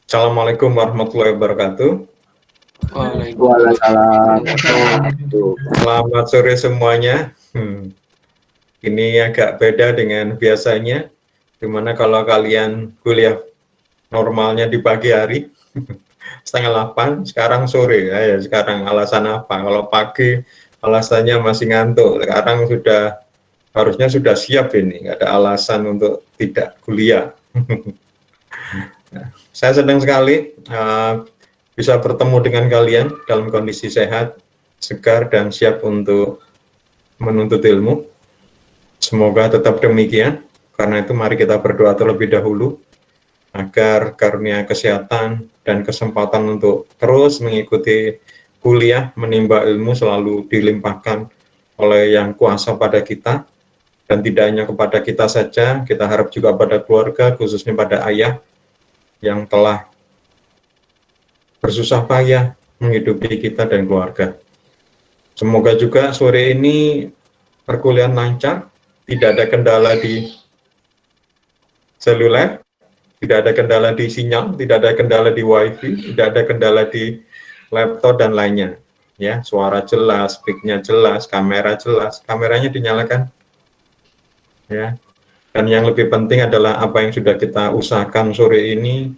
Assalamualaikum warahmatullahi wabarakatuh. Waalaikumsalam. Selamat sore semuanya. Ini agak beda dengan biasanya, dimana kalau kalian kuliah normalnya di pagi hari, setengah 8, sekarang sore. Ya, sekarang alasan apa? Kalau pagi alasannya masih ngantuk, sekarang harusnya sudah siap ini, nggak ada alasan untuk tidak kuliah. Saya senang sekali bisa bertemu dengan kalian dalam kondisi sehat, segar, dan siap untuk menuntut ilmu. Semoga tetap demikian. Karena itu mari kita berdoa terlebih dahulu agar karunia kesehatan dan kesempatan untuk terus mengikuti kuliah, menimba ilmu selalu dilimpahkan oleh Yang Kuasa pada kita, dan tidak hanya kepada kita saja, kita harap juga pada keluarga, khususnya pada ayah yang telah bersusah payah menghidupi kita dan keluarga. Semoga juga sore ini perkuliahan lancar, tidak ada kendala di seluler, tidak ada kendala di sinyal, tidak ada kendala di wifi, tidak ada kendala di laptop dan lainnya. Ya, suara jelas, mic-nya jelas, kamera jelas, kameranya dinyalakan. Ya. Dan yang lebih penting adalah apa yang sudah kita usahakan sore ini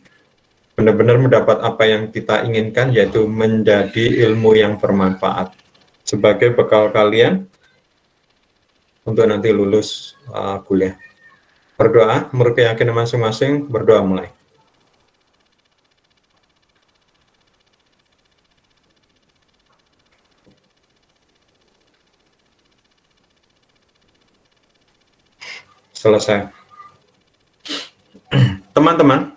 benar-benar mendapat apa yang kita inginkan, yaitu menjadi ilmu yang bermanfaat sebagai bekal kalian untuk nanti lulus kuliah. Berdoa, menurut keyakinan masing-masing, berdoa mulai. Selesai. Teman-teman,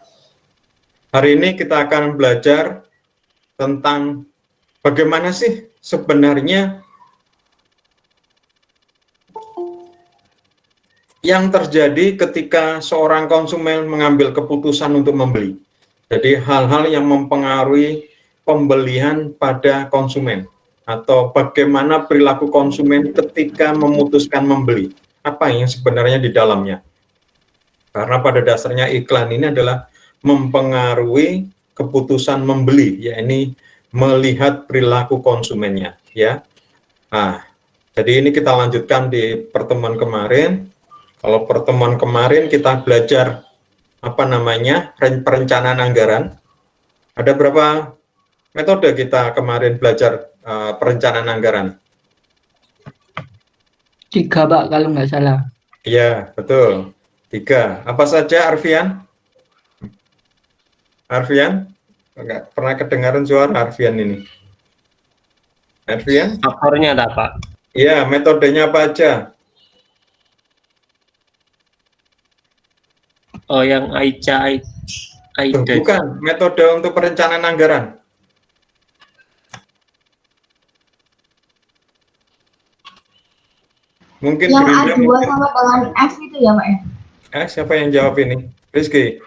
hari ini kita akan belajar tentang bagaimana sih sebenarnya yang terjadi ketika seorang konsumen mengambil keputusan untuk membeli. Jadi hal-hal yang mempengaruhi pembelian pada konsumen, atau bagaimana perilaku konsumen ketika memutuskan membeli. Apa yang sebenarnya di dalamnya. Karena pada dasarnya iklan ini adalah mempengaruhi keputusan membeli, yakni melihat perilaku konsumennya, ya. Nah, jadi ini kita lanjutkan di pertemuan kemarin. Kalau pertemuan kemarin kita belajar perencanaan anggaran. Ada berapa metode kita kemarin belajar perencanaan anggaran? 3, Pak, kalau nggak salah. Iya, betul. 3. Apa saja, Arfian? Arfian? Enggak pernah kedengaran suara Arfian ini. Arfian? Faktornya ada, Pak. Iya, metodenya apa aja? Oh, yang AICA. Bukan, metode untuk perencanaan anggaran. Mungkin yang Gerindra A2 sama dengan F itu ya, Pak ya? Siapa yang jawab ini? Rizky?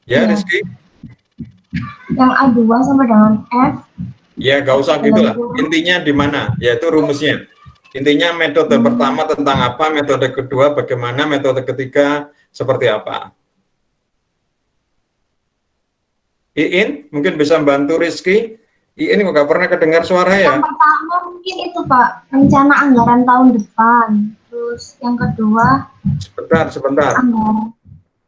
Ya, Iya. Rizky? Yang A2 sama dengan F. Ya, gak usah gitu lah. Intinya di mana? Yaitu rumusnya. Intinya metode pertama tentang apa, metode kedua bagaimana, metode ketiga seperti apa. Iin, mungkin bisa bantu Rizky. Iin kok gak pernah kedengar suara ya? Yang pertama mungkin itu, Pak, rencana anggaran tahun depan. Terus yang kedua, Sebentar. anggaran.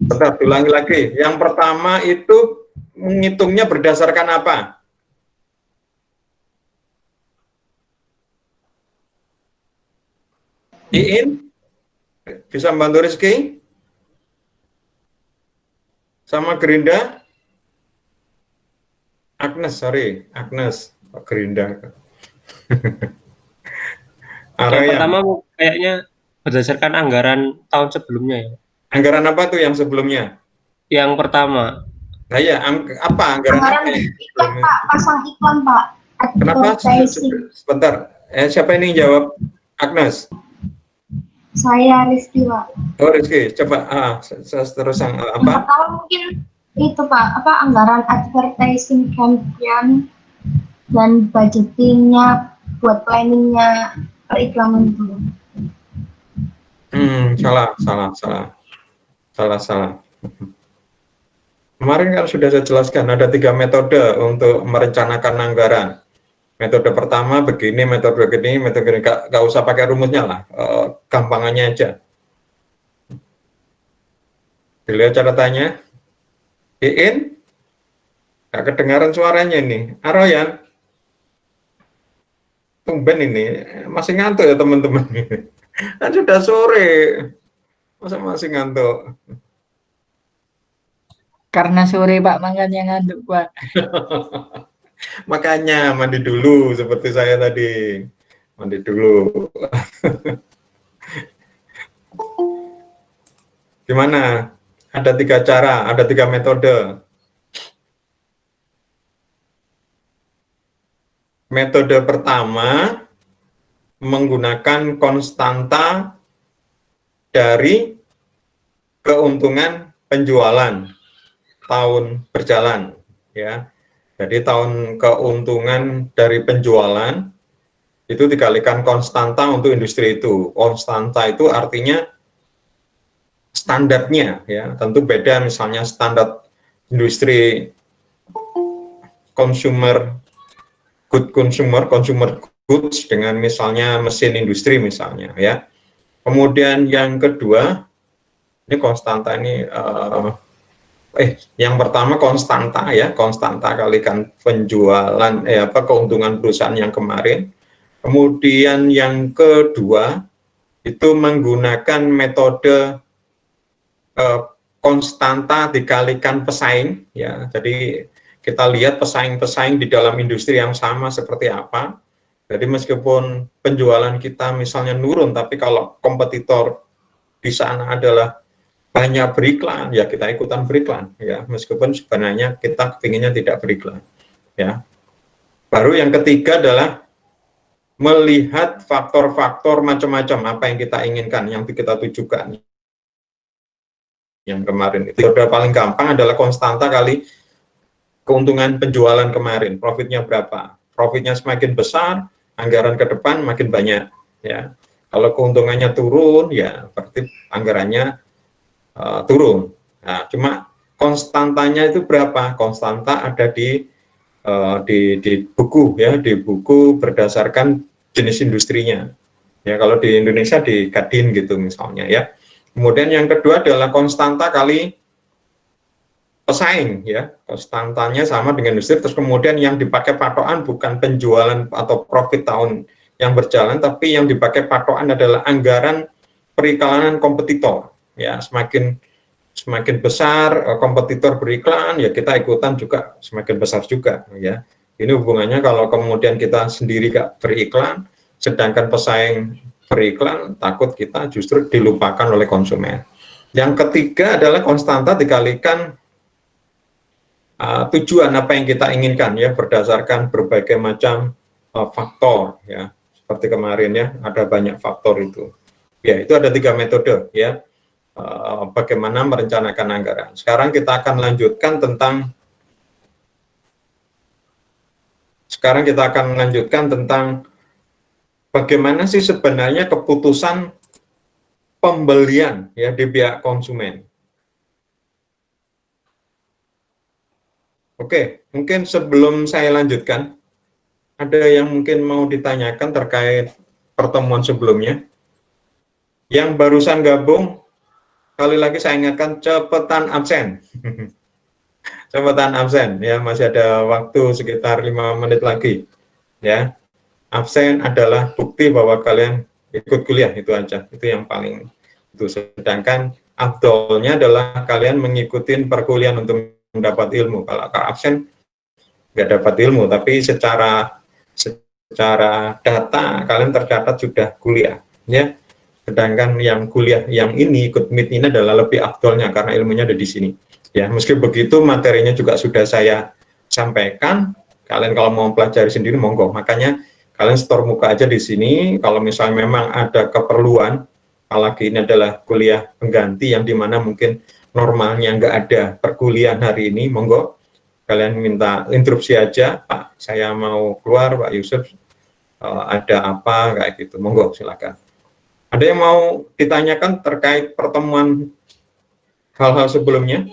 Bentar, ulangi lagi. Yang pertama itu menghitungnya berdasarkan apa? Iin, bisa membantu Rizky? Sama Gerinda? Agnes, Gerinda. Yang pertama kayaknya berdasarkan anggaran tahun sebelumnya ya. Anggaran apa tuh yang sebelumnya? Yang pertama. Nah ya, apa anggaran apa? Iklan, Pak, pasang iklan, Pak. Kenapa? Sebentar. Siapa ini yang jawab? Agnes? Saya Rizky, Pak. Oh, Rizky, coba terus apa? Yang pertama mungkin itu, Pak, anggaran advertising campaign dan budgetingnya buat planningnya periklanan itu. Salah. Kemarin kan sudah saya jelaskan, ada 3 metode untuk merencanakan anggaran. Metode pertama begini, metode begini, metode begini. Nggak usah pakai rumusnya lah, gampangannya aja. Dilihat catatannya. Iin, nggak kedengaran suaranya ini. Aroyan, tumben ini, masih ngantuk ya teman-teman. Kan sudah sore, masa masih ngantuk. Karena sore Pak, makanya ngantuk Pak. Makanya mandi dulu seperti saya tadi. Mandi dulu. Gimana? Ada 3 cara, ada 3 metode. Metode pertama menggunakan konstanta dari keuntungan penjualan tahun berjalan, ya. Jadi tahun keuntungan dari penjualan itu dikalikan konstanta untuk industri itu. Konstanta itu artinya standarnya, ya. Tentu beda, misalnya standar industri consumer goods dengan misalnya mesin industri misalnya, ya. Kemudian yang kedua, ini konstanta ini yang pertama konstanta, ya, konstanta kalikan penjualan keuntungan perusahaan yang kemarin. Kemudian yang kedua itu menggunakan metode konstanta dikalikan pesaing, ya. Jadi kita lihat pesaing-pesaing di dalam industri yang sama seperti apa. Jadi meskipun penjualan kita misalnya nurun, tapi kalau kompetitor di sana adalah banyak beriklan, ya kita ikutan beriklan, ya, meskipun sebenarnya kita inginnya tidak beriklan, ya. Baru yang ketiga adalah melihat faktor-faktor macam-macam apa yang kita inginkan, yang kita tujukan. Yang kemarin itu udah paling gampang adalah konstanta kali keuntungan penjualan kemarin, profitnya berapa. Profitnya semakin besar, anggaran ke depan makin banyak, ya. Kalau keuntungannya turun, ya berarti anggarannya turun. Nah, cuma konstantanya itu berapa? Konstanta ada di buku, ya, di buku berdasarkan jenis industrinya. Ya, kalau di Indonesia di Kadin gitu misalnya, ya. Kemudian yang kedua adalah konstanta kali pesaing, ya. Konstantanya sama dengan industri. Terus kemudian yang dipakai patokan bukan penjualan atau profit tahun yang berjalan, tapi yang dipakai patokan adalah anggaran periklanan kompetitor. Ya, semakin besar kompetitor beriklan, ya kita ikutan juga semakin besar juga, ya. Ini hubungannya kalau kemudian kita sendiri gak beriklan, sedangkan pesaing beriklan, takut kita justru dilupakan oleh konsumen. Yang ketiga adalah konstanta dikalikan tujuan apa yang kita inginkan, ya, berdasarkan berbagai macam faktor, ya. Seperti kemarin, ya, ada banyak faktor itu. Ya, itu ada 3 metode, ya. Bagaimana merencanakan anggaran. Sekarang kita akan lanjutkan tentang bagaimana sih sebenarnya keputusan pembelian, ya, di pihak konsumen. Oke, mungkin sebelum saya lanjutkan, ada yang mungkin mau ditanyakan terkait pertemuan sebelumnya. Yang barusan gabung, sekali lagi saya ingatkan, cepetan absen. Cepetan absen, ya, masih ada waktu sekitar 5 menit lagi, ya. Absen adalah bukti bahwa kalian ikut kuliah, itu aja, itu yang paling itu. Sedangkan abdolnya adalah kalian mengikuti perkuliahan untuk mendapat ilmu. Kalau absen nggak dapat ilmu, tapi secara data kalian tercatat sudah kuliah, ya. Sedangkan yang kuliah yang ini ikut meet ini adalah lebih afdolnya karena ilmunya ada di sini. Ya, meski begitu materinya juga sudah saya sampaikan. Kalian kalau mau pelajari sendiri monggo. Makanya kalian store muka aja di sini. Kalau misalnya memang ada keperluan, apalagi ini adalah kuliah pengganti yang dimana mungkin normalnya nggak ada perkuliahan hari ini, monggo kalian minta interupsi aja, Pak, saya mau keluar, Pak Yusuf, ada apa kayak gitu, monggo silakan. Ada yang mau ditanyakan terkait pertemuan hal-hal sebelumnya?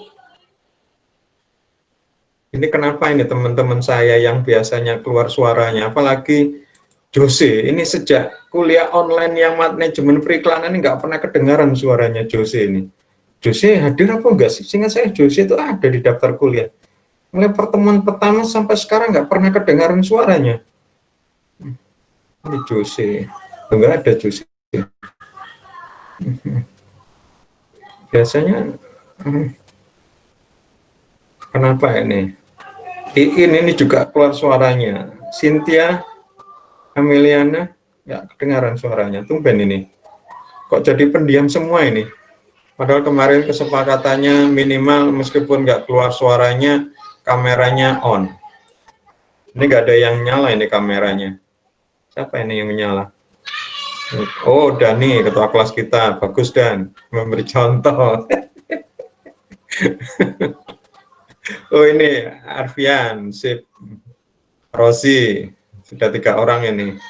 Ini kenapa ini teman-teman saya yang biasanya keluar suaranya, apalagi Jose, ini sejak kuliah online yang manajemen periklanan ini nggak pernah kedengaran suaranya Jose ini. Jose hadir apa enggak sih? Seingat saya Jose itu ada di daftar kuliah. Mulai pertemuan pertama sampai sekarang nggak pernah kedengaran suaranya. Ini Jose, enggak ada Jose. Biasanya, kenapa ini? Ini juga keluar suaranya. Cynthia Ameliana nggak kedengaran suaranya, tumben ini. Kok jadi pendiam semua ini? Padahal kemarin kesepakatannya minimal meskipun nggak keluar suaranya, kameranya on. Ini nggak ada yang nyala ini kameranya. Siapa ini yang menyala? Oh, Dani, ketua kelas kita. Bagus, Dan. Memberi contoh. Oh, ini Arfian, sip. Rosi. Sudah 3 orang ini.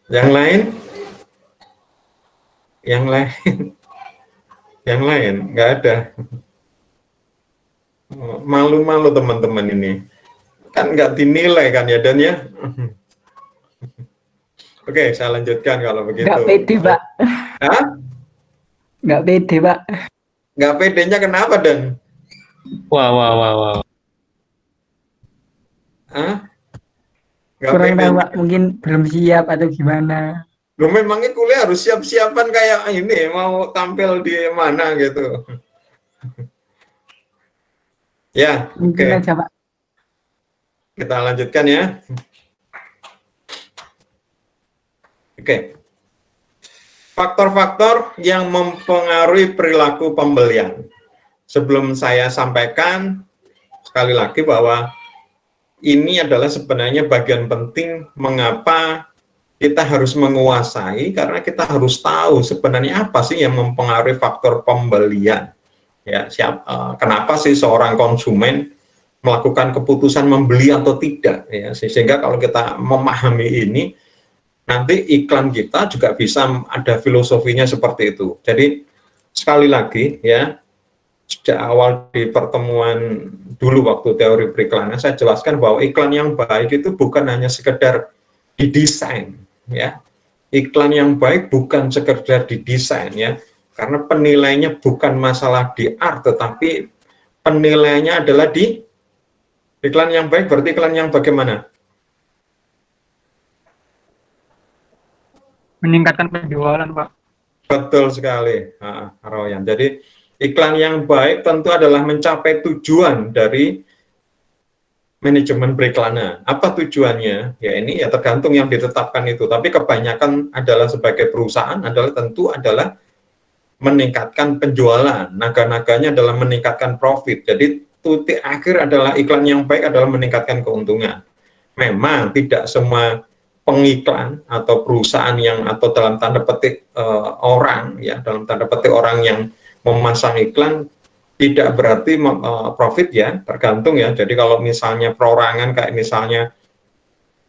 Yang lain? Yang lain? Yang lain? Nggak ada. Malu-malu teman-teman ini. Kan nggak dinilai kan ya, Dan ya? Oke, saya lanjutkan kalau begitu. Nggak pede, Pak. Hah? Nggak pede, Pak. Nggak pedenya kenapa, Dan? Wah. Hah? Nggak Kurang tahu, pedenya. Pak. Mungkin belum siap atau gimana. Loh, memangnya kuliah harus siap-siapan kayak ini, mau tampil di mana gitu. Ya, Mungkin oke. aja, Pak. Kita lanjutkan ya. Oke. Faktor-faktor yang mempengaruhi perilaku pembelian. Sebelum saya sampaikan, sekali lagi bahwa ini adalah sebenarnya bagian penting mengapa kita harus menguasai, karena kita harus tahu sebenarnya apa sih yang mempengaruhi faktor pembelian. Ya, kenapa sih seorang konsumen melakukan keputusan membeli atau tidak, ya, sehingga kalau kita memahami ini, nanti iklan kita juga bisa ada filosofinya seperti itu. Jadi sekali lagi ya, sejak awal di pertemuan dulu waktu teori periklanan saya jelaskan bahwa iklan yang baik itu bukan hanya sekedar didesain, ya. Iklan yang baik bukan sekedar didesain, ya, karena penilainya bukan masalah di art, tetapi penilaiannya adalah di iklan yang baik. Berarti iklan yang bagaimana? Meningkatkan penjualan, Pak. Betul sekali, Royan. Jadi iklan yang baik tentu adalah mencapai tujuan dari manajemen periklanan. Apa tujuannya? Ya ini ya tergantung yang ditetapkan itu. Tapi kebanyakan adalah sebagai perusahaan adalah tentu adalah meningkatkan penjualan. Naga-naganya adalah meningkatkan profit. Jadi titik akhir adalah iklan yang baik adalah meningkatkan keuntungan. Memang tidak semua pengiklan atau perusahaan yang atau dalam tanda petik orang ya, dalam tanda petik orang yang memasang iklan tidak berarti profit ya, tergantung ya. Jadi kalau misalnya perorangan kayak misalnya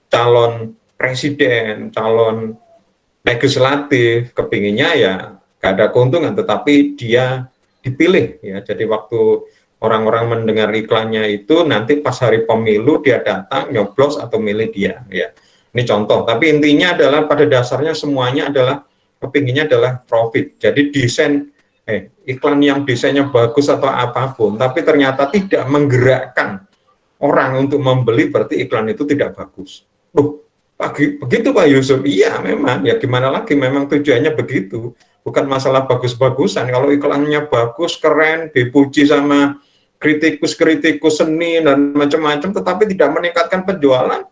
calon presiden, calon legislatif, kepinginnya ya gak ada keuntungan, tetapi dia dipilih ya. Jadi waktu orang-orang mendengar iklannya itu nanti pas hari pemilu dia datang nyoblos atau milih dia ya. Ini contoh, tapi intinya adalah pada dasarnya semuanya adalah kepinginnya adalah profit. Jadi desain iklan yang desainnya bagus atau apapun, tapi ternyata tidak menggerakkan orang untuk membeli, berarti iklan itu tidak bagus. Begitu Pak Yusuf? Iya memang, ya gimana lagi, memang tujuannya begitu. Bukan masalah bagus-bagusan. Kalau iklannya bagus, keren, dipuji sama kritikus-kritikus seni dan macam-macam, tetapi tidak meningkatkan penjualan,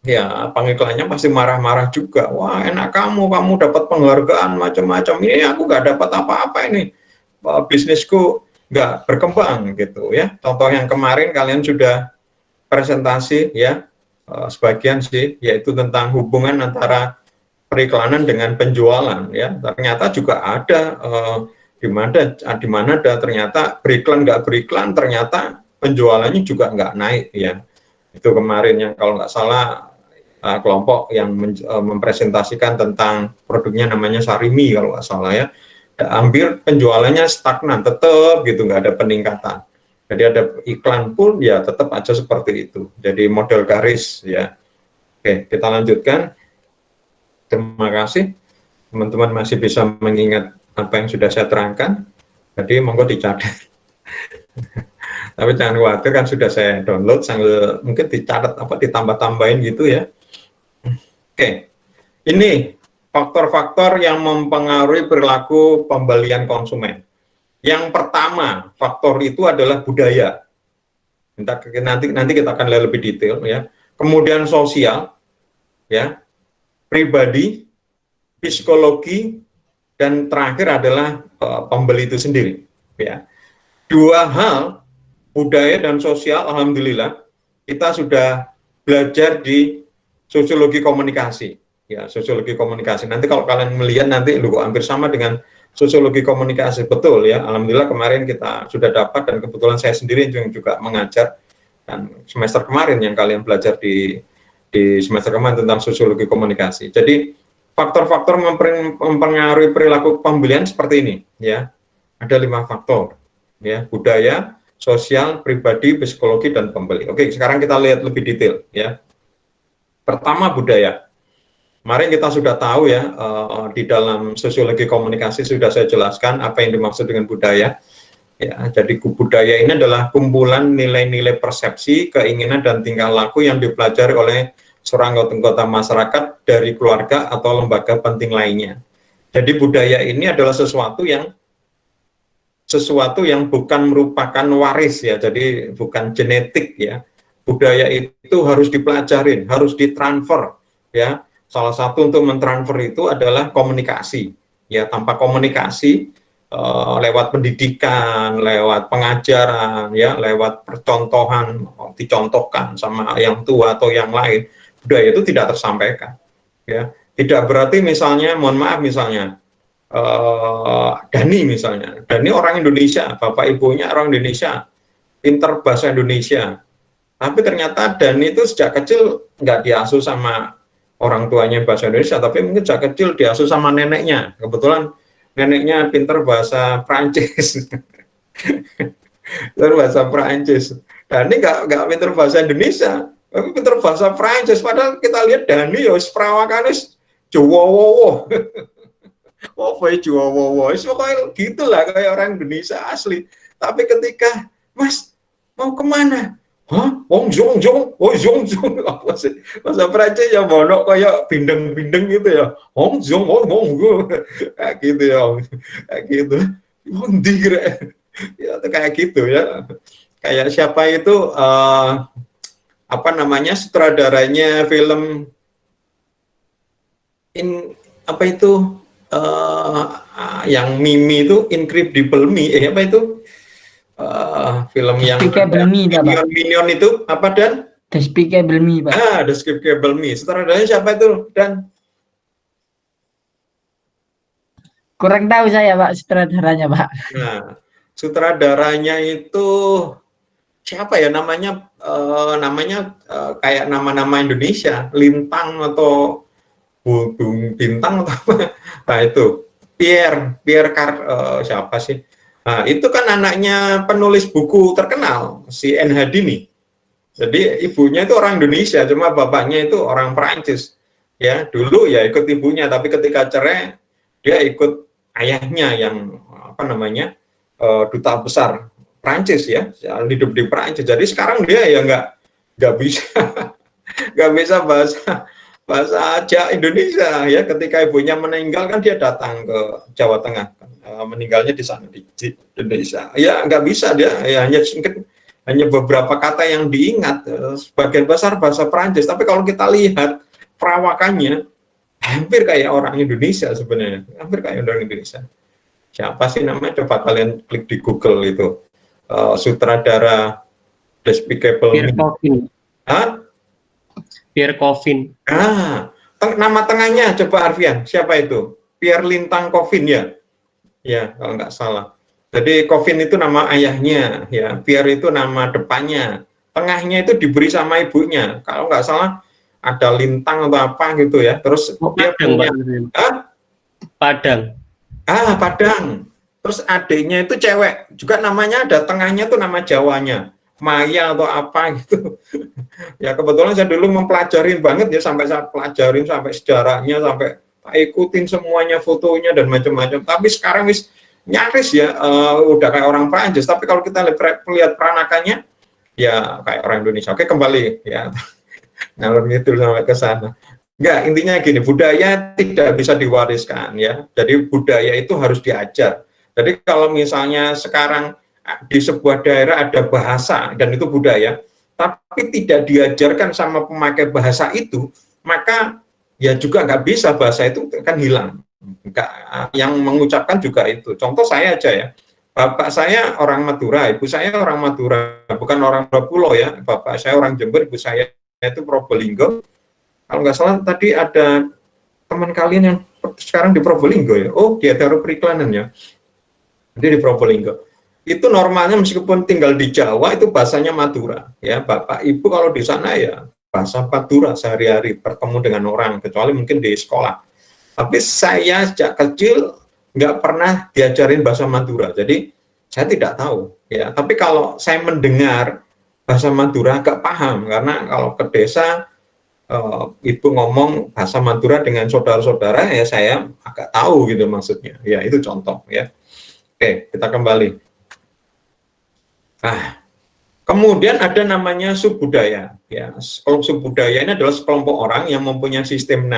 ya pengiklannya pasti marah-marah juga. Wah enak kamu dapat penghargaan macam-macam, ini aku nggak dapat apa-apa, ini bisnisku nggak berkembang gitu ya. Contoh yang kemarin kalian sudah presentasi ya, sebagian sih, yaitu tentang hubungan antara periklanan dengan penjualan ya. Ternyata juga ada di mana ada ternyata beriklan nggak beriklan, ternyata penjualannya juga nggak naik ya. Itu kemarin yang kalau nggak salah kelompok yang mempresentasikan tentang produknya namanya Sarimi kalau nggak salah ya, hampir penjualannya stagnan, tetap gitu, nggak ada peningkatan. Jadi ada iklan pun ya tetap aja seperti itu. Jadi model garis ya. Oke, kita lanjutkan. Terima kasih. Teman-teman masih bisa mengingat apa yang sudah saya terangkan. Jadi monggo dicatat. Tapi jangan khawatir, kan sudah saya download, sambil mungkin dicatat apa ditambah-tambahin gitu ya. Oke. Ini faktor-faktor yang mempengaruhi perilaku pembelian konsumen. Yang pertama, faktor itu adalah budaya. Nanti kita akan lihat lebih detail ya. Kemudian sosial, ya, pribadi, psikologi, dan terakhir adalah pembeli itu sendiri. Ya, dua hal, budaya dan sosial, alhamdulillah kita sudah belajar di sosiologi komunikasi. Ya, sosiologi komunikasi. Nanti kalau kalian melihat nanti hampir sama dengan sosiologi komunikasi, betul ya. Alhamdulillah kemarin kita sudah dapat, dan kebetulan saya sendiri yang juga mengajar, dan semester kemarin yang kalian belajar di semester kemarin tentang sosiologi komunikasi. Jadi faktor-faktor mempengaruhi perilaku pembelian seperti ini ya. Ada 5 faktor ya: budaya, sosial, pribadi, psikologi, dan pembeli. Oke, sekarang kita lihat lebih detail ya. Pertama, budaya. Kemarin kita sudah tahu ya, di dalam sosiologi komunikasi sudah saya jelaskan apa yang dimaksud dengan budaya. Ya, jadi budaya ini adalah kumpulan nilai-nilai persepsi, keinginan, dan tingkah laku yang dipelajari oleh seorang anggota masyarakat dari keluarga atau lembaga penting lainnya. Jadi budaya ini adalah sesuatu yang bukan merupakan waris ya, jadi bukan genetik ya. Budaya itu harus dipelajarin, harus ditransfer ya. Salah satu untuk mentransfer itu adalah komunikasi. Ya, tanpa komunikasi, lewat pendidikan, lewat pengajaran, ya, lewat percontohan, dicontohkan sama yang tua atau yang lain, budaya itu tidak tersampaikan. Ya, tidak berarti misalnya, mohon maaf misalnya, Dani misalnya, Dani orang Indonesia, bapak ibunya orang Indonesia, pinter bahasa Indonesia, tapi ternyata Dani itu sejak kecil nggak diasuh sama orang tuanya bahasa Indonesia, tapi mungkin sejak kecil diasuh sama neneknya. Kebetulan neneknya pinter bahasa Prancis. Pinter bahasa Prancis. Dani nggak pinter bahasa Indonesia, tapi pinter bahasa Prancis. Padahal kita lihat Dani ya perawakannya Jowo-wowo. Oh, Jowo-wowo. Pokoknya gitulah kayak orang Indonesia asli. Tapi ketika, Mas, mau kemana? Hah? Wong Zong, apa sih? Bahasa Prancis ya bono kayak bindeng-bindeng gitu ya. Wong Zong, kayak gitu ya. Kayak gitu. Wong digre. Ya kayak gitu ya. Kayak siapa itu apa namanya, sutradaranya film apa itu yang Mimi itu, Incredible Me, apa itu? Film yang Minion itu apa, Dan? Despicable Me, Pak. Despicable Me. Sutradaranya siapa itu, Dan? Kurang tahu saya, Pak, sutradaranya, Pak. Nah, sutradaranya itu siapa ya namanya? Kayak nama-nama Indonesia, Lintang atau Bintang atau apa? Nah itu Pierre siapa sih? Nah, itu kan anaknya penulis buku terkenal, si N. Hadini. Jadi ibunya itu orang Indonesia, cuma bapaknya itu orang Perancis. Ya, dulu ya ikut ibunya, tapi ketika cerai dia ikut ayahnya yang apa namanya, duta besar Perancis ya, hidup di Perancis. Jadi sekarang dia ya nggak bisa nggak bisa bahasa aja Indonesia ya. Ketika ibunya meninggal kan dia datang ke Jawa Tengah, meninggalnya di sana di Indonesia ya, nggak bisa dia ya, hanya beberapa kata yang diingat, sebagian besar bahasa Prancis. Tapi kalau kita lihat perawakannya hampir kayak orang Indonesia sebenarnya, hampir kayak orang Indonesia. Siapa sih namanya, coba kalian klik di Google itu, sutradara Despicable Me. Pierre Coffin. Nama tengahnya coba Arfian, siapa itu? Pierre Lintang Coffin ya? Ya, kalau nggak salah. Jadi Coffin itu nama ayahnya, ya. Pierre itu nama depannya. Tengahnya itu diberi sama ibunya. Kalau nggak salah ada Lintang atau apa gitu ya. Terus dia punya Padang. Padang. terus adiknya itu cewek, juga namanya ada tengahnya tuh nama Jawanya, Maya atau apa gitu. Ya kebetulan saya dulu mempelajarin banget ya, sampai saya pelajarin sampai sejarahnya, sampai ikutin semuanya, fotonya dan macam-macam. Tapi sekarang wis nyaris ya, udah kayak orang Prancis. Tapi kalau kita lihat peranakannya, ya kayak orang Indonesia. Oke, kembali ya, ngalur ngidul sampai ke sana. Enggak, intinya gini, budaya tidak bisa diwariskan ya. Jadi budaya itu harus diajar. Jadi kalau misalnya sekarang di sebuah daerah ada bahasa dan itu budaya, tapi tidak diajarkan sama pemakai bahasa itu, maka ya juga nggak bisa, bahasa itu kan hilang. Nggak, yang mengucapkan juga itu. Contoh saya aja ya, bapak saya orang Madura, ibu saya orang Madura, bukan orang Pulau ya. Bapak saya orang Jember, ibu saya itu Probolinggo. Kalau nggak salah tadi ada teman kalian yang sekarang di Probolinggo ya. Oh, dia taruh periklanan ya. Jadi di Probolinggo. Itu normalnya meskipun tinggal di Jawa itu bahasanya Madura ya. Bapak ibu kalau di sana ya bahasa Madura sehari-hari bertemu dengan orang, kecuali mungkin di sekolah. Tapi saya sejak kecil nggak pernah diajarin bahasa Madura, jadi saya tidak tahu ya. Tapi kalau saya mendengar bahasa Madura agak paham, karena kalau ke desa ibu ngomong bahasa Madura dengan saudara-saudara ya saya agak tahu gitu maksudnya. Ya itu contoh ya. Oke, kita kembali. Nah, kemudian ada namanya subbudaya. Ya, subbudaya ini adalah sekelompok orang yang mempunyai sistem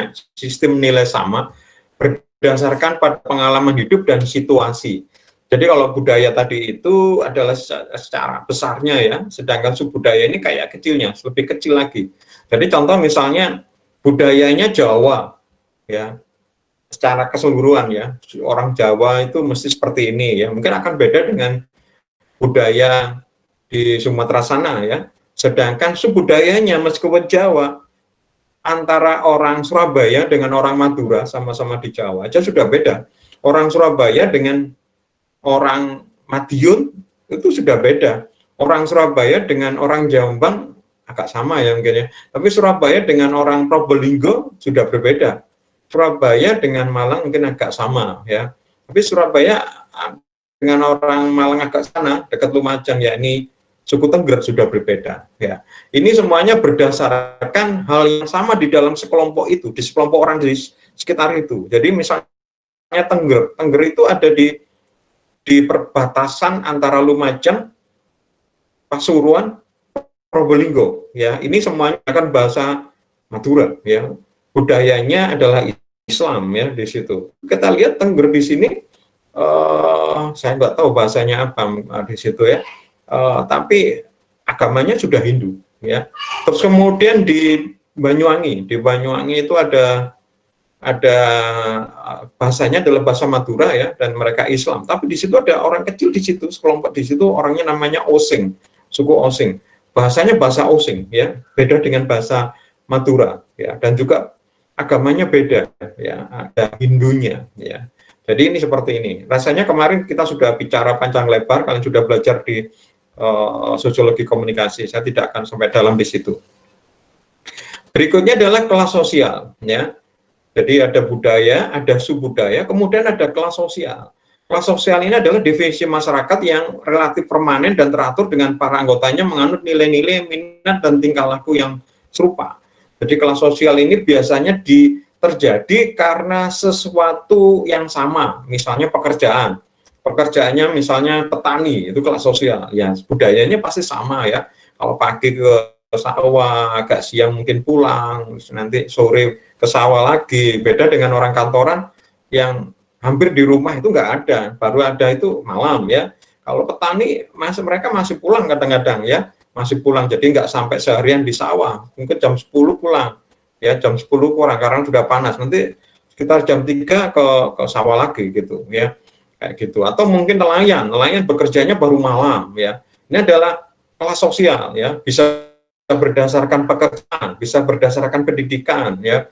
nilai sama berdasarkan pada pengalaman hidup dan situasi. Jadi kalau budaya tadi itu adalah secara besarnya ya, sedangkan subbudaya ini kayak kecilnya, lebih kecil lagi. Jadi contoh misalnya budayanya Jawa, ya, secara keseluruhan ya, orang Jawa itu mesti seperti ini ya, mungkin akan beda dengan budaya di Sumatera sana ya. Sedangkan subbudayanya meskipun Jawa, antara orang Surabaya dengan orang Madura sama-sama di Jawa aja sudah beda. Orang Surabaya dengan orang Madiun itu sudah beda. Orang Surabaya dengan orang Jombang agak sama ya mungkin ya. Tapi Surabaya dengan orang Probolinggo sudah berbeda. Surabaya dengan Malang mungkin agak sama ya. Tapi Surabaya dengan orang Malang agak sana, dekat Lumajang, yakni suku Tengger sudah berbeda. Ya, ini semuanya berdasarkan hal yang sama di dalam sekelompok itu, di sekelompok orang di sekitar itu. Jadi misalnya Tengger itu ada di perbatasan antara Lumajang, Pasuruan, Probolinggo. Ya, ini semuanya akan bahasa Madura. Ya, budayanya adalah Islam ya di situ. Kita lihat Tengger di sini. Saya nggak tahu bahasanya apa di situ ya, tapi agamanya sudah Hindu ya. Terus kemudian di Banyuwangi itu ada bahasanya adalah bahasa Madura ya, dan mereka Islam. Tapi di situ ada orang kecil di situ, sekelompok di situ orangnya namanya Osing, suku Osing. Bahasanya bahasa Osing ya, beda dengan bahasa Madura ya, dan juga agamanya beda ya, ada Hindunya ya. Jadi ini seperti ini. Rasanya kemarin kita sudah bicara panjang lebar, kalian sudah belajar di sosiologi komunikasi. Saya tidak akan sampai dalam di situ. Berikutnya adalah kelas sosial, ya. Jadi ada budaya, ada subbudaya, kemudian ada kelas sosial. Kelas sosial ini adalah divisi masyarakat yang relatif permanen dan teratur dengan para anggotanya menganut nilai-nilai, minat dan tingkah laku yang serupa. Jadi kelas sosial ini biasanya terjadi karena sesuatu yang sama, misalnya pekerjaannya misalnya petani, itu kelas sosial, ya budayanya pasti sama ya, kalau pagi ke sawah, agak siang mungkin pulang, nanti sore ke sawah lagi, beda dengan orang kantoran yang hampir di rumah itu nggak ada, baru ada itu malam ya. Kalau petani mereka masih pulang kadang-kadang ya, masih pulang, jadi nggak sampai seharian di sawah, mungkin jam 10 pulang. Ya jam 10 kurang karena sudah panas, nanti sekitar jam 3 ke sawah lagi gitu ya, kayak gitu. Atau mungkin nelayan bekerjanya baru malam ya. Ini adalah kelas sosial ya, bisa berdasarkan pekerjaan, bisa berdasarkan pendidikan ya,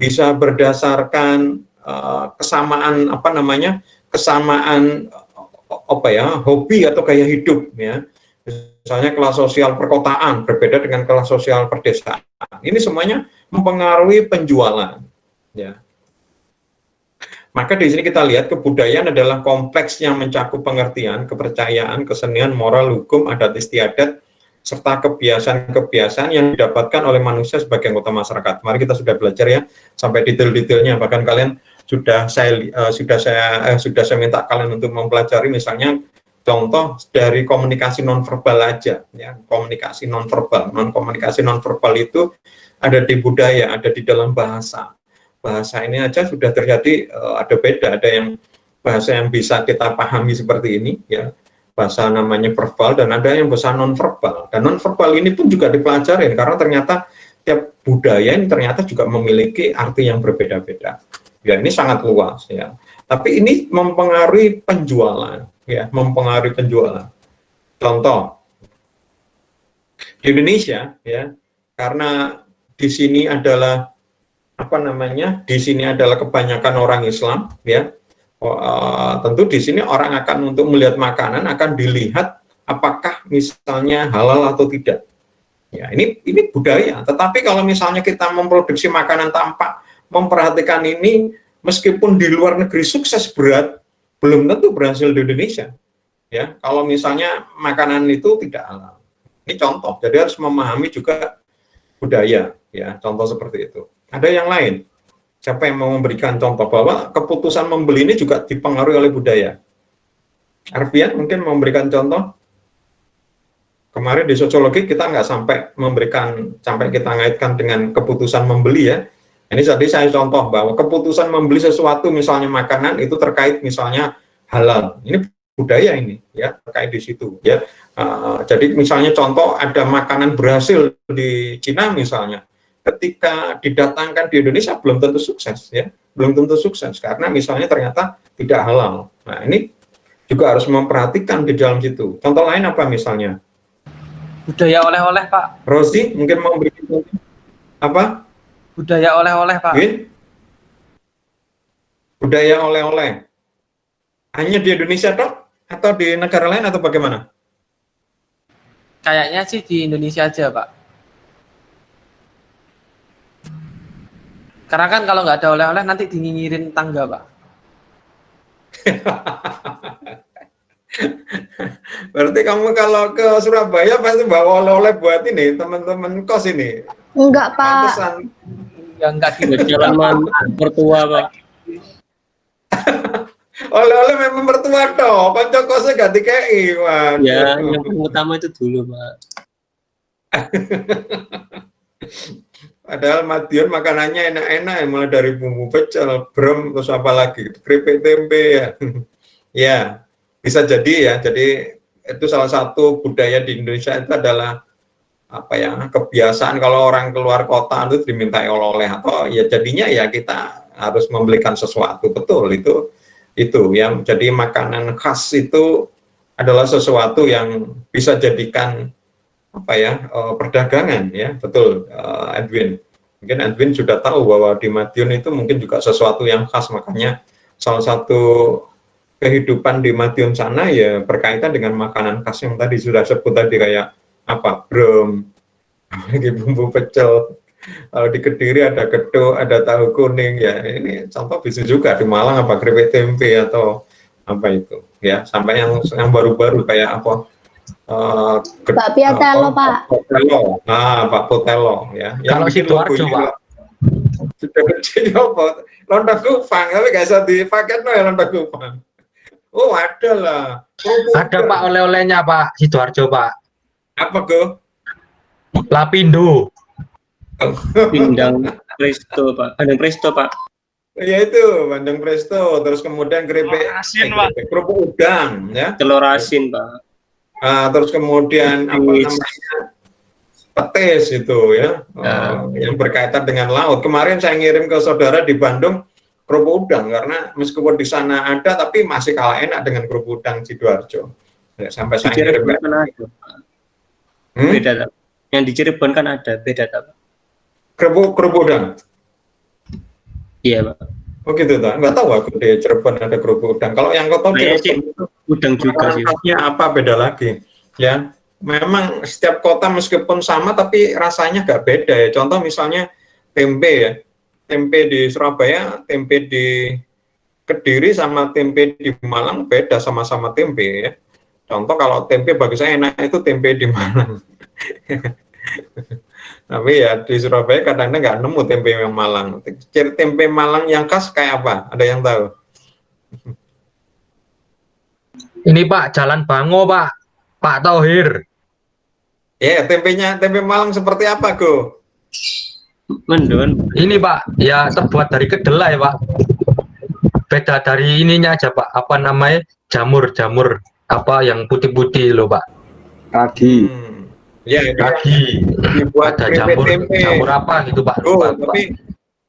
bisa berdasarkan kesamaan hobi atau gaya hidup ya. Misalnya kelas sosial perkotaan berbeda dengan kelas sosial perdesaan. Ini semuanya mempengaruhi penjualan. Ya. Maka di sini kita lihat kebudayaan adalah kompleks yang mencakup pengertian, kepercayaan, kesenian, moral, hukum, adat istiadat, serta kebiasaan-kebiasaan yang didapatkan oleh manusia sebagai anggota masyarakat. Mari kita sudah belajar ya sampai detail-detailnya. Bahkan kalian sudah saya minta kalian untuk mempelajari misalnya contoh dari komunikasi nonverbal aja ya, komunikasi nonverbal. Komunikasi nonverbal itu ada di budaya, ada di dalam bahasa. Bahasa ini aja sudah terjadi ada beda, ada yang bahasa yang bisa kita pahami seperti ini ya, bahasa namanya verbal, dan ada yang bahasa nonverbal. Dan nonverbal ini pun juga dipelajarin karena ternyata tiap budaya ini ternyata juga memiliki arti yang berbeda-beda. Ya, ini sangat luas ya. Tapi ini mempengaruhi penjualan ya, mempengaruhi penjualan. Contoh di Indonesia ya, karena di sini adalah di sini adalah kebanyakan orang Islam ya. Tentu di sini orang akan untuk melihat makanan akan dilihat apakah misalnya halal atau tidak. Ya, ini budaya. Tetapi kalau misalnya kita memproduksi makanan tanpa memperhatikan ini, meskipun di luar negeri sukses berat, belum tentu berhasil di Indonesia. Ya, kalau misalnya makanan itu tidak halal. Ini contoh. Jadi harus memahami juga budaya. Ya, contoh seperti itu. Ada yang lain? Siapa yang mau memberikan contoh bahwa keputusan membeli ini juga dipengaruhi oleh budaya? Arfian mungkin memberikan contoh. Kemarin di sosiologi kita nggak sampai kita ngaitkan dengan keputusan membeli ya. Ini tadi saya contoh bahwa keputusan membeli sesuatu misalnya makanan itu terkait misalnya halal. Ini budaya ini ya, terkait di situ ya. Jadi misalnya contoh ada makanan berhasil di Cina misalnya. Ketika didatangkan di Indonesia belum tentu sukses ya, belum tentu sukses karena misalnya ternyata tidak halal. Nah, ini juga harus memperhatikan di dalam situ. Contoh lain apa misalnya? Budaya oleh-oleh, Pak. Rosi mungkin mau beri apa? Budaya oleh-oleh, Pak. Budaya oleh-oleh. Hanya di Indonesia toh? Atau di negara lain atau bagaimana? Kayaknya sih di Indonesia aja, Pak. Karena kan kalau nggak ada oleh-oleh nanti dinyinyirin tangga, Pak. Berarti kamu kalau ke Surabaya pasti bawa oleh-oleh buat ini teman-teman kos ini. Enggak, Pak. Pantesan. Ya nggak gitu. Jalan mertua, Pak. Oleh-oleh memang mertua toh, kanca kosnya gak dikei, Mas. Ya, yang utama itu dulu, Pak. Padahal Madiun makanannya enak-enak ya, mulai dari bumbu pecel, brem, terus apa lagi, keripik tempe ya. Ya, bisa jadi ya. Jadi itu salah satu budaya di Indonesia itu adalah apa ya, kebiasaan kalau orang keluar kota itu dimintai oleh-oleh atau ya jadinya ya kita harus membelikan sesuatu. Betul itu yang jadi makanan khas itu adalah sesuatu yang bisa jadikan apa ya, perdagangan ya, betul Edwin. Mungkin Edwin sudah tahu bahwa di Madiun itu mungkin juga sesuatu yang khas, makanya salah satu kehidupan di Madiun sana ya berkaitan dengan makanan khas yang tadi sudah sebut tadi kayak apa, brem, lagi bumbu pecel. Kalau di Kediri ada gedok, ada tahu kuning ya. Ini contoh bisa juga di Malang apa keripik tempe atau apa itu ya, sampai yang baru-baru kayak apa. Pak Piatelo, Pak. Potelo. Nah, Pak Potelo ya. Kalau Sidoarjo, Pak. Sudah kecil apa? Lontong kupang, tapi gak bisa dipakai no ya lontong kupang. Oh, ada lah. Ada Pak oleh-olehnya Pak Sidoarjo, Pak. Apa kok? Lapindo. Pindang presto, Pak. Bandeng presto, Pak. Ya itu, bandeng presto, terus kemudian keripik kerupuk udang ya. Telur asin, Pak. Terus kemudian apa namanya, petis itu ya, yang berkaitan dengan laut. Kemarin saya ngirim ke saudara di Bandung kerupuk udang karena meskipun di sana ada tapi masih kalah enak dengan kerupuk udang Sidoarjo. Ya, sampai saya ngirim kan ada. Beda, tak? Yang di Cirebon kan ada, beda, tak? Kerupuk udang. Iya, Pak. Oh gitu tak? Nggak tahu aku di Cirebon ada kerupuk udang. Kalau yang kau tahu di Cirebon itu udang juga sih. Apa beda lagi? Ya, memang setiap kota meskipun sama tapi rasanya nggak beda ya. Contoh misalnya tempe ya, tempe di Surabaya, tempe di Kediri sama tempe di Malang beda, sama-sama tempe ya. Contoh kalau tempe bagi saya enak itu tempe di Malang. Tapi ya di Surabaya kadang-kadang nggak nemu tempe yang Malang. Tempe Malang yang khas kayak apa? Ada yang tahu? Ini Pak, Jalan Bango Pak, Pak Tohir. Ya, tempe Malang seperti apa, Go? Mendon. Ini Pak, ya terbuat dari kedelai Pak. Beda dari ininya aja Pak, apa namanya, jamur apa yang putih-putih loh Pak. Ragi. Ya, Ragi. dibuat Ada jamur apa gitu Pak. Oh, Lupa, tapi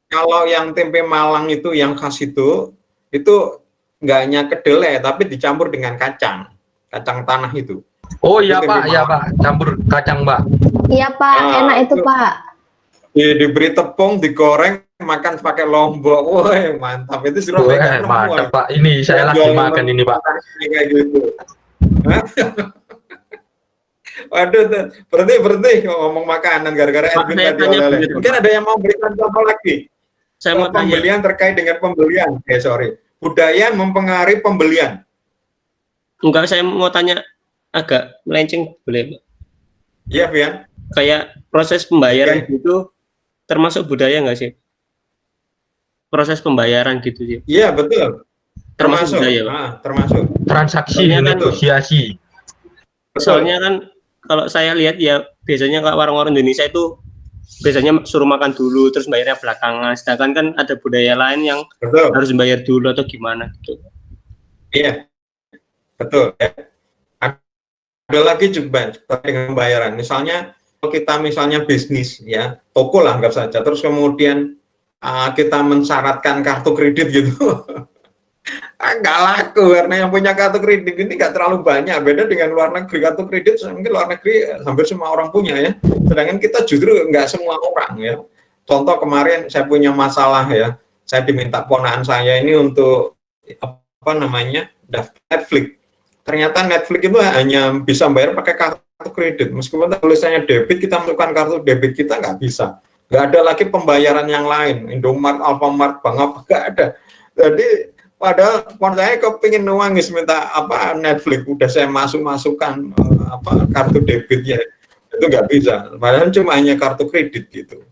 kalau yang tempe Malang itu yang khas itu nggak hanya kedelai, tapi dicampur dengan kacang tanah itu. Oh iya Itu Pak, tempe ya Malang. Pak, campur kacang Pak. Iya Pak, enak itu Pak. Diberi tepung, digoreng, makan pakai lombok. Woi, mantap. Itu Surabaya. Mantap Pak, ini saya lagi makan ini Pak. Kayak gitu. Waduh, berhenti ngomong makanan gara-gara Edwin tadi oleh-oleh. Mungkin ada yang mau berikan contoh lagi. Saya mau tanya. Pembelian terkait dengan pembelian. Sorry. Budaya mempengaruhi pembelian. Enggak, saya mau tanya agak melenceng boleh, Pak? Iya, Fian. Kayak proses pembayaran gitu termasuk budaya nggak sih? Proses pembayaran gitu sih. Iya, betul. Termasuk budaya, Pak. Termasuk. Transaksi, Soalnya kan- negosiasi. Soalnya kan kalau saya lihat ya biasanya kalau orang-orang Indonesia itu biasanya suruh makan dulu terus bayarnya belakangan. Sedangkan kan ada budaya lain yang Betul. harus bayar dulu atau gimana gitu. Iya. Betul. Ya. Ada lagi juga dengan pembayaran. Misalnya kalau kita misalnya bisnis ya, toko lah anggap saja. Terus kemudian kita mensyaratkan kartu kredit gitu. Nggak laku karena yang punya kartu kredit ini nggak terlalu banyak, beda dengan luar negeri. Kartu kredit mungkin luar negeri hampir semua orang punya ya, sedangkan kita justru nggak semua orang ya. Contoh kemarin saya punya masalah ya, saya diminta ponakan saya ini untuk apa namanya daftar Netflix. Ternyata Netflix itu hanya bisa bayar pakai kartu kredit, meskipun tulisannya debit, kita masukkan kartu debit kita nggak bisa, nggak ada lagi pembayaran yang lain, Indomaret, Alfamart, Bank apa nggak ada. Jadi padahal saya kepingin nuangis minta apa Netflix, udah saya masukkan apa kartu debitnya itu nggak bisa, padahal cuma hanya kartu kredit gitu.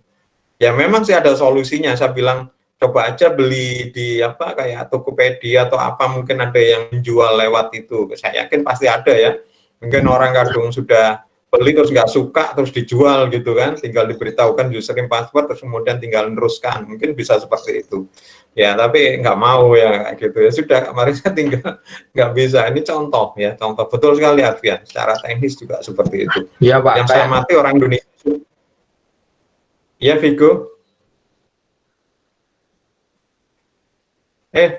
Ya memang sih ada solusinya, saya bilang coba aja beli di apa kayak Tokopedia atau apa, mungkin ada yang jual lewat itu, saya yakin pasti ada ya. Mungkin orang kadang sudah beli terus nggak suka terus dijual gitu kan, tinggal diberitahukan username password terus kemudian tinggal meneruskan, mungkin bisa seperti itu. Ya, tapi nggak mau ya gitu ya. Sudah kemarin saya tinggal nggak bisa. Ini contoh ya, contoh betul sekali Adrian. Secara teknis juga seperti itu. Iya Pak. Yang saya mati orang Indonesia. Ya Vigo.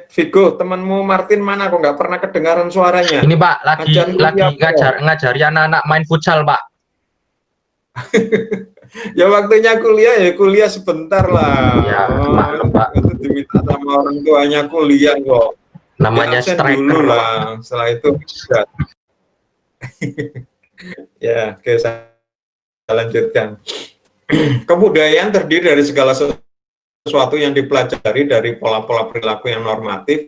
Vigo, temanmu Martin mana? Kok nggak pernah kedengaran suaranya? Ini Pak lagi ngajari anak-anak main futsal Pak. Ya waktunya kuliah ya sebentar lah. Ya, maklum, Pak. Itu diminta sama orang tuanya kuliah kok. Namanya Ya, absen striker dulu Pak. lah. Setelah itu bisa. Ya, oke, saya lanjutkan. Kebudayaan terdiri dari segala sesuatu yang dipelajari dari pola-pola perilaku yang normatif,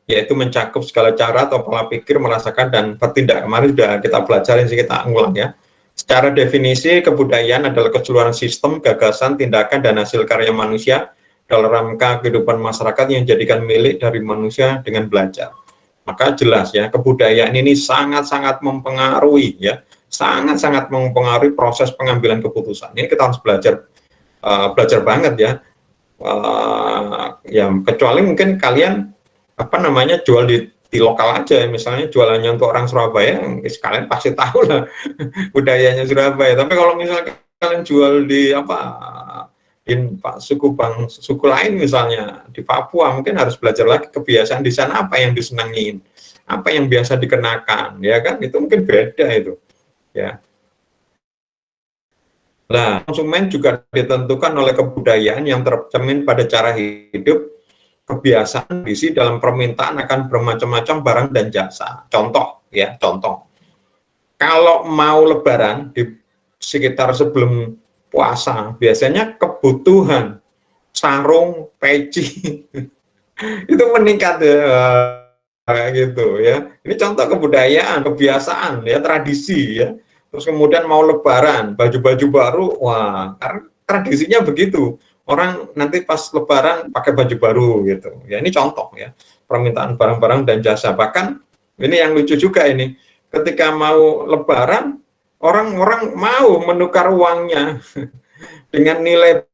yaitu mencakup segala cara atau pola pikir, merasakan, dan bertindak. Kemarin sudah kita pelajari, kita ulang ya. Secara definisi, kebudayaan adalah keseluruhan sistem, gagasan, tindakan, dan hasil karya manusia dalam rangka kehidupan masyarakat yang dijadikan milik dari manusia dengan belajar. Maka jelas ya, kebudayaan ini sangat-sangat mempengaruhi ya, sangat-sangat mempengaruhi proses pengambilan keputusan. Ini kita harus belajar banget ya. Ya kecuali mungkin kalian apa namanya jual di lokal aja, misalnya jualannya untuk orang Surabaya, sekalian pasti tahu lah budayanya Surabaya. Tapi kalau misalnya kalian jual di apa di suku lain misalnya di Papua, mungkin harus belajar lagi kebiasaan di sana, apa yang disenangin, apa yang biasa dikenakan, ya kan? Itu mungkin beda itu, ya. Nah, konsumen juga ditentukan oleh kebudayaan yang tercermin pada cara hidup, kebiasaan, kondisi dalam permintaan akan bermacam-macam barang dan jasa. Contoh, ya, contoh. Kalau mau Lebaran di sekitar sebelum puasa, biasanya kebutuhan sarung, peci, itu meningkat gitu ya. Ini contoh kebudayaan, kebiasaan ya, tradisi ya. Terus kemudian mau lebaran, baju-baju baru, wah, karena tradisinya begitu. Orang nanti pas lebaran pakai baju baru gitu. Ya ini contoh ya, permintaan barang-barang dan jasa. Bahkan ini yang lucu juga ini, ketika mau lebaran, orang-orang mau menukar uangnya dengan nilai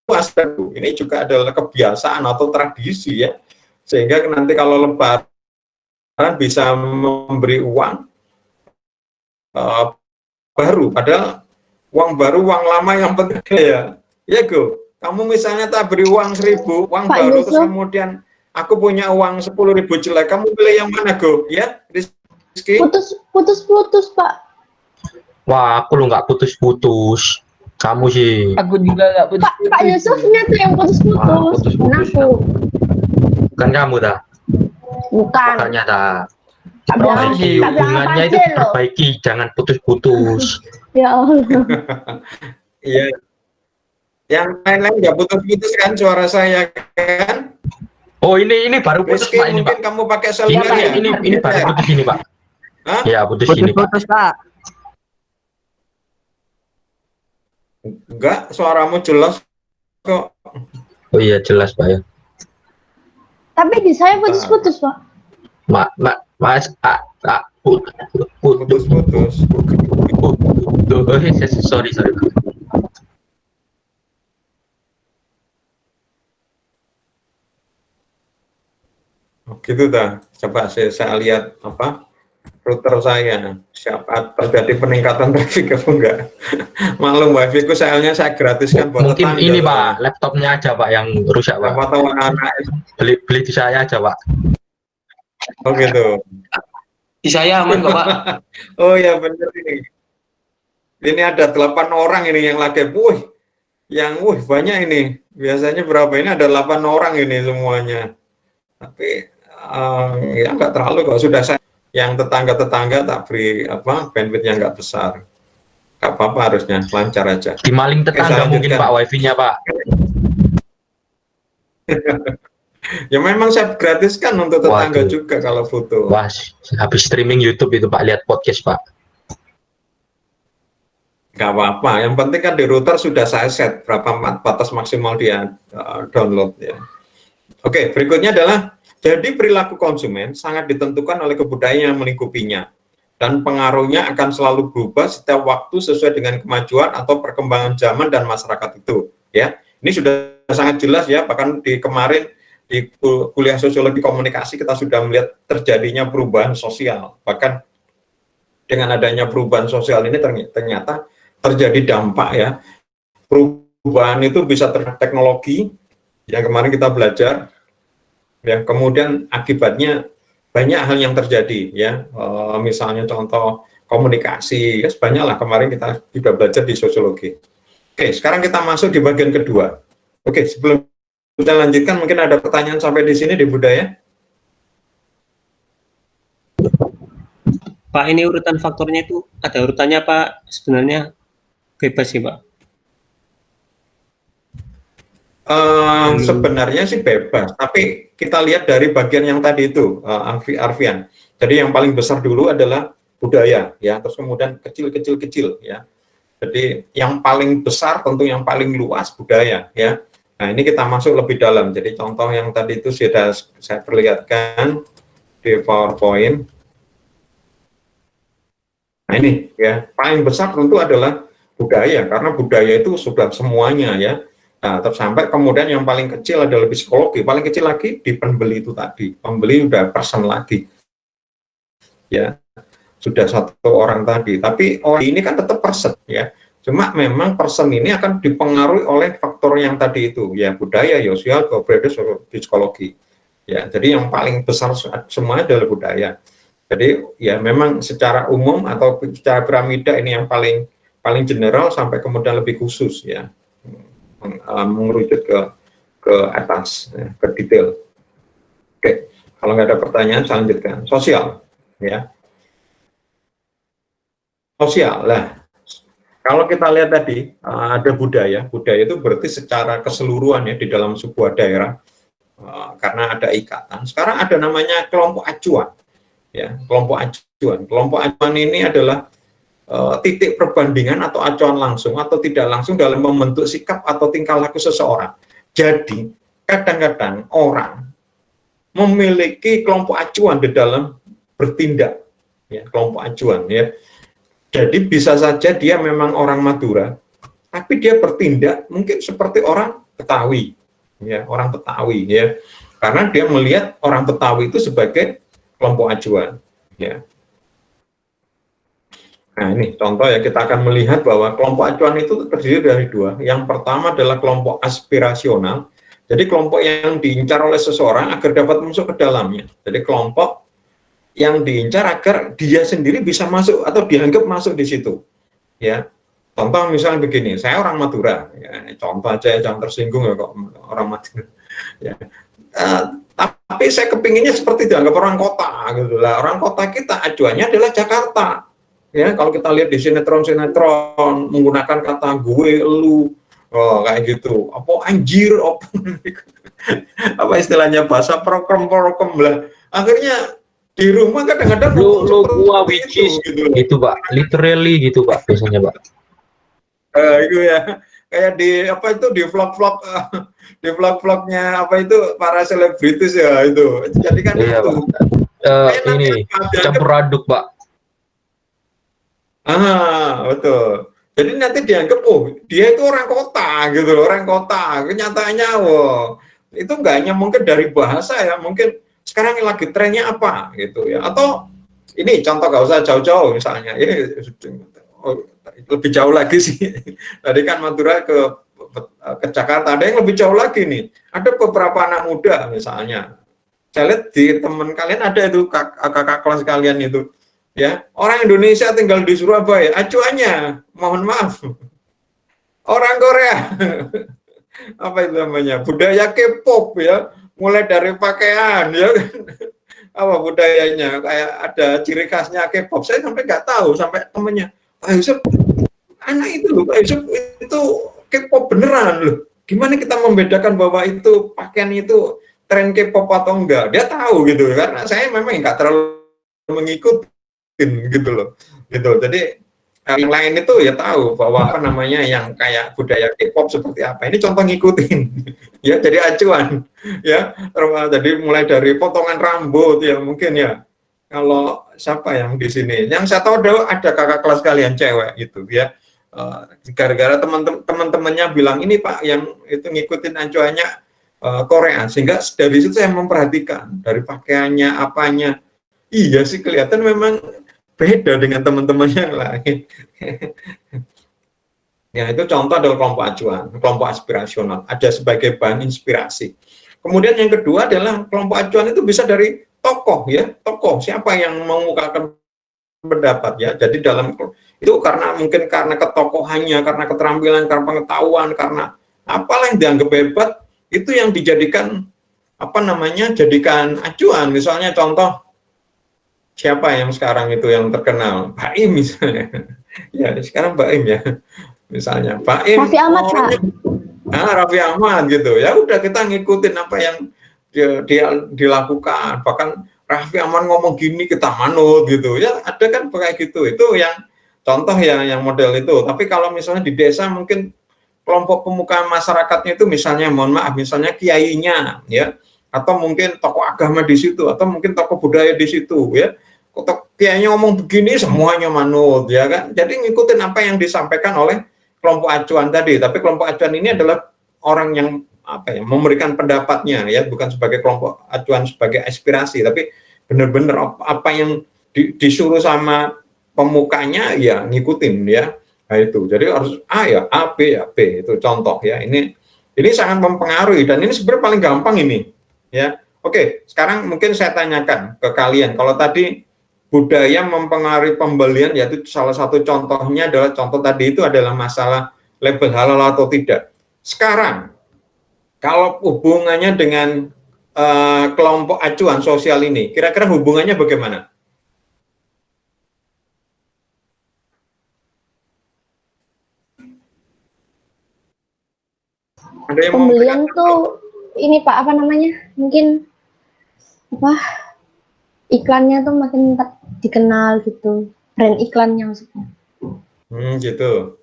puas. Ini juga adalah kebiasaan atau tradisi ya, sehingga nanti kalau lebaran bisa memberi uang baru, padahal uang baru, uang lama yang penting ya Go. Kamu misalnya tak beri uang 1.000, uang Pak baru, Yusuf. terus kemudian aku punya uang 10.000 jelek, kamu pilih yang mana Go? Ya, Rizky? Putus Pak. Wah, aku lo nggak putus-putus. Kamu sih. Aku juga nggak putus. Pak Yusufnya tuh yang Wah, putus-putus. putus-putus. Bukan aku. Kan kamu dah. Bukan. Makanya dah. Tak bilang Perbaiki tak bilang hubungannya apa itu aja loh. perbaiki, jangan putus-putus. Ya Allah. Iya. Yang lain-lain nggak putus-putus kan suara saya kan? Oh, ini baru putus Rizky, Pak ini mungkin Pak. kamu pakai Ini seluler ya? ini baru putus ini Pak. Hah? Ya putus ini Pak. Putus-putus Pak. Enggak, suaramu jelas kok. Oh iya jelas Pak ya. Tapi di saya putus-putus Pak. Mas Putus-putus. sorry Pak. Oh, gitu dah. Coba saya lihat apa router saya. Siapa terjadi peningkatan traffic apa enggak? Maklum wifi ku saya gratiskan buat Mungkin tetangga. ini Pak, laptopnya aja Pak yang rusak Pak. Apa tahu anak Beli di saya aja Pak. oh gitu. Di saya aman kok Pak. Oh ya bener ini. Ini ada 8 orang ini yang lagi, banyak ini. Biasanya berapa ini? Ada 8 orang ini semuanya. Tapi ya nggak terlalu kok, sudah saya yang tetangga-tetangga tak beri apa bandwidth yang nggak besar. Nggak apa-apa, harusnya lancar aja. Dimaling tetangga saya mungkin lanjutkan. Pak wifi-nya Pak. Ya memang saya gratiskan untuk tetangga Waduh. juga kalau foto. Wah, habis streaming YouTube itu Pak, lihat podcast Pak. Nggak apa-apa, yang penting kan di router sudah saya set berapa batas maksimal dia download ya. Oke, berikutnya adalah jadi perilaku konsumen sangat ditentukan oleh kebudayaan yang melingkupinya dan pengaruhnya akan selalu berubah setiap waktu sesuai dengan kemajuan atau perkembangan zaman dan masyarakat itu ya. Ini sudah sangat jelas ya, bahkan di kemarin di kuliah sosiologi komunikasi kita sudah melihat terjadinya perubahan sosial. Bahkan dengan adanya perubahan sosial ini ternyata terjadi dampak ya. Perubahan itu bisa teknologi yang kemarin kita belajar ya, kemudian akibatnya banyak hal yang terjadi ya, misalnya contoh komunikasi ya, banyaklah kemarin kita juga belajar di sosiologi. Oke, sekarang kita masuk di bagian kedua. Oke, sebelum kita lanjutkan mungkin ada pertanyaan sampai di sini di budaya. Pak, ini urutan faktornya itu ada urutannya Pak, sebenarnya bebas sih Pak. Sebenarnya sih bebas, tapi kita lihat dari bagian yang tadi itu, Arfian. Jadi yang paling besar dulu adalah budaya, ya, terus kemudian kecil ya. Jadi yang paling besar tentu yang paling luas budaya, ya. Nah ini kita masuk lebih dalam. Jadi contoh yang tadi itu sudah saya perlihatkan di PowerPoint. Nah ini ya paling besar tentu adalah budaya, karena budaya itu sudah semuanya ya. Nah, terus sampai kemudian yang paling kecil adalah psikologi, paling kecil lagi di pembeli itu tadi, pembeli udah person lagi, ya sudah satu orang tadi. Tapi orang ini kan tetap person ya, cuma memang person ini akan dipengaruhi oleh faktor yang tadi itu, ya budaya, sosial, psikologi. Ya, jadi yang paling besar semua adalah budaya. Jadi ya memang secara umum atau secara piramida ini yang paling general sampai kemudian lebih khusus ya. Mengerucut ke atas ya, ke detail. Oke, kalau nggak ada pertanyaan saya lanjutkan. Sosial ya, sosial lah. Kalau kita lihat tadi ada budaya itu berarti secara keseluruhan ya di dalam sebuah daerah karena ada ikatan. Sekarang ada namanya kelompok acuan, ya, kelompok acuan. Kelompok acuan ini adalah titik perbandingan atau acuan langsung atau tidak langsung dalam membentuk sikap atau tingkah laku seseorang. Jadi kadang-kadang orang memiliki kelompok acuan di dalam bertindak, ya, kelompok acuan, ya. Jadi bisa saja dia memang orang Madura, tapi dia bertindak mungkin seperti orang Betawi, ya, orang Betawi, ya, karena dia melihat orang Betawi itu sebagai kelompok acuan, ya. Nah, ini contoh ya, kita akan melihat bahwa kelompok acuan itu terdiri dari dua. Yang pertama adalah kelompok aspirasional. Jadi kelompok yang diincar oleh seseorang agar dapat masuk ke dalamnya. Jadi kelompok yang diincar agar dia sendiri bisa masuk atau dianggap masuk di situ. Ya, contoh misalnya begini, saya orang Madura. Ya, contoh aja, jangan tersinggung ya kok orang Madura. Ya. Tapi saya kepinginnya seperti dianggap orang kota, gitu lah. Orang kota kita acuannya adalah Jakarta. Ya, kalau kita lihat di sinetron-sinetron menggunakan kata gue, lu, kayak gitu. Apa anjir, apa istilahnya bahasa prokem lah. Akhirnya di rumah kadang-kadang lu gua which is gitu, gitu Pak, literally gitu Pak biasanya Pak. Itu ya, kayak di apa itu di vlog-vlog di vlog-vlognya apa itu para selebritis ya itu. Jadi kan Iya, itu. ini campur aduk Pak. Betul. Jadi nanti dianggap, oh dia itu orang kota gitu loh, orang kota. Kenyataannya, itu nggak hanya mungkin dari bahasa ya, mungkin sekarang yang lagi trennya apa gitu ya. Atau ini contoh, nggak usah jauh-jauh misalnya, ini lebih jauh lagi sih. Tadi kan Madura ke Jakarta, ada yang lebih jauh lagi nih. Ada beberapa anak muda misalnya. Saya lihat di teman kalian ada itu kakak kelas kalian itu. Ya, orang Indonesia tinggal di Surabaya, acuannya, mohon maaf, orang Korea, apa itu namanya, budaya K-pop ya, mulai dari pakaian ya, apa budayanya, kayak ada ciri khasnya K-pop, saya sampai nggak tahu, sampai temennya, Pak Yusuf, anak itu loh, Pak Yusuf itu K-pop beneran loh, gimana kita membedakan bahwa itu pakaian itu tren K-pop atau enggak, dia tahu gitu, karena saya memang nggak terlalu mengikuti gitu loh, gitu. Jadi yang lain itu ya tahu bahwa apa namanya yang kayak budaya K-pop seperti apa. Ini contoh ngikutin, ya. Jadi acuan, ya. Jadi mulai dari potongan rambut ya mungkin ya. Kalau siapa yang di sini, yang saya tahu ada kakak kelas kalian cewek gitu, ya. Gara-gara teman-temannya bilang ini Pak yang itu ngikutin acuannya Korea, sehingga dari situ saya memperhatikan dari pakaiannya apanya. Iya sih kelihatan memang beda dengan teman-teman yang lain. Ya, itu contoh adalah kelompok acuan, kelompok aspirasional, ada sebagai bahan inspirasi. Kemudian yang kedua adalah kelompok acuan itu bisa dari tokoh, ya, tokoh siapa yang mengungkapkan pendapat, ya. Jadi dalam itu karena mungkin karena ketokohannya, karena keterampilan, karena pengetahuan, karena apalah yang dianggap hebat, itu yang dijadikan apa namanya, jadikan acuan. Misalnya contoh, siapa yang sekarang itu yang terkenal? Baim misalnya. Ya, sekarang Baim ya. Misalnya Baim. Raffi Ahmad, Pak. Raffi Ahmad gitu. Ya udah kita ngikutin apa yang dia dilakukan. Bahkan Raffi Ahmad ngomong gini kita manut gitu. Ya, ada kan kayak gitu. Itu yang contoh ya yang model itu. Tapi kalau misalnya di desa mungkin kelompok pemuka masyarakatnya itu misalnya mohon maaf misalnya kiainya ya. Atau mungkin tokoh agama di situ, atau mungkin tokoh budaya di situ, ya. Kayaknya ngomong begini semuanya manut, ya kan? Jadi ngikutin apa yang disampaikan oleh kelompok acuan tadi. Tapi kelompok acuan ini adalah orang yang apa ya, memberikan pendapatnya, ya, bukan sebagai kelompok acuan sebagai aspirasi, tapi benar-benar apa yang disuruh sama pemukanya, ya ngikutin, ya. Nah, itu. Jadi harus A ya A, B ya B. Itu contoh, ya. Ini sangat mempengaruhi dan ini sebenarnya paling gampang ini. Ya, oke. Sekarang mungkin saya tanyakan ke kalian. Kalau tadi budaya mempengaruhi pembelian, yaitu salah satu contohnya adalah contoh tadi itu adalah masalah label halal atau tidak. Sekarang, kalau hubungannya dengan kelompok acuan sosial ini, kira-kira hubungannya bagaimana? Ada yang Pembelian tuh ini Pak, apa namanya? Mungkin apa? Iklannya tuh makin dikenal gitu. Brand iklannya maksudnya. Gitu.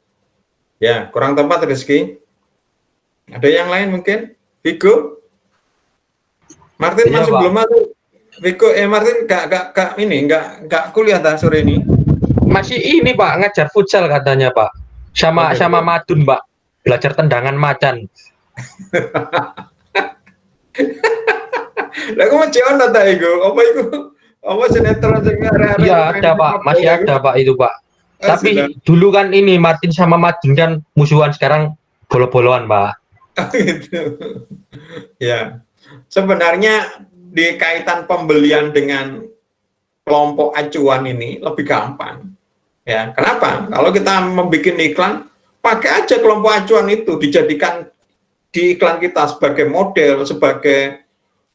Ya, kurang tepat Rizky. Ada yang lain mungkin? Vigo? Martin Iya, masih Pak. belum masuk. Vigo, Martin nggak kuliah dah sore ini. Masih ini Pak, ngajar futsal katanya Pak. Sama Oke, sama Pak. Madun Pak. Belajar tendangan macan. Lah kok masih ono ta iku? Apa iku? Apa sinetron sing arek-arek Iya main ada di Pak, Papua masih iku? ada Pak itu Pak. Ah, Tapi sudah. dulu kan ini Martin sama Madun kan musuhan, sekarang bolo-boloan Pak. Gitu. Ya. Sebenarnya di kaitan pembelian dengan kelompok acuan ini lebih gampang. Ya, kenapa? Kalau kita membuat iklan, pakai aja kelompok acuan itu, dijadikan di iklan kita sebagai model, sebagai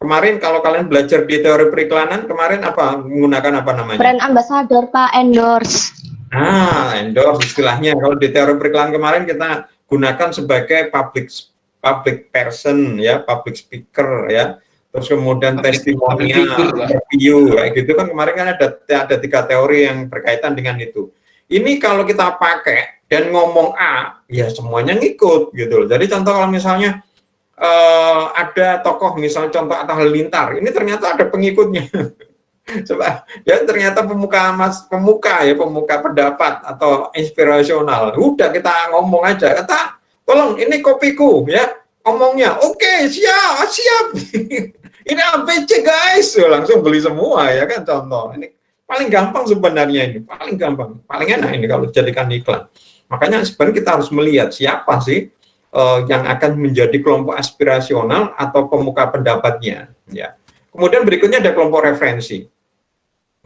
kemarin kalau kalian belajar di teori periklanan, kemarin apa menggunakan apa namanya? Brand ambassador Pak, endorse. Endorse istilahnya. Kalau di teori periklanan kemarin kita gunakan sebagai public person ya, public speaker ya. Terus kemudian testimonial, review, kayak gitu kan kemarin kan ada 3 teori yang berkaitan dengan itu. Ini kalau kita pakai dan ngomong A, ya semuanya ngikut gitu loh. Jadi contoh kalau misalnya ada tokoh misalnya contoh Atta Halilintar, ini ternyata ada pengikutnya. Coba ya ternyata pemuka pendapat atau inspirasional. Udah kita ngomong aja, kata tolong ini kopiku ya, ngomongnya oke, siap. Ini ABC guys, langsung beli semua ya kan, contoh ini paling gampang sebenarnya, ini paling gampang, paling enak ini kalau dijadikan iklan. Makanya sebenarnya kita harus melihat siapa sih yang akan menjadi kelompok aspirasional atau pemuka pendapatnya ya. Kemudian berikutnya ada kelompok referensi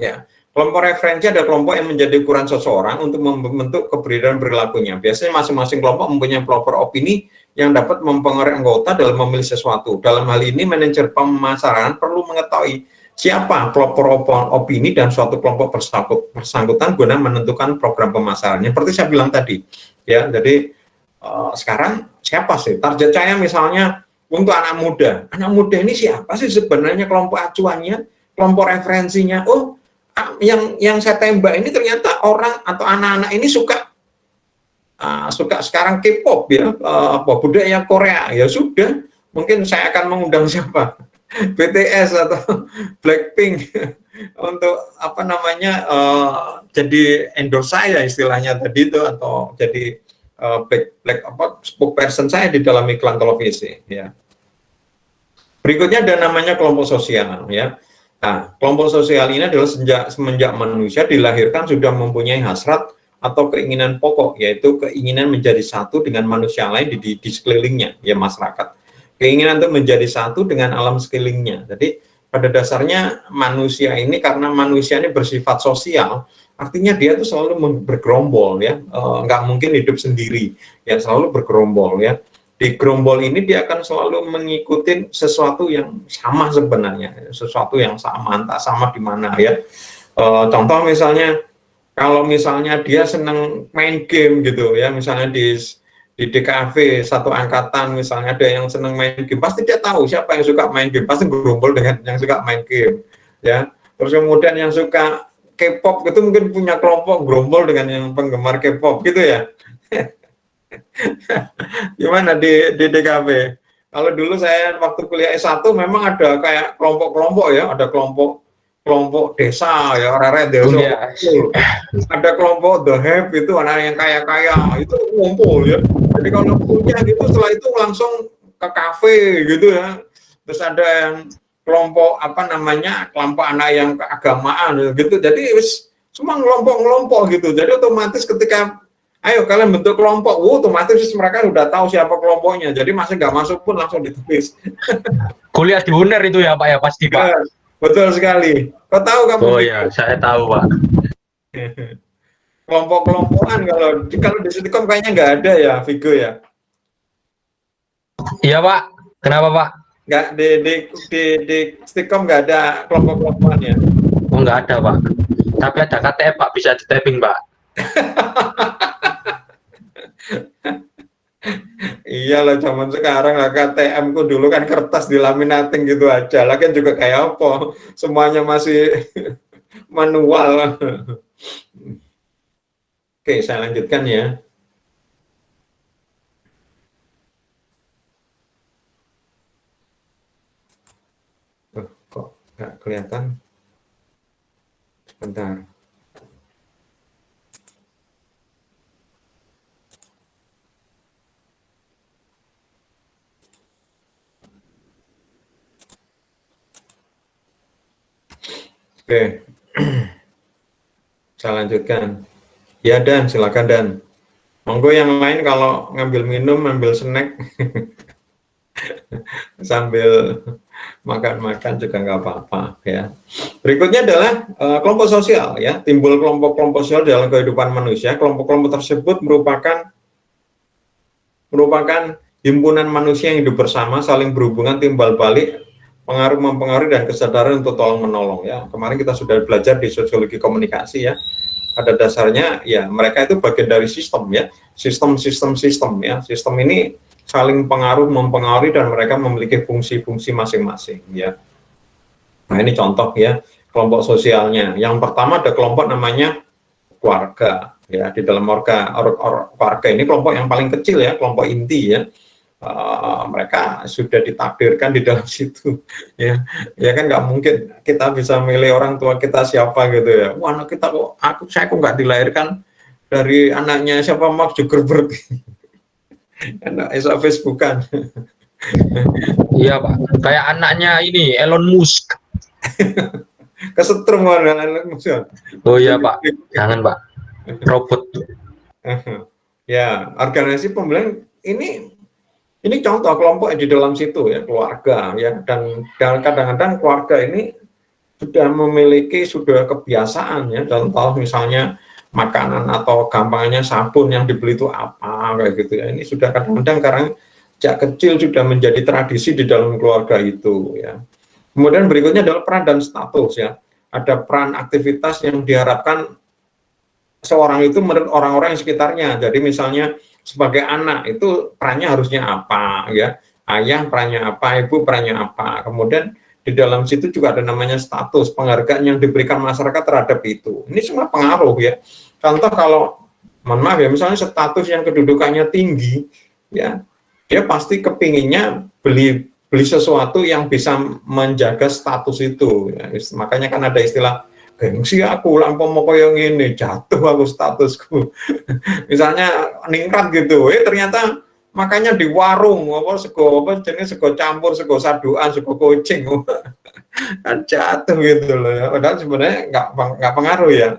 ya. Kelompok referensi ada kelompok yang menjadi ukuran seseorang untuk membentuk kepribadian perilakunya. Biasanya masing-masing kelompok mempunyai pelopor opini yang dapat mempengaruhi anggota dalam memilih sesuatu. Dalam hal ini, manajer pemasaran perlu mengetahui siapa pelopor opini dan suatu kelompok bersangkutan guna menentukan program pemasaran. Seperti saya bilang tadi, ya. Jadi sekarang siapa sih target saya misalnya untuk anak muda? Anak muda ini siapa sih sebenarnya kelompok acuannya, kelompok referensinya? Oh, yang saya tembak ini ternyata orang atau anak-anak ini suka sekarang K-pop ya, budaya Korea, ya sudah, mungkin saya akan mengundang siapa, BTS atau Blackpink untuk apa namanya jadi endorse saya istilahnya tadi itu, atau jadi spokesperson saya di dalam iklan televisi ya. Berikutnya ada namanya kelompok sosial ya. Nah, kelompok sosial ini adalah semenjak manusia dilahirkan sudah mempunyai hasrat atau keinginan pokok, yaitu keinginan menjadi satu dengan manusia lain di sekelilingnya, ya masyarakat. Keinginan untuk menjadi satu dengan alam sekelilingnya. Jadi pada dasarnya manusia ini, karena manusia ini bersifat sosial, artinya dia tuh selalu bergerombol ya, nggak mungkin hidup sendiri, ya selalu bergerombol ya. Di gerombol ini dia akan selalu mengikuti sesuatu yang sama sebenarnya, sesuatu yang sama, entah sama di mana ya. Contoh misalnya, kalau misalnya dia senang main game gitu ya, misalnya di DKV satu angkatan misalnya ada yang senang main game, pasti dia tahu siapa yang suka main game, pasti gerombol dengan yang suka main game ya. Terus kemudian yang suka K-pop itu mungkin punya kelompok gerombol dengan yang penggemar K-pop gitu ya. Gimana di DKV? Kalau dulu saya waktu kuliah S1 memang ada kayak kelompok-kelompok ya, ada kelompok desa ya, orang-orang desa. Ada kelompok The Hype itu anak yang kaya-kaya itu ngumpul ya. Jadi kalau kuliah gitu setelah itu langsung ke kafe gitu ya. Terus ada yang kelompok apa namanya, kelompok anak yang keagamaan gitu. Jadi semua ngelompok gitu. Jadi otomatis ketika ayo kalian bentuk kelompok, otomatis mereka udah tahu siapa kelompoknya. Jadi masih nggak masuk pun langsung ditulis. Kuliah di UNER itu ya Pak ya, pasti Pak. Ya, betul sekali. Kau tahu kamu? Oh iya, saya tahu Pak. Kelompok-kelompokan kalau di Sitikom kayaknya nggak ada ya, Vigo ya? Iya Pak. Kenapa Pak? Nggak, di Sitikom nggak ada kelompok-kelompokan ya? Oh nggak ada Pak. Tapi ada KTP Pak, bisa di tapping Pak. Iyalah zaman sekarang lah KTM ku dulu kan kertas dilaminating gitu aja. Lah kan juga kayak apa? Semuanya masih manual. Oke, saya lanjutkan ya. Kok nggak kelihatan? Sebentar. Oke, saya lanjutkan. Ya Dan, silakan Dan. Monggo yang lain kalau ngambil minum, ngambil snack, sambil makan-makan juga nggak apa-apa ya. Berikutnya adalah kelompok sosial ya. Timbul kelompok-kelompok sosial dalam kehidupan manusia. Kelompok-kelompok tersebut merupakan himpunan manusia yang hidup bersama, saling berhubungan, timbal balik, pengaruh mempengaruhi dan kesadaran untuk tolong menolong ya. Kemarin kita sudah belajar di sosiologi komunikasi ya. Pada dasarnya ya mereka itu bagian dari sistem ya. Sistem ya. Sistem ini saling pengaruh mempengaruhi dan mereka memiliki fungsi-fungsi masing-masing ya. Nah, ini contoh ya kelompok sosialnya. Yang pertama ada kelompok namanya keluarga ya. Di dalam keluarga ini kelompok yang paling kecil ya, kelompok inti ya. Mereka sudah ditakdirkan di dalam situ ya kan nggak mungkin kita bisa milih orang tua kita siapa gitu ya. Wah, anak kita kok saya kok nggak dilahirkan dari anaknya siapa, Mark Zuckerberg anak Esafis bukan. Iya Pak, kayak anaknya ini Elon Musk. Kesetrum Elon Musk. Oh iya Pak, jangan Pak, robot. Ya, organisasi pembelian ini contoh kelompok di dalam situ ya, keluarga ya, dan kadang-kadang keluarga ini sudah kebiasaan ya, contoh misalnya makanan atau gampangnya sabun yang dibeli itu apa kayak gitu ya, ini sudah kadang-kadang karena sejak kecil sudah menjadi tradisi di dalam keluarga itu ya. Kemudian berikutnya adalah peran dan status ya, ada peran aktivitas yang diharapkan seorang itu menurut orang-orang yang sekitarnya. Jadi misalnya sebagai anak itu perannya harusnya apa ya, ayah perannya apa, ibu perannya apa. Kemudian di dalam situ juga ada namanya status, penghargaan yang diberikan masyarakat terhadap itu. Ini semua pengaruh ya. Contoh kalau mohon maaf ya, misalnya status yang kedudukannya tinggi ya, dia pasti kepinginnya beli sesuatu yang bisa menjaga status itu ya. Makanya kan ada istilah gengsi aku lampu mau koyong ini jatuh aku statusku. Misalnya ningkat gitu, ternyata makanya di warung sego campur, sego saduan, sego kucing kan jatuh gitu loh ya. Padahal sebenarnya nggak pengaruh ya.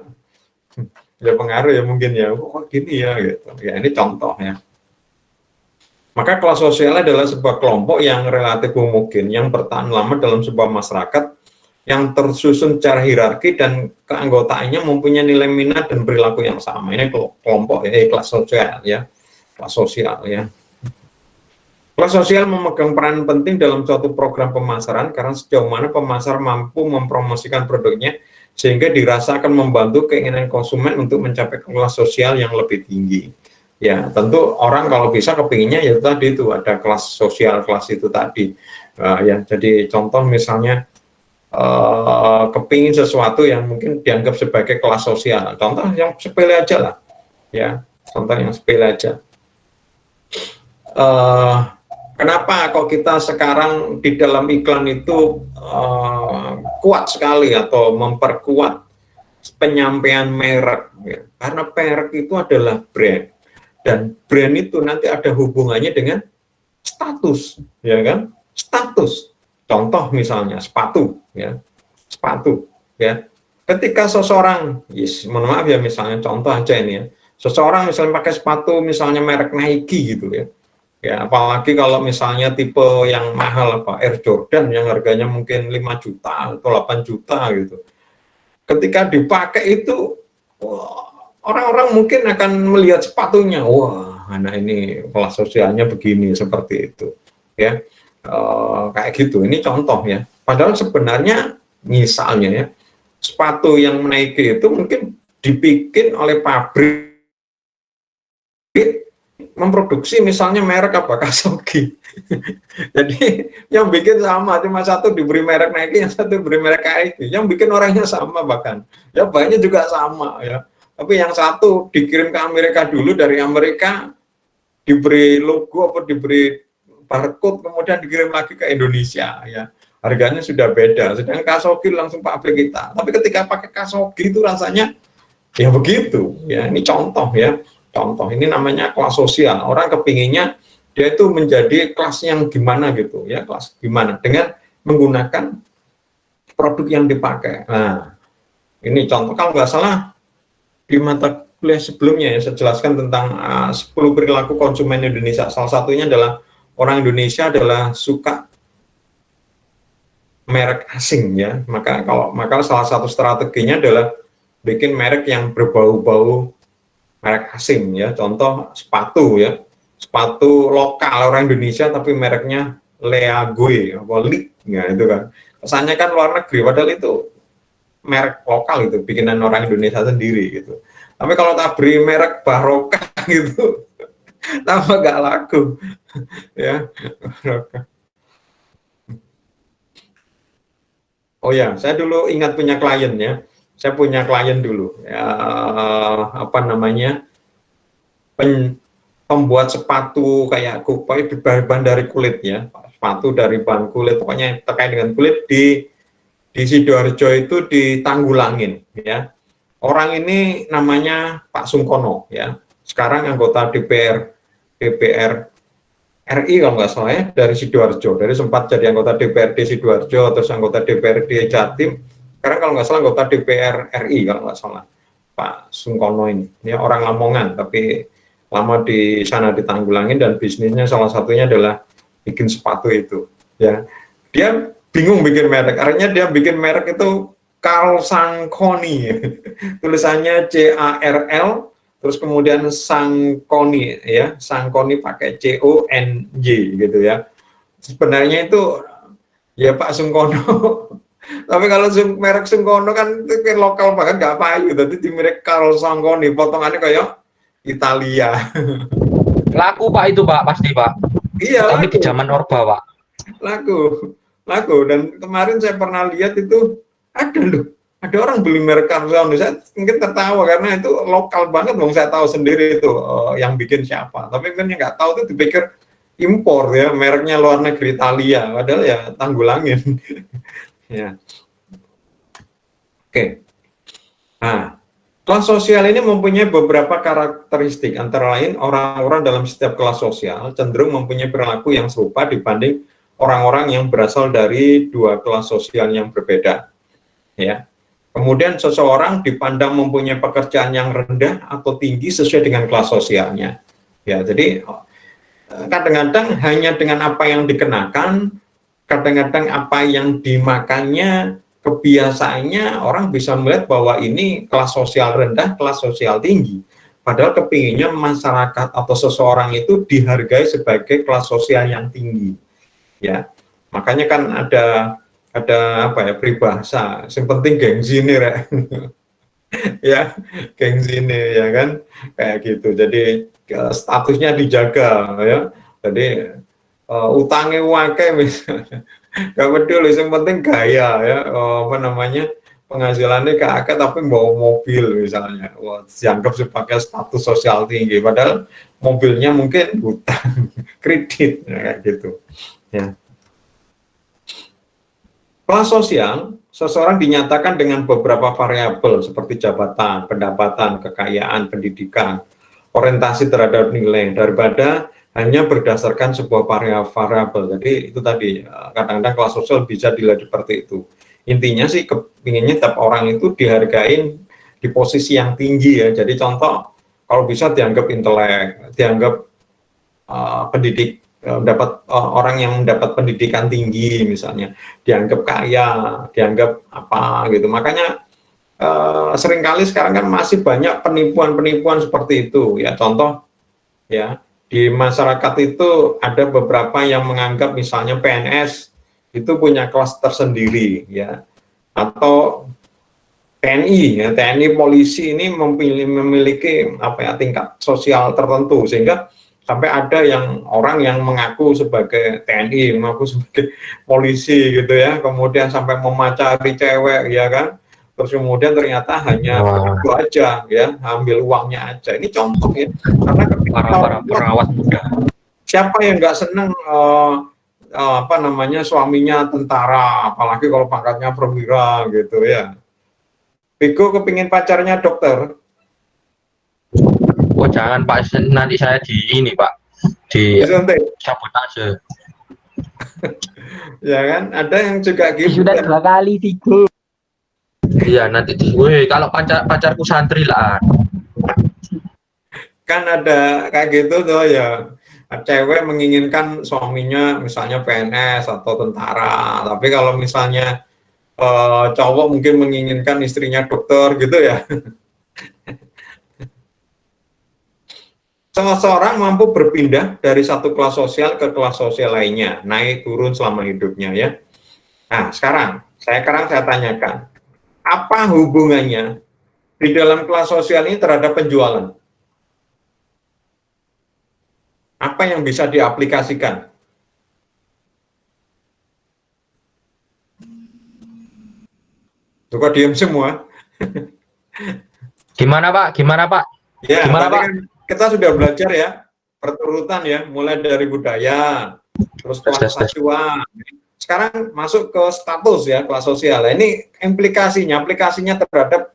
Ya pengaruh ya mungkin ya, kok gini ya gitu. Ya ini contoh ya. Maka kelas sosial adalah sebuah kelompok yang relatif homogen yang bertahan lama dalam sebuah masyarakat yang tersusun secara hierarki dan keanggotaannya mempunyai nilai minat dan perilaku yang sama. Ini kelompok ya, kelas sosial ya, kelas sosial ya. Kelas sosial memegang peran penting dalam suatu program pemasaran karena sejauh mana pemasar mampu mempromosikan produknya sehingga dirasa akan membantu keinginan konsumen untuk mencapai kelas sosial yang lebih tinggi. Ya, tentu orang kalau bisa kepinginnya ya tadi itu ada kelas sosial, kelas itu tadi. Ya, jadi contoh misalnya kepingin sesuatu yang mungkin dianggap sebagai kelas sosial. Contoh yang sepele aja lah, ya. Contoh yang sepele aja. Kenapa kok kita sekarang di dalam iklan itu kuat sekali atau memperkuat penyampaian merek? Ya. Karena merek itu adalah brand, dan brand itu nanti ada hubungannya dengan status, ya kan? Status. Contoh misalnya sepatu, ya, sepatu, ya. Ketika seseorang, mohon maaf ya, misalnya contoh aja ini ya, seseorang misalnya pakai sepatu misalnya merek Nike gitu ya, ya apalagi kalau misalnya tipe yang mahal apa Air Jordan yang harganya mungkin 5 juta atau 8 juta gitu. Ketika dipakai itu, orang-orang mungkin akan melihat sepatunya, wah, anak ini kelas sosialnya begini seperti itu, ya. Kayak gitu, ini contoh ya. Padahal sebenarnya misalnya ya, sepatu yang Nike itu mungkin dibikin oleh pabrik memproduksi misalnya merek apa, Kasogi. Jadi yang bikin sama, cuma satu diberi merek Nike, yang satu diberi merek KIG, yang bikin orangnya sama, bahkan ya bahannya juga sama ya, tapi yang satu dikirim ke Amerika dulu, dari Amerika diberi logo apa diberi barcode, kemudian dikirim lagi ke Indonesia ya, harganya sudah beda. Sedangkan Kasogi langsung pabrik kita, tapi ketika pakai Kasogi itu rasanya ya begitu ya. Ini contoh ya, contoh ini namanya kelas sosial. Orang kepinginnya dia itu menjadi kelas yang gimana gitu ya, kelas gimana dengan menggunakan produk yang dipakai. Nah, ini contoh, kalau nggak salah di mata kuliah sebelumnya ya, saya jelaskan tentang 10 perilaku konsumen Indonesia. Salah satunya adalah orang Indonesia adalah suka merek asing ya. Maka salah satu strateginya adalah bikin merek yang berbau-bau merek asing ya. Contoh sepatu ya, sepatu lokal orang Indonesia tapi mereknya League apa Lik ya, itu kan kesannya kan luar negeri, padahal itu merek lokal, itu bikinan orang Indonesia sendiri gitu. Tapi kalau tak beri merek Barokah gitu tambah gak laku ya. Oh ya, saya dulu ingat punya klien ya. Saya punya klien dulu ya, apa namanya, pembuat sepatu kayak bahan dari kulit ya, sepatu dari bahan kulit, pokoknya terkait dengan kulit di Sidoarjo itu di Tanggulangin ya. Orang ini namanya Pak Sungkono ya, sekarang anggota DPR RI kalau nggak salah ya, dari Sidoarjo, dari sempat jadi anggota DPRD Sidoarjo, terus anggota DPRD Jatim, sekarang kalau nggak salah anggota DPR RI kalau nggak salah, Pak Sungkono ini ya, orang Lamongan tapi lama di sana di Tanggulangin, dan bisnisnya salah satunya adalah bikin sepatu itu ya. Dia bingung bikin merek, akhirnya dia bikin merek itu Carl Sangkoni, tulisannya CARL, terus kemudian Sangkoni ya, Sangkoni pakai CONJ gitu ya. Sebenarnya itu ya Pak Sungkono, tapi kalau merek Sungkono kan itu lokal banget, nggak payu, jadi di merek Carl Sangkoni, potongannya kayak Italia. Laku Pak itu Pak, pasti Pak. Iya, tapi laku. di zaman Orba Pak. Laku. Dan kemarin saya pernah lihat itu ada orang beli merek Carlson. Saya mungkin tertawa karena itu lokal banget, dong. Saya tahu sendiri itu yang bikin siapa. Tapi kan yang nggak tahu itu dipikir impor ya, mereknya luar negeri Italia, padahal ya Tanggulangin. Ya. Oke. Nah, kelas sosial ini mempunyai beberapa karakteristik, antara lain orang-orang dalam setiap kelas sosial cenderung mempunyai perilaku yang serupa dibanding orang-orang yang berasal dari dua kelas sosial yang berbeda. Ya. Kemudian seseorang dipandang mempunyai pekerjaan yang rendah atau tinggi sesuai dengan kelas sosialnya. Ya, jadi kadang-kadang hanya dengan apa yang dikenakan, kadang-kadang apa yang dimakannya, kebiasaannya, orang bisa melihat bahwa ini kelas sosial rendah, kelas sosial tinggi. Padahal kepinginnya masyarakat atau seseorang itu dihargai sebagai kelas sosial yang tinggi. Ya, makanya kan ada apa ya, peribahasa, yang penting gengsi nih, ya, gengsi nih ya kan, kayak gitu. Jadi statusnya dijaga ya. Jadi utangnya wake misalnya, gak peduli, yang penting gaya ya, apa namanya, penghasilannya kakak tapi bawa mobil misalnya, wah, dianggap sebagai status sosial tinggi, padahal mobilnya mungkin hutang kredit ya, kayak gitu ya. Kelas sosial, seseorang dinyatakan dengan beberapa variabel seperti jabatan, pendapatan, kekayaan, pendidikan, orientasi terhadap nilai, daripada hanya berdasarkan sebuah variabel. Jadi itu tadi, kadang-kadang kelas sosial bisa dilihat seperti itu. Intinya sih kepinginnya tiap orang itu dihargain di posisi yang tinggi ya. Jadi contoh, kalau bisa dianggap intelek, dianggap pendidik, dapat orang yang mendapat pendidikan tinggi misalnya, dianggap kaya, dianggap apa gitu. Makanya seringkali sekarang kan masih banyak penipuan-penipuan seperti itu ya. Contoh ya, di masyarakat itu ada beberapa yang menganggap misalnya PNS itu punya kelas tersendiri ya, atau TNI ya, TNI polisi ini memiliki apa ya, tingkat sosial tertentu, sehingga sampai ada yang orang yang mengaku sebagai TNI, mengaku sebagai polisi gitu ya, kemudian sampai memacari cewek ya kan, terus kemudian ternyata hanya itu aja ya, ambil uangnya aja. Ini contoh ya, karena para perawat muda. siapa yang nggak seneng apa namanya suaminya tentara, apalagi kalau pangkatnya perwira gitu ya. Bego kepingin pacarnya dokter. Oh jangan Pak, nanti saya di ini Pak, di Disuntik. sabotase. Ya kan, ada yang juga gitu. Sudah 2 kali, 3. Iya nanti wih kalau pacarku santri lah. Kan ada kayak gitu tuh ya, cewek menginginkan suaminya misalnya PNS atau tentara, tapi kalau misalnya cowok mungkin menginginkan istrinya dokter gitu ya. Seseorang mampu berpindah dari satu kelas sosial ke kelas sosial lainnya, naik turun selama hidupnya ya. Nah sekarang saya tanyakan, apa hubungannya di dalam kelas sosial ini terhadap penjualan? Apa yang bisa diaplikasikan? Suka diam semua. Gimana Pak? Gimana Pak? Ya, Gimana, tadi Pak? kan kita sudah belajar ya, perturutan ya, mulai dari budaya, terus kelas seksual. Sekarang masuk ke status ya, kelas sosial. Nah, ini aplikasinya terhadap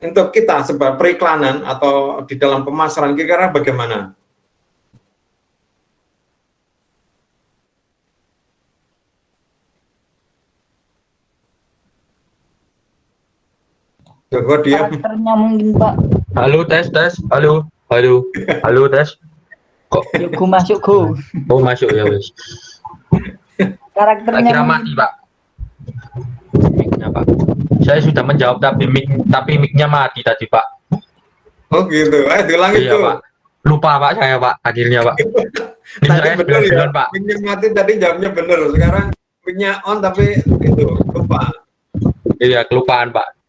untuk kita sebagai periklanan atau di dalam pemasaran kira-kira bagaimana? Coba diam. Karakternya mungkin Pak. Halo tes, halo tes. Kok Yuk go masuk go. oh masuk ya wis. Karakternya Kira mati Pak. Mic-nya Pak. Saya sudah menjawab tapi mic-nya mati tadi Pak. Oh gitu, diulang Iya itu. Pak. Lupa Pak saya Pak akhirnya Pak. Ini Tadi saya benar ya, Pak. mic-nya mati tadi jawabnya benar. Sekarang mic-nya on tapi itu lupa. Iya kelupaan Pak.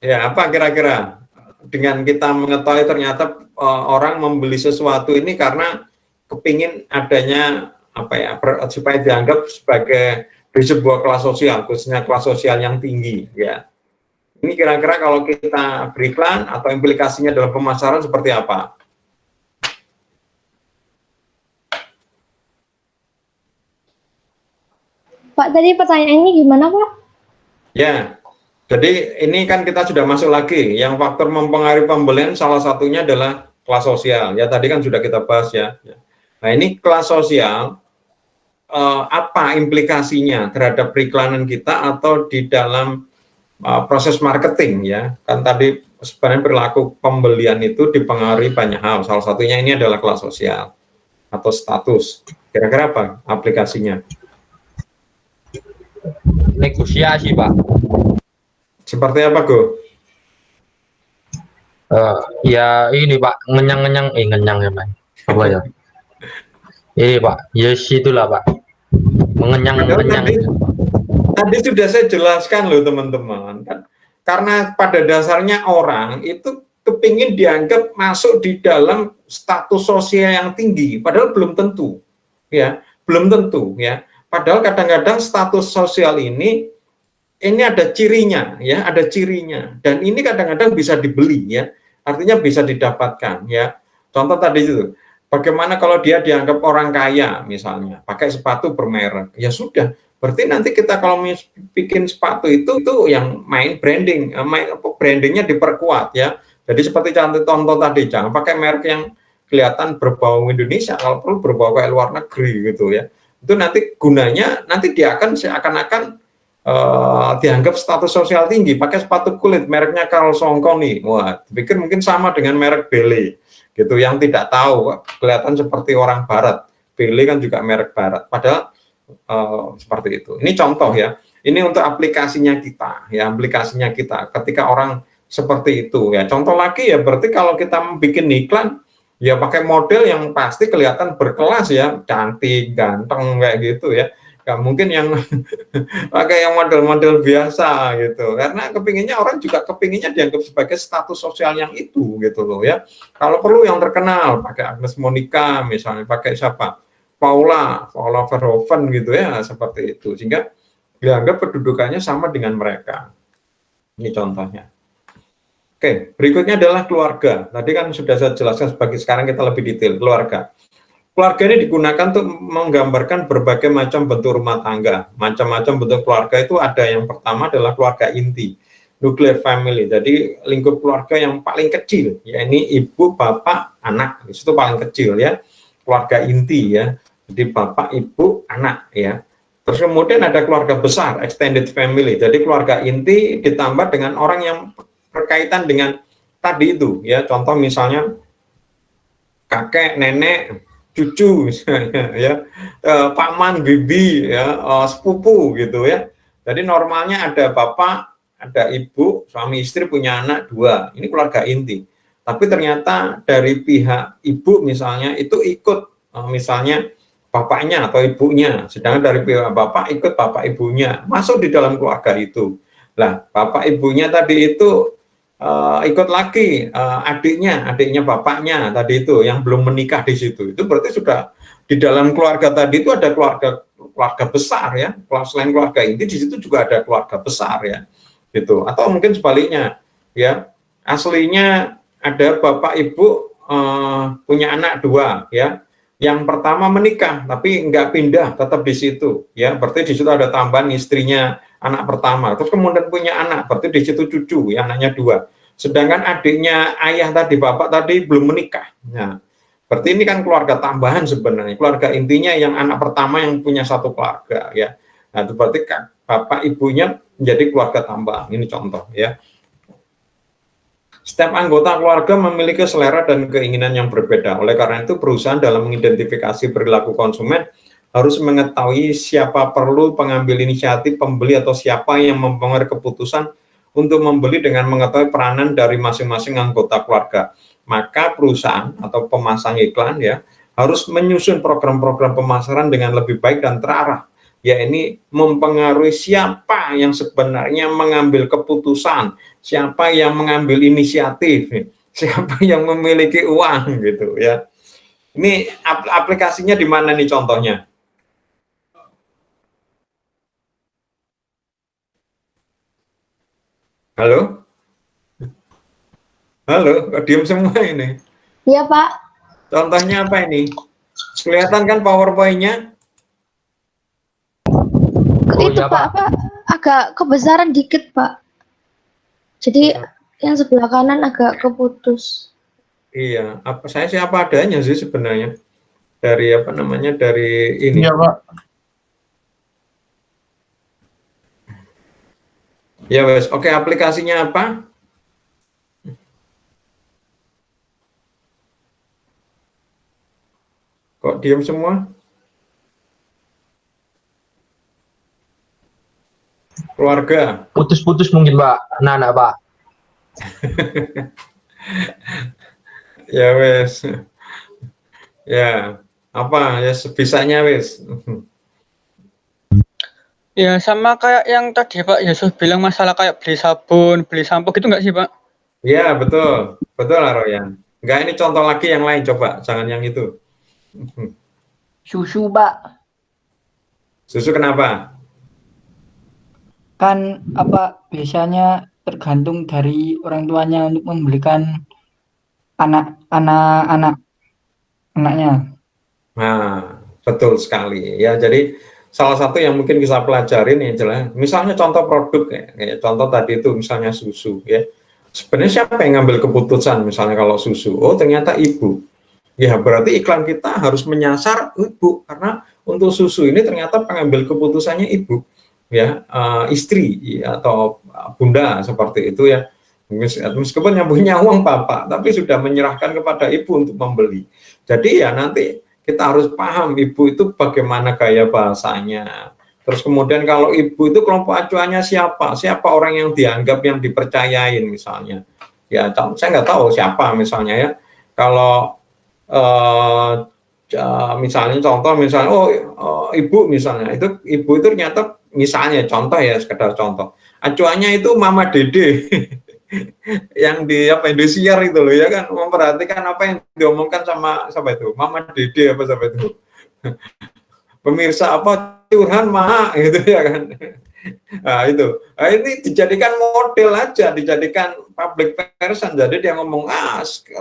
Ya, apa kira-kira dengan kita mengetahui ternyata orang membeli sesuatu ini karena kepingin adanya apa ya, supaya dianggap sebagai di sebuah kelas sosial, khususnya kelas sosial yang tinggi ya. Ini kira-kira kalau kita beriklan atau implikasinya dalam pemasaran seperti apa? Pak, tadi pertanyaannya gimana, Pak? Ya, jadi ini kan kita sudah masuk lagi, yang faktor mempengaruhi pembelian salah satunya adalah kelas sosial. Ya tadi kan sudah kita bahas ya. Nah ini kelas sosial, apa implikasinya terhadap periklanan kita atau di dalam proses marketing ya. Kan tadi sebenarnya perilaku pembelian itu dipengaruhi banyak hal. Salah satunya ini adalah kelas sosial atau status. Kira-kira apa aplikasinya? Negosiasi Pak. Seperti apa, Go? Ya ini Pak ngenyang ya Pak. Apa ya? Pak, yes itulah Pak. Mengenyang. Tadi sudah saya jelaskan loh teman-teman. Karena pada dasarnya orang itu kepingin dianggap masuk di dalam status sosial yang tinggi, padahal belum tentu, ya, belum tentu, ya. Padahal kadang-kadang status sosial ini ada cirinya, ya, ada cirinya, dan ini kadang-kadang bisa dibeli, ya, artinya bisa didapatkan, ya. Contoh tadi itu, bagaimana kalau dia dianggap orang kaya, misalnya, pakai sepatu bermerek, ya sudah. Berarti nanti kita kalau bikin sepatu itu yang main branding, brandingnya diperkuat ya. Jadi seperti contoh tadi, jangan pakai merek yang kelihatan berbau Indonesia, kalau perlu berbau kayak luar negeri gitu ya. Itu nanti gunanya nanti dia akan seakan-akan dianggap status sosial tinggi. Pakai sepatu kulit mereknya Karl Songkoni, wah, pikir mungkin sama dengan merek Bele gitu, yang tidak tahu kelihatan seperti orang Barat. Bele kan juga merek Barat, padahal seperti itu. Ini contoh ya. Ini untuk aplikasinya kita, ya aplikasinya kita. Ketika orang seperti itu, ya contoh lagi ya. Berarti kalau kita bikin iklan, ya pakai model yang pasti kelihatan berkelas ya, cantik, ganteng kayak gitu ya. nggak mungkin yang pakai yang model-model biasa gitu, karena kepinginnya orang juga kepinginnya dianggap sebagai status sosial yang itu gitu loh ya. Kalau perlu yang terkenal, pakai Agnes Monica misalnya, pakai siapa, Paula Verhoeven gitu ya, seperti itu, sehingga dianggap kedudukannya sama dengan mereka. Ini contohnya. Oke, berikutnya adalah keluarga. Tadi kan sudah saya jelaskan, sebagai sekarang kita lebih detail keluarga. Keluarga ini digunakan untuk menggambarkan berbagai macam bentuk rumah tangga. Macam-macam bentuk keluarga itu ada, yang pertama adalah keluarga inti, nuclear family. Jadi lingkup keluarga yang paling kecil, ya ini ibu, bapak, anak. Itu paling kecil ya, keluarga inti ya. Jadi bapak, ibu, anak ya. Terus kemudian ada keluarga besar, extended family. Jadi keluarga inti ditambah dengan orang yang berkaitan dengan tadi itu ya. Contoh misalnya kakek, nenek, cucu misalnya ya, paman, bibi ya, sepupu gitu ya. Jadi normalnya ada bapak, ada ibu, suami istri punya anak 2. Ini keluarga inti. Tapi ternyata dari pihak ibu misalnya itu ikut misalnya bapaknya atau ibunya, sedangkan dari pihak bapak ikut bapak ibunya, masuk di dalam keluarga itu. Lah, bapak ibunya tadi itu ikut lagi adiknya bapaknya tadi itu yang belum menikah di situ. Itu berarti sudah di dalam keluarga tadi itu ada keluarga besar ya. Selain keluarga inti, di situ juga ada keluarga besar ya. Gitu. Atau mungkin sebaliknya ya. Aslinya ada bapak ibu punya anak 2 ya. Yang pertama menikah tapi nggak pindah, tetap di situ ya, berarti di situ ada tambahan istrinya anak pertama, terus kemudian punya anak, berarti di situ cucu ya, anaknya 2. Sedangkan adiknya ayah tadi, bapak tadi belum menikah. Nah, berarti ini kan keluarga tambahan sebenarnya, keluarga intinya yang anak pertama yang punya satu keluarga ya. Nah, itu berarti bapak ibunya menjadi keluarga tambahan. Ini contoh ya. Setiap anggota keluarga memiliki selera dan keinginan yang berbeda. Oleh karena itu, perusahaan dalam mengidentifikasi perilaku konsumen harus mengetahui siapa perlu pengambil inisiatif pembeli atau siapa yang mempengaruhi keputusan untuk membeli dengan mengetahui peranan dari masing-masing anggota keluarga. Maka perusahaan atau pemasang iklan ya harus menyusun program-program pemasaran dengan lebih baik dan terarah. Ya, ini mempengaruhi siapa yang sebenarnya mengambil keputusan, siapa yang mengambil inisiatif, siapa yang memiliki uang gitu ya. Ini aplikasinya di mana nih contohnya? Halo? Halo, kok diem semua ini? Iya, Pak. Contohnya apa ini? Kelihatan kan PowerPoint-nya? Itu ya, Pak, apa agak kebesaran dikit, Pak. Jadi yang sebelah kanan agak keputus. Iya, saya sih apa adanya sih sebenarnya. Dari apa namanya, dari ini. Iya, Pak. Ya wes, oke, aplikasinya apa? Kok diam semua? Keluarga. Putus-putus mungkin Pak, anak-anak Pak. Ya wes. Ya, apa ya sebisanya wes. Ya sama kayak yang tadi Pak Yusuf bilang, masalah kayak beli sabun, beli sampo gitu nggak sih Pak? Ya betul, betul Aroyan. Enggak, ini contoh lagi yang lain, coba, jangan yang itu. Susu, Pak. Susu kenapa? Kan apa biasanya tergantung dari orang tuanya untuk membelikan anaknya. Nah, betul sekali. Ya, jadi salah satu yang mungkin bisa pelajarin ya jelas, misalnya contoh produk kayak contoh tadi itu misalnya susu ya. Sebenarnya siapa yang ngambil keputusan misalnya kalau susu? Oh, ternyata ibu. Ya, berarti iklan kita harus menyasar ibu, karena untuk susu ini ternyata pengambil keputusannya ibu. Ya, istri ya, atau bunda seperti itu ya. Meskipun yang punya uang bapak, tapi sudah menyerahkan kepada ibu untuk membeli. Jadi ya nanti kita harus paham ibu itu bagaimana gaya bahasanya. Terus kemudian kalau ibu itu kelompok acuannya siapa? Siapa orang yang dianggap, yang dipercayain misalnya. Ya, saya nggak tahu siapa misalnya ya. Kalau misalnya contoh misalnya ibu misalnya ibu itu ternyata misalnya contoh ya sekedar contoh acuannya itu Mama Dede yang di Indosiar itu loh ya kan, memperhatikan apa yang diomongkan sama siapa itu Mama Dede apa siapa itu pemirsa apa curhan mah gitu ya kan. Nah itu, ini dijadikan model aja, dijadikan public person. Jadi dia ngomong,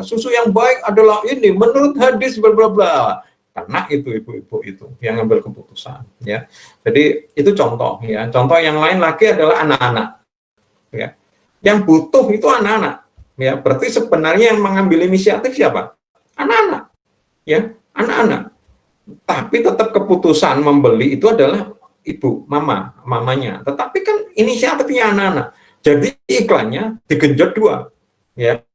susu yang baik adalah ini menurut hadis bla bla bla. Karena itu ibu-ibu itu yang ngambil keputusan, ya. Jadi itu contoh, ya. Contoh yang lain lagi adalah anak-anak, ya. Yang butuh itu anak-anak, ya. Berarti sebenarnya yang mengambil inisiatif siapa? Anak-anak, ya, anak-anak. Tapi tetap keputusan membeli itu adalah ibu, mamanya. Tetapi kan inisiatifnya anak-anak. Jadi iklannya digenjot dua. Ya.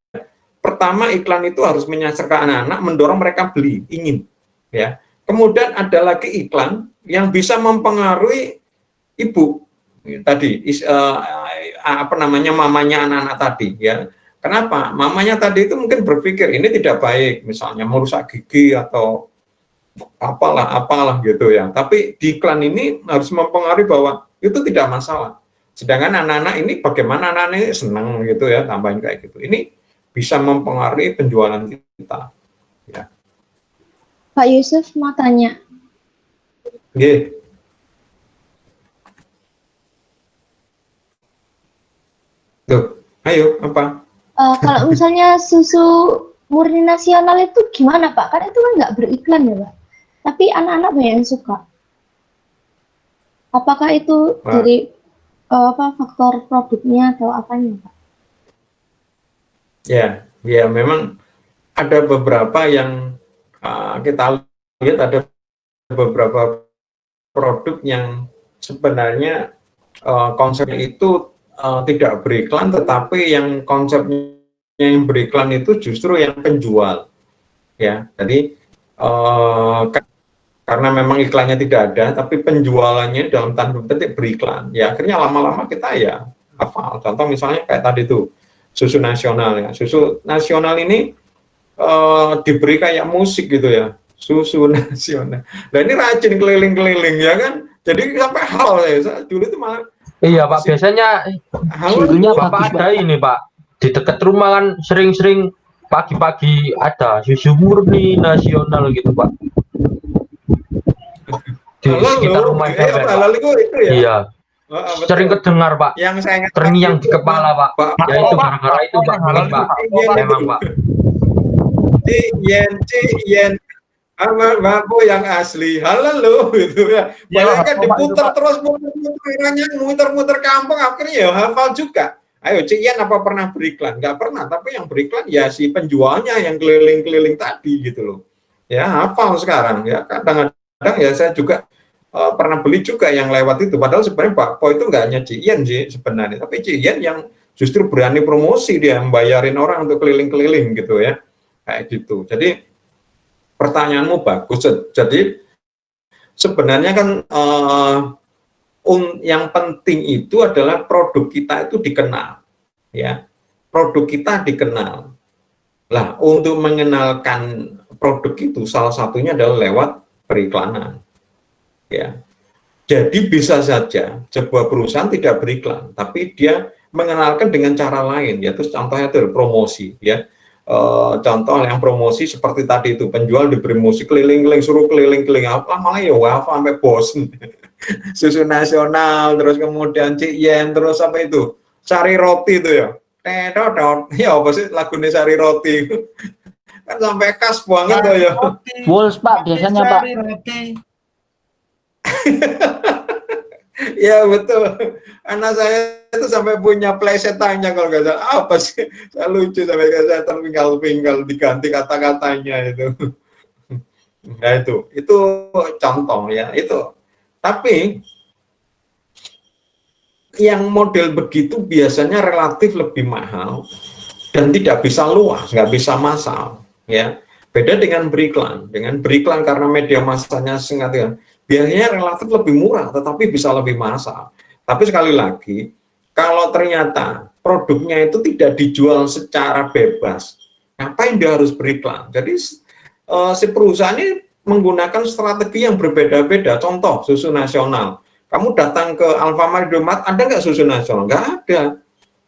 Pertama iklan itu harus menyasar ke anak-anak, mendorong mereka beli, ingin. Ya. Kemudian ada lagi iklan yang bisa mempengaruhi ibu tadi, mamanya anak-anak tadi. Ya. Kenapa? Mamanya tadi itu mungkin berpikir ini tidak baik, misalnya merusak gigi atau apalah gitu ya. Tapi di iklan ini harus mempengaruhi bahwa itu tidak masalah. Sedangkan anak-anak ini bagaimana anak-anak ini senang gitu ya, tambahin kayak gitu. Ini bisa mempengaruhi penjualan kita. Ya. Pak Yusuf mau tanya. Oke. Tuh, ayo apa? Kalau misalnya susu murni nasional itu gimana Pak? Kan itu kan nggak beriklan ya Pak. Tapi anak-anak banyak yang suka. Apakah itu dari faktor produknya atau apanya, Pak? Ya, memang ada beberapa yang kita lihat ada beberapa produk yang sebenarnya konsepnya itu tidak beriklan, tetapi yang konsepnya yang beriklan itu justru yang penjual. Ya, jadi karena memang iklannya tidak ada, tapi penjualannya dalam tanda petik beriklan. Ya akhirnya lama-lama kita ya hafal. Contoh misalnya kayak tadi tuh susu nasional ya. Susu nasional ini diberi kayak musik gitu ya. Susu nasional. Nah ini rajin keliling-keliling ya kan. Jadi sampai hal ya. Dulu itu malah. Iya Pak. Biasanya susunya Bapak ada ini Pak. Di dekat rumah kan sering-sering pagi-pagi ada susu murni nasional gitu Pak. Di sekitar rumah itu ya. Iya. Sering kedengar Pak. Yang saya terngiang di kepala Pak. Ya itu gara-gara itu Pak. Memang Pak. Yen Bapak yang asli halal loh gitu ya. Bayangkan diputar terus muter-muter kampung akhirnya ya hafal juga. Ayo Cian apa pernah beriklan? Nggak pernah, tapi yang beriklan ya si penjualnya yang keliling-keliling tadi gitu loh. Ya hafal sekarang ya. Kadang-kadang ya saya juga pernah beli juga yang lewat itu. Padahal sebenarnya Pak Po itu nggak hanya Cian sih sebenarnya, tapi Cian yang justru berani promosi, dia membayarin orang untuk keliling-keliling gitu ya. Kayak gitu. Jadi pertanyaanmu bagus. Jadi sebenarnya kan yang penting itu adalah produk kita itu dikenal, ya. Produk kita dikenal. Lah, untuk mengenalkan produk itu salah satunya adalah lewat periklanan, ya. Jadi bisa saja sebuah perusahaan tidak beriklan, tapi dia mengenalkan dengan cara lain, yaitu contohnya itu promosi, ya. Contoh yang promosi seperti tadi itu, penjual diberi musik keliling-keliling, suruh keliling-keliling, apa malah ya wafah sampai bosen. Susu nasional, terus kemudian Cian, terus apa itu, Sari Roti itu ya, ya apa sih lagunya Sari Roti kan sampai khas banget tuh ya. Wols Pak biasanya Pak. Ya betul, anak saya itu sampai punya plesetannya kalau nggak salah, apa sih, saya lucu sampai saya terpinggal-pinggal diganti kata-katanya itu. Nah itu contoh ya itu. Tapi yang model begitu biasanya relatif lebih mahal dan tidak bisa luas, nggak bisa massal, ya. Beda dengan beriklan. Dengan beriklan karena media massanya sangat ya, biasanya relatif lebih murah, tetapi bisa lebih massal. Tapi sekali lagi, kalau ternyata produknya itu tidak dijual secara bebas, ngapain dia harus beriklan? Jadi si perusahaan ini menggunakan strategi yang berbeda-beda. Contoh, susu nasional. Kamu datang ke Alfamart, Indomaret, ada nggak susu nasional? Nggak ada.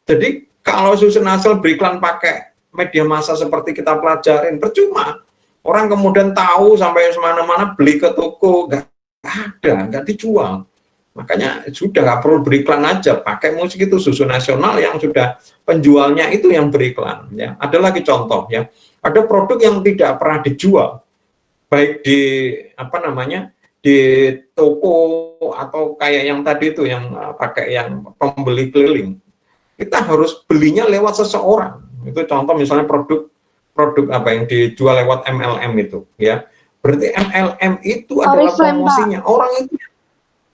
Jadi kalau susu nasional beriklan pakai media massa seperti kita pelajarin, percuma. Orang kemudian tahu sampai semana-mana beli ke toko, nggak ada, nggak dijual. Makanya sudah nggak perlu beriklan aja, pakai musik itu susu nasional yang sudah penjualnya itu yang beriklan. Ya, ada lagi contoh ya, ada produk yang tidak pernah dijual, baik di di toko atau kayak yang tadi itu yang pakai yang pembeli keliling. Kita harus belinya lewat seseorang. Itu contoh misalnya produk apa yang dijual lewat MLM itu ya. Berarti MLM itu adalah promosinya. Orang itu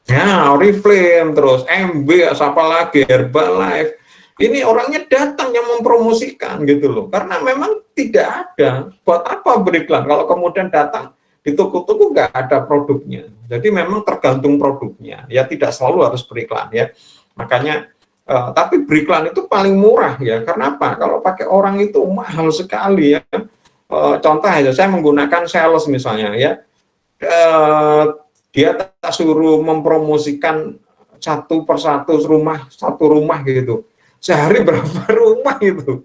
ya, Oriflame, terus MB, siapa lagi, Herbalife. Ini orangnya datang yang mempromosikan gitu loh. Karena memang tidak ada. Buat apa beriklan? Kalau kemudian datang di toko-toko nggak ada produknya. Jadi memang tergantung produknya. Ya tidak selalu harus beriklan ya. Makanya, tapi beriklan itu paling murah ya. Karena apa? Kalau pakai orang itu mahal sekali ya. Contoh aja, saya menggunakan sales misalnya ya. Dia tak suruh mempromosikan satu persatu satu rumah gitu. Sehari berapa rumah itu?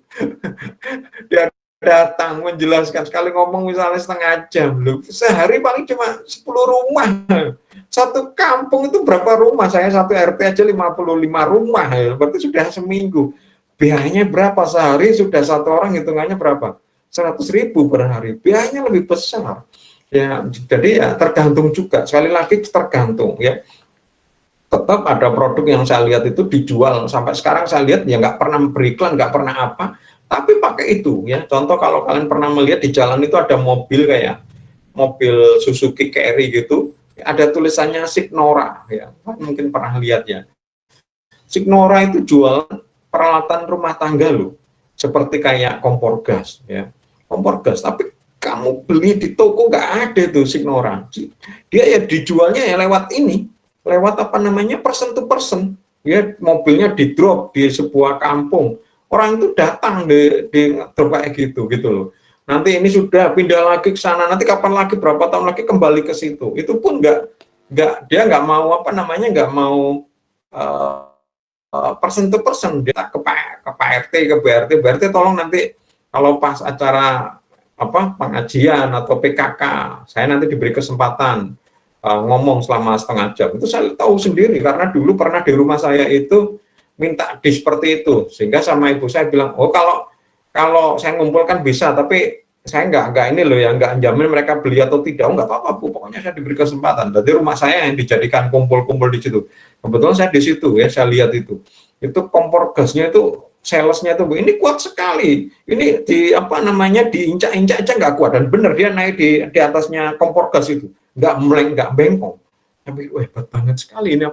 Dia datang menjelaskan, sekali ngomong misalnya setengah jam loh. Sehari paling cuma 10 rumah. Satu kampung itu berapa rumah? Saya satu RT aja 55 rumah ya. Berarti sudah seminggu. Biayanya berapa sehari? Sudah satu orang hitungannya berapa? 100.000 per hari. Biayanya lebih besar. Ya, jadi ya tergantung juga, sekali lagi tergantung ya. Tetap ada produk yang saya lihat itu dijual sampai sekarang, saya lihat ya nggak pernah beriklan, nggak pernah apa, tapi pakai itu ya. Contoh kalau kalian pernah melihat di jalan itu ada mobil kayak mobil Suzuki Carry gitu, ada tulisannya Signora ya, mungkin pernah lihat ya. Signora itu jual peralatan rumah tangga loh, seperti kayak kompor gas ya, kompor gas, tapi kamu beli di toko nggak ada tuh Signora. Dia ya dijualnya ya lewat ini, lewat apa namanya person to person. Ya mobilnya di drop di sebuah kampung. Orang itu datang di kayak gitu loh. Nanti ini sudah pindah lagi ke sana. Nanti kapan lagi berapa tahun lagi kembali ke situ. Itu pun dia nggak mau apa namanya nggak mau person to person. Dia ke Pak RT ke BRT tolong nanti kalau pas acara pengajian atau PKK, saya nanti diberi kesempatan ngomong selama setengah jam. Itu saya tahu sendiri karena dulu pernah di rumah saya itu minta seperti itu, sehingga sama ibu saya bilang, oh kalau saya ngumpulkan bisa, tapi saya nggak ini loh ya, nggak jamin mereka beli atau tidak. Oh nggak apa-apa Bu, pokoknya saya diberi kesempatan. Jadi rumah saya yang dijadikan kumpul-kumpul di situ. Kebetulan saya di situ ya, saya lihat itu kompor gasnya itu salesnya tuh Bu, ini kuat sekali, ini diinjak-injak aja nggak kuat, dan bener dia naik di atasnya kompor gas itu, nggak bengkok. Tapi hebat banget sekali ini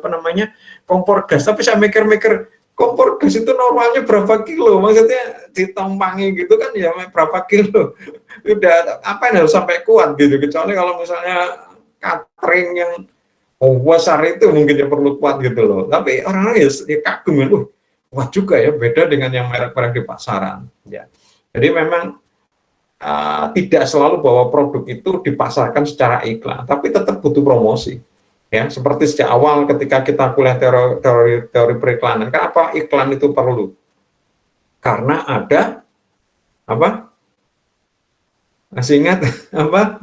kompor gas. Tapi saya mikir-mikir kompor gas itu normalnya berapa kilo, maksudnya ditompangi gitu kan ya berapa kilo, udah apa yang harus sampai kuat gitu, kecuali kalau misalnya catering yang besar itu mungkin yang perlu kuat gitu loh. Tapi orang-orang ya kagum ya, wah juga ya, beda dengan yang merek-merek di pasaran ya. Jadi memang tidak selalu bahwa produk itu dipasarkan secara iklan, tapi tetap butuh promosi ya. Seperti sejak awal ketika kita kuliah teori periklanan, kenapa iklan itu perlu? Karena ada apa? Masih ingat apa?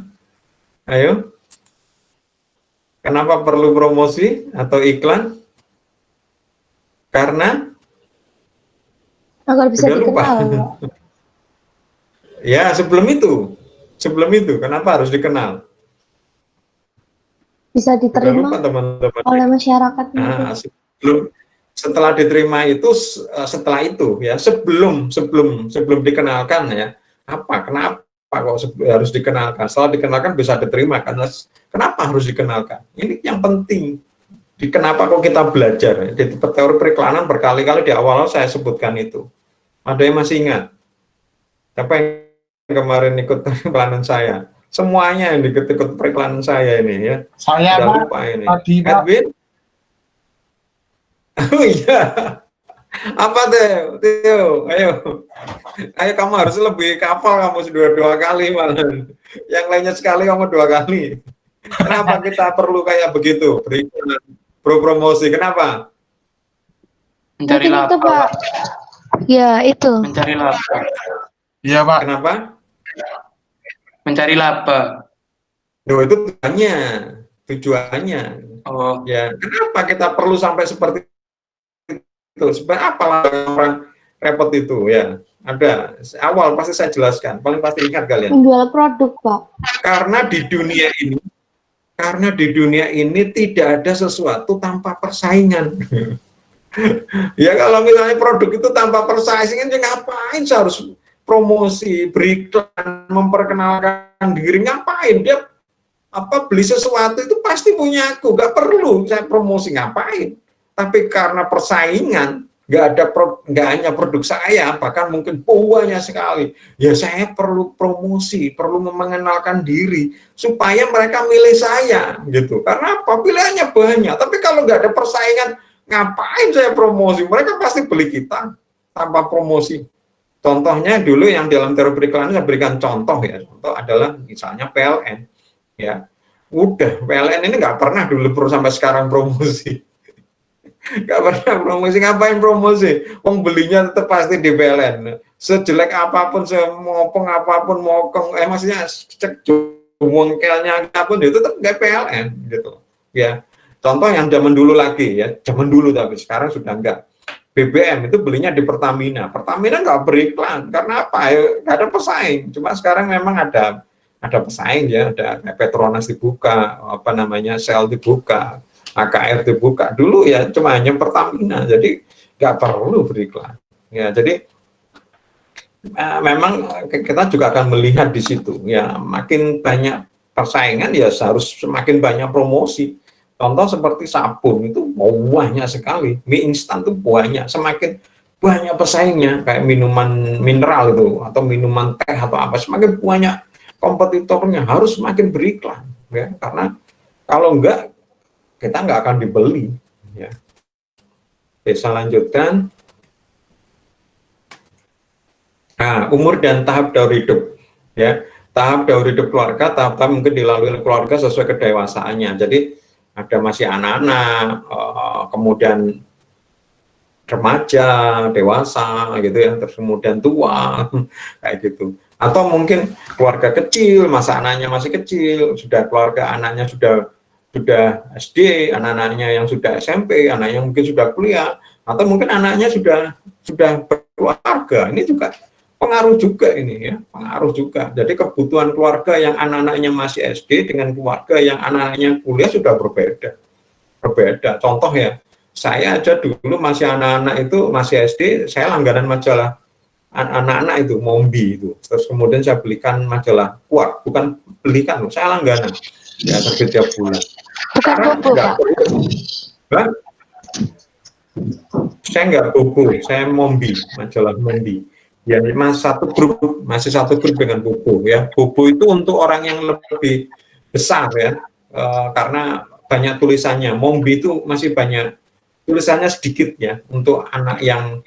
Ayo, kenapa perlu promosi atau iklan? Karena agar bisa dikenal. Ya, sebelum itu, kenapa harus dikenal? Bisa diterima teman-teman oleh masyarakat. Setelah diterima itu, setelah itu ya, sebelum dikenalkan ya, kenapa kok harus dikenalkan? Setelah dikenalkan bisa diterima, karena kenapa harus dikenalkan? Ini yang penting. Kenapa kok kita belajar? Di teori periklanan berkali-kali di awal saya sebutkan itu. Ada yang masih ingat? Siapa yang kemarin ikut periklanan saya? Semuanya yang ikut periklanan saya ini ya. Saya lupa ini. tadi Edwin? Oh iya. Apa tuh? Tio, ayo kamu harus lebih kapal, kamu sudah 2 kali malah. Yang lainnya sekali, kamu 2 kali. Kenapa kita perlu kayak begitu? Beriklan, promosi. Kenapa? Mencari Mungkin itu, laba, Pak. Ya, itu. mencari laba. Iya, Pak. Kenapa? Mencari laba. Loh, itu tujuannya. Oh, Ya, kenapa kita perlu sampai seperti itu? Supaya apalah orang repot itu ya. Ada awal pasti saya jelaskan. Paling pasti ingat kalian. Menjual produk, Pak. Karena di dunia ini tidak ada sesuatu tanpa persaingan. Ya kalau misalnya produk itu tanpa persaingan, ya ngapain saya harus promosi, beriklan, memperkenalkan diri, ngapain? Dia beli sesuatu itu pasti punya aku, nggak perlu saya promosi, ngapain? Tapi karena persaingan, nggak hanya produk saya, bahkan mungkin banyak sekali. Ya saya perlu promosi, perlu mengenalkan diri supaya mereka milih saya, gitu. Karena apa? Pilihannya banyak. Tapi kalau nggak ada persaingan, ngapain saya promosi? Mereka pasti beli kita tanpa promosi. Contohnya dulu yang dalam teori periklanan saya berikan contoh ya. Contoh adalah misalnya PLN. Ya, udah PLN ini nggak pernah dulu sampai sekarang promosi. Nggak pernah promosi, ngapain promosi? Wong belinya tetap pasti di PLN. Sejelek apapun, semopong apapun, maksudnya cek jumungkelnya apapun itu tetap nggak PLN gitu. Ya, contoh yang zaman dulu lagi ya, zaman dulu tapi sekarang sudah enggak. BBM itu belinya di Pertamina. Pertamina nggak beriklan karena apa? Nggak ada pesaing. Cuma sekarang memang ada pesaing ya, ada Petronas dibuka, Shell dibuka, AKR dibuka. Dulu ya cuma hanya Pertamina, jadi nggak perlu beriklan. Ya, jadi memang kita juga akan melihat di situ. Ya, makin banyak persaingan ya harus semakin banyak promosi. Contoh seperti sabun itu banyak sekali, mie instan itu banyak, semakin banyak pesaingnya kayak minuman mineral itu atau minuman teh atau apa, semakin banyak kompetitornya, harus semakin beriklan ya, karena kalau enggak kita nggak akan dibeli ya. Oke, saya lanjutkan. Nah, umur dan tahap daur hidup ya, tahap daur hidup keluarga, tahap-tahap mungkin dilalui keluarga sesuai kedewasaannya. Jadi ada masih anak-anak, kemudian remaja, dewasa gitu ya, terus kemudian tua kayak gitu. Atau mungkin keluarga kecil, masa anaknya masih kecil, sudah keluarga anaknya sudah SD, anak-anaknya yang sudah SMP, anaknya mungkin sudah kuliah, atau mungkin anaknya sudah berkeluarga. Ini juga pengaruh juga ini ya, pengaruh juga. Jadi kebutuhan keluarga yang anak-anaknya masih SD dengan keluarga yang anak-anaknya kuliah sudah berbeda. Contoh ya, saya aja dulu masih anak-anak itu masih SD, saya langganan majalah anak-anak itu, Mombi itu. Terus kemudian saya belikan majalah Kuat, bukan belikan loh, saya langganan. Ya, terbit tiap bulan. Bukan bobo, Pak. Saya nggak bobo, saya Mombi, majalah Mombi. Ya, masih satu grup dengan Bobo ya. Bobo itu untuk orang yang lebih besar ya, karena banyak tulisannya. Mombi itu masih banyak tulisannya sedikit ya untuk anak yang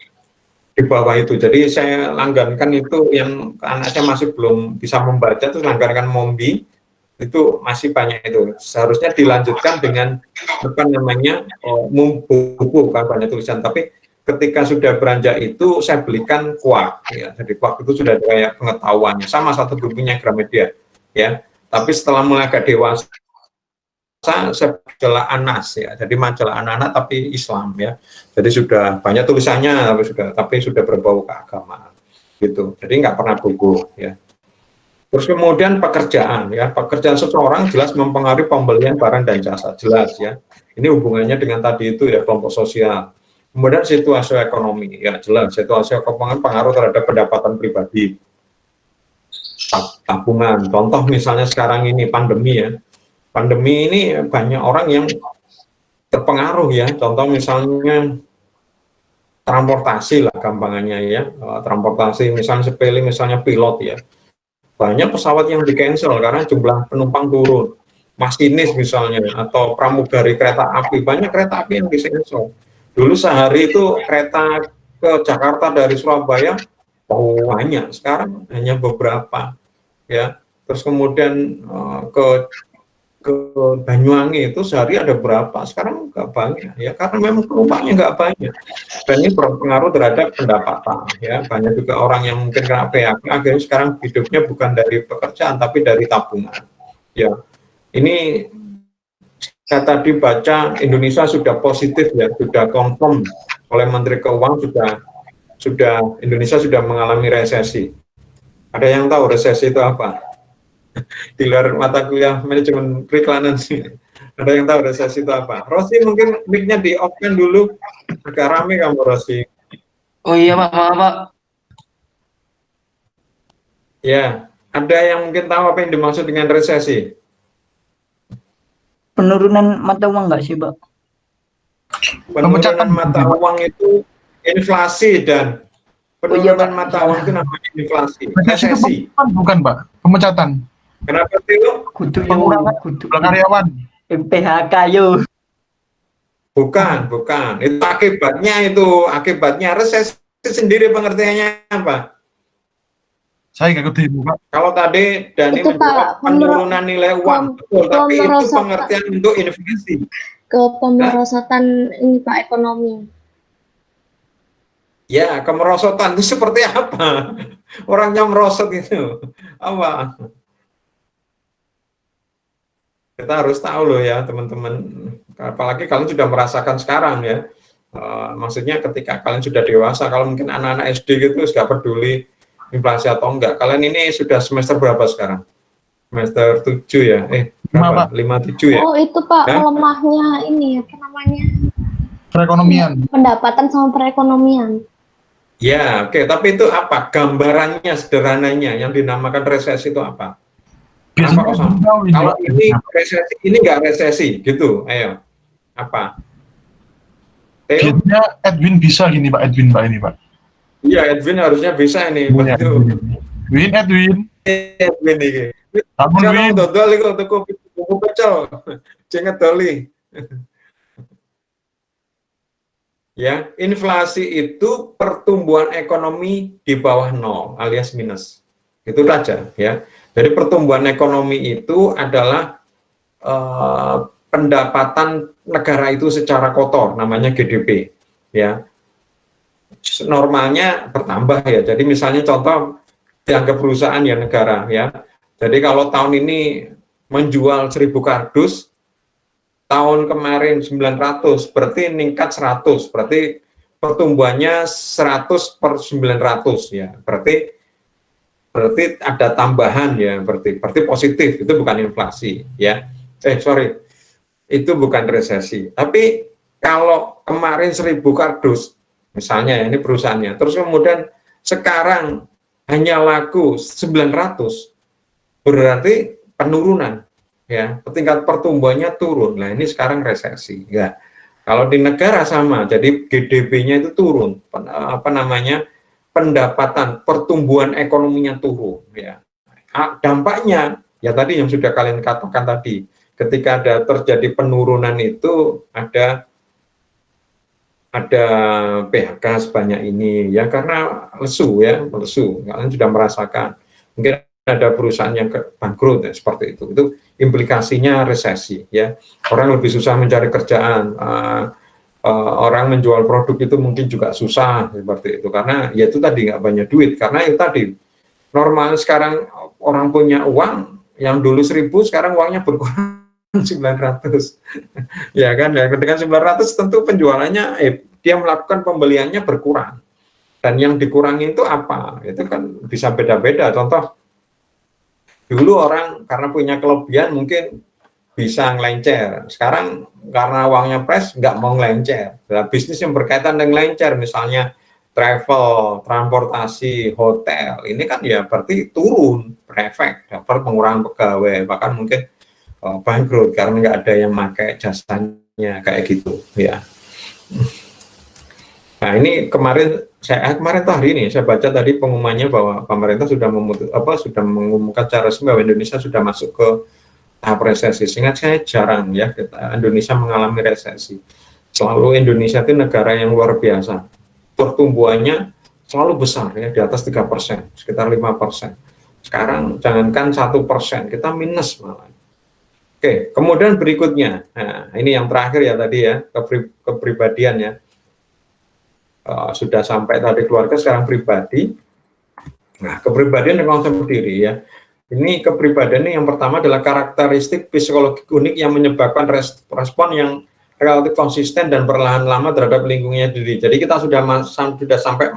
di bawah itu. Jadi saya langgankan itu yang anak saya masih belum bisa membaca, itu langgankan Mombi itu masih banyak itu. Seharusnya dilanjutkan dengan Bobo kan banyak tulisan, tapi ketika sudah beranjak itu saya belikan Kuak ya. Jadi Kuak itu sudah kayak pengetahuannya sama satu bukunya Gramedia ya. Tapi setelah mulai agak dewasa saya majalah Anas ya. Jadi majalah anak-anak tapi Islam ya. Jadi sudah banyak tulisannya tapi sudah berbau keagamaan gitu. Jadi nggak pernah bobo ya. Terus kemudian pekerjaan ya. Pekerjaan seseorang jelas mempengaruhi pembelian barang dan jasa, jelas ya. Ini hubungannya dengan tadi itu ya, kelompok sosial. Kemudian situasi ekonomi, ya jelas situasi ekonomi pengaruh terhadap pendapatan pribadi, tabungan. Contoh misalnya sekarang ini pandemi ya, pandemi ini banyak orang yang terpengaruh ya. Contoh misalnya transportasi lah gampangannya ya, transportasi misalnya sepele, misalnya pilot ya, banyak pesawat yang di cancel karena jumlah penumpang turun. Masinis misalnya atau pramugari kereta api, banyak kereta api yang di cancel. Dulu sehari itu kereta ke Jakarta dari Surabaya banyak, sekarang hanya beberapa ya. Terus kemudian ke Banyuwangi itu sehari ada berapa, sekarang nggak banyak ya, karena memang penumpangnya nggak banyak, dan ini berpengaruh terhadap pendapatan ya. Banyak juga orang yang mungkin kena PHK akhirnya sekarang hidupnya bukan dari pekerjaan tapi dari tabungan ya. Ini saya tadi baca Indonesia sudah positif ya, sudah confirm oleh Menteri Keuangan, sudah Indonesia sudah mengalami resesi. Ada yang tahu resesi itu apa? Di luar mata kuliah manajemen periklanan sih. Ada yang tahu resesi itu apa? Rosi mungkin mic-nya di off-kan dulu. Agak rame kamu, Rosi. Oh iya Pak, maaf Pak. Ya, ada yang mungkin tahu apa yang dimaksud dengan resesi? Penurunan mata uang nggak sih, Pak? Penurunan mata uang itu inflasi, dan penurunan mata uang itu namanya inflasi. Resesi. Bukan Pak, pemecatan. Kenapa sih lo? Kudu Karyawan. PHK yo. Bukan. Itu akibatnya resesi sendiri pengertiannya apa? Saya nggak ngerti Pak. Kalau tadi Dani Itu, menjawab Pak, penurunan nilai uang, betul, tapi itu pemerosotan. pengertian untuk inflasi. Ke pemerosotan ini Pak, ekonomi. Ya, kemerosotan itu seperti apa? Orangnya merosot itu apa? Kita harus tahu loh ya teman-teman, apalagi kalian sudah merasakan sekarang ya. Maksudnya ketika kalian sudah dewasa, kalau mungkin anak-anak SD gitu sudah peduli inflasi atau enggak. Kalian ini sudah semester berapa sekarang? Semester 7 ya? Berapa? 5-7 ya? Oh itu Pak, Ya? melemahnya ini apa namanya? Perekonomian. Pendapatan sama perekonomian. Ya, oke. Tapi itu apa? Gambarannya, sederhananya, yang dinamakan resesi itu apa? Kenapa kok sama? Kalau ini resesi, ini enggak resesi, gitu. Ayo, apa? Theo? Biasanya Edwin bisa gini Pak, Edwin Pak ini Pak. Iya, Edwin harusnya bisa ini. Betul. Edwin. Edwin ini. Ampun Jangan Win. dodol iku tuku buku pecel. Jangan doli. Ya, inflasi itu pertumbuhan ekonomi di bawah nol alias minus. Itu saja ya. Jadi pertumbuhan ekonomi itu adalah pendapatan negara itu secara kotor, namanya GDP ya. Normalnya bertambah ya. Jadi misalnya contoh dianggap perusahaan ya negara ya. Jadi kalau tahun ini menjual 1000 kardus, tahun kemarin 900, berarti meningkat 100, berarti pertumbuhannya 100 per 900 ya. Berarti ada tambahan ya, berarti positif, itu bukan inflasi ya. Itu bukan resesi. Tapi kalau kemarin 1000 kardus misalnya ya, ini perusahaannya, terus kemudian sekarang hanya laku 900, berarti penurunan ya, tingkat pertumbuhannya turun. Nah ini sekarang resesi ya. Kalau di negara sama, jadi GDP-nya itu turun, pendapatan pertumbuhan ekonominya turun ya. Dampaknya ya tadi yang sudah kalian katakan tadi, ketika ada terjadi penurunan itu ada PHK sebanyak ini ya, karena lesu, kalian sudah merasakan. Mungkin ada perusahaan yang bangkrut ya, seperti itu implikasinya resesi ya. Orang lebih susah mencari kerjaan, orang menjual produk itu mungkin juga susah seperti itu, karena ya itu tadi nggak banyak duit, karena itu tadi normal sekarang orang punya uang yang dulu 1000 sekarang uangnya berkurang 900 ya kan ya. Dengan 900 tentu penjualannya dia melakukan pembeliannya berkurang, dan yang dikurangi itu apa, itu kan bisa beda-beda. Contoh dulu orang karena punya kelebihan mungkin bisa ngelencer, sekarang karena uangnya fresh nggak mau ngelencer. Nah, bisnis yang berkaitan dengan ngelencer, misalnya travel, transportasi, hotel, ini kan ya berarti turun, berefek, dapat pengurangan pegawai, bahkan mungkin bangkrut karena nggak ada yang pakai jasanya kayak gitu ya. Nah ini kemarin tuh hari ini saya baca tadi pengumumannya bahwa pemerintah sudah mengumumkan secara resmi bahwa Indonesia sudah masuk ke tahap resesi. Seingat saya jarang ya Indonesia mengalami resesi. Selalu Indonesia itu negara yang luar biasa. pertumbuhannya selalu besar ya, di atas 3%, sekitar 5%. Sekarang jangankan 1%, kita minus malah. Oke, kemudian berikutnya, nah ini yang terakhir ya tadi ya, kepribadian ya. Sudah sampai tadi keluarga, sekarang pribadi. Nah, kepribadian dan konsep diri ya. Ini kepribadian ini yang pertama adalah karakteristik psikologi unik yang menyebabkan respon yang relatif konsisten dan perlahan lama terhadap lingkungannya diri. Jadi kita sudah sampai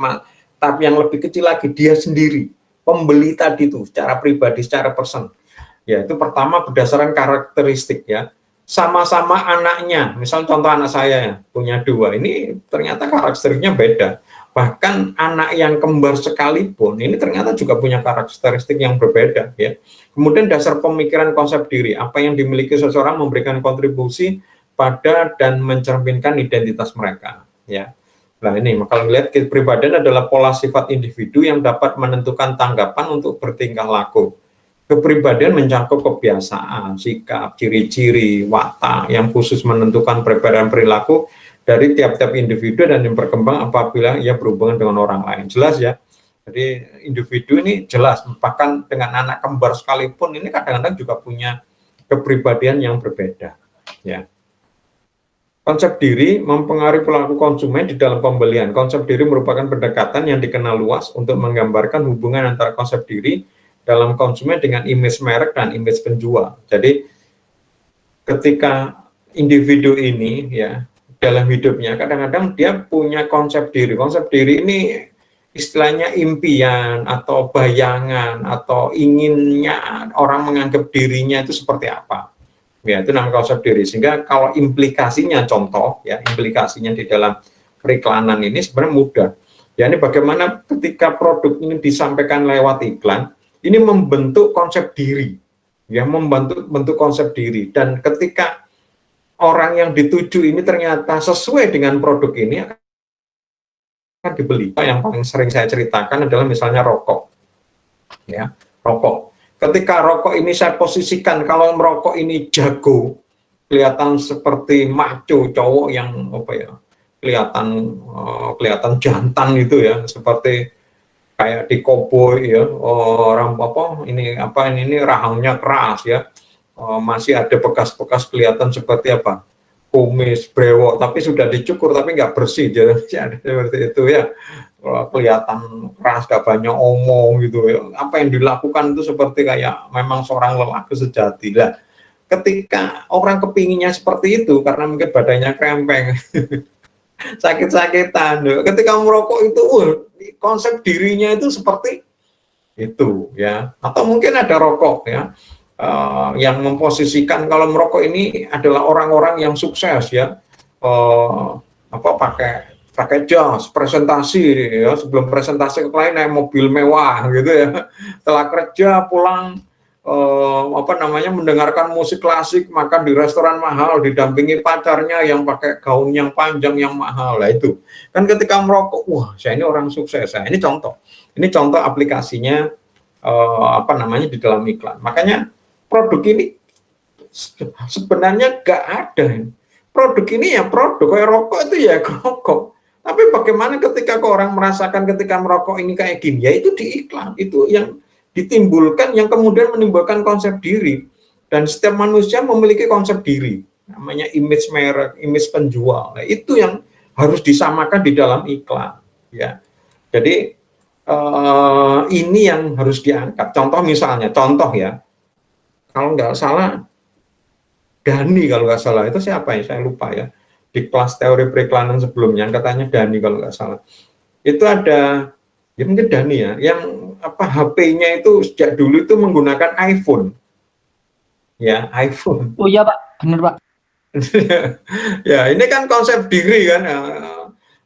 tahap yang lebih kecil lagi, dia sendiri, pembeli tadi itu, secara pribadi, secara person. Ya, itu pertama berdasarkan karakteristik ya. Sama-sama anaknya, misal contoh anak saya ya, punya 2, ini ternyata karakteristiknya beda. Bahkan anak yang kembar sekalipun ini ternyata juga punya karakteristik yang berbeda ya. Kemudian dasar pemikiran konsep diri, apa yang dimiliki seseorang memberikan kontribusi pada dan mencerminkan identitas mereka ya. Nah ini maka lihat kepribadian adalah pola sifat individu yang dapat menentukan tanggapan untuk bertingkah laku. Kepribadian mencakup kebiasaan, sikap, ciri-ciri, watak yang khusus menentukan perbedaan perilaku dari tiap-tiap individu dan yang berkembang apabila ia berhubungan dengan orang lain. Jelas ya. Jadi individu ini jelas, bahkan dengan anak kembar sekalipun ini kadang-kadang juga punya kepribadian yang berbeda. Ya. Konsep diri mempengaruhi perilaku konsumen di dalam pembelian. Konsep diri merupakan pendekatan yang dikenal luas untuk menggambarkan hubungan antara konsep diri dalam konsumen dengan image merek dan image penjual. Jadi ketika individu ini ya dalam hidupnya kadang-kadang dia punya konsep diri. Konsep diri ini istilahnya impian atau bayangan atau inginnya orang menganggap dirinya itu seperti apa. Ya, itu namanya konsep diri. Sehingga kalau implikasinya contoh ya, implikasinya di dalam periklanan ini sebenarnya mudah. Ya, ini bagaimana ketika produk ini disampaikan lewat iklan, ini membentuk konsep diri. Ya, membentuk konsep diri, dan ketika orang yang dituju ini ternyata sesuai dengan produk ini akan dibeli. Yang paling sering saya ceritakan adalah misalnya rokok. Ya, rokok. Ketika rokok ini saya posisikan, kalau merokok ini jago, kelihatan seperti maco, cowok yang apa ya, kelihatan jantan gitu ya, seperti kayak di koboi ya, orang apa ini rahangnya keras ya, masih ada bekas-bekas kelihatan seperti apa, kumis, brewok, tapi sudah dicukur tapi nggak bersih, jadi ada seperti itu ya. Kelihatan keras, gak banyak omong gitu ya. Apa yang dilakukan itu seperti kayak memang seorang lelaki sejati lah. Ketika orang kepinginnya seperti itu karena mungkin badannya krempeng, sakit-sakitan, ketika merokok itu konsep dirinya itu seperti itu ya. Atau mungkin ada rokok ya yang memposisikan kalau merokok ini adalah orang-orang yang sukses ya, pakai jas, presentasi ya, sebelum presentasi ke klien naik mobil mewah gitu ya, setelah kerja pulang mendengarkan musik klasik, makan di restoran mahal, didampingi pacarnya yang pakai gaun yang panjang yang mahal. Lah itu kan ketika merokok, wah saya ini orang sukses. Nah, ini contoh aplikasinya di dalam iklan. Makanya produk ini sebenarnya gak ada. Produk ini ya produk, kayak rokok itu ya rokok. Tapi bagaimana ketika orang merasakan ketika merokok ini kayak gini, ya itu di iklan, itu yang ditimbulkan, yang kemudian menimbulkan konsep diri. Dan setiap manusia memiliki konsep diri, namanya image merek, image penjual. Nah, itu yang harus disamakan di dalam iklan. Ya, jadi ini yang harus diangkat. Contoh ya, kalau nggak salah, Dani kalau nggak salah, itu siapa ya? Saya lupa ya. Di kelas teori periklanan sebelumnya katanya Dani kalau nggak salah, itu ada ya mungkin Dani ya, yang HP-nya itu sejak dulu itu menggunakan iPhone ya, iPhone. Oh iya Pak, benar Pak. Ya ini kan konsep diri kan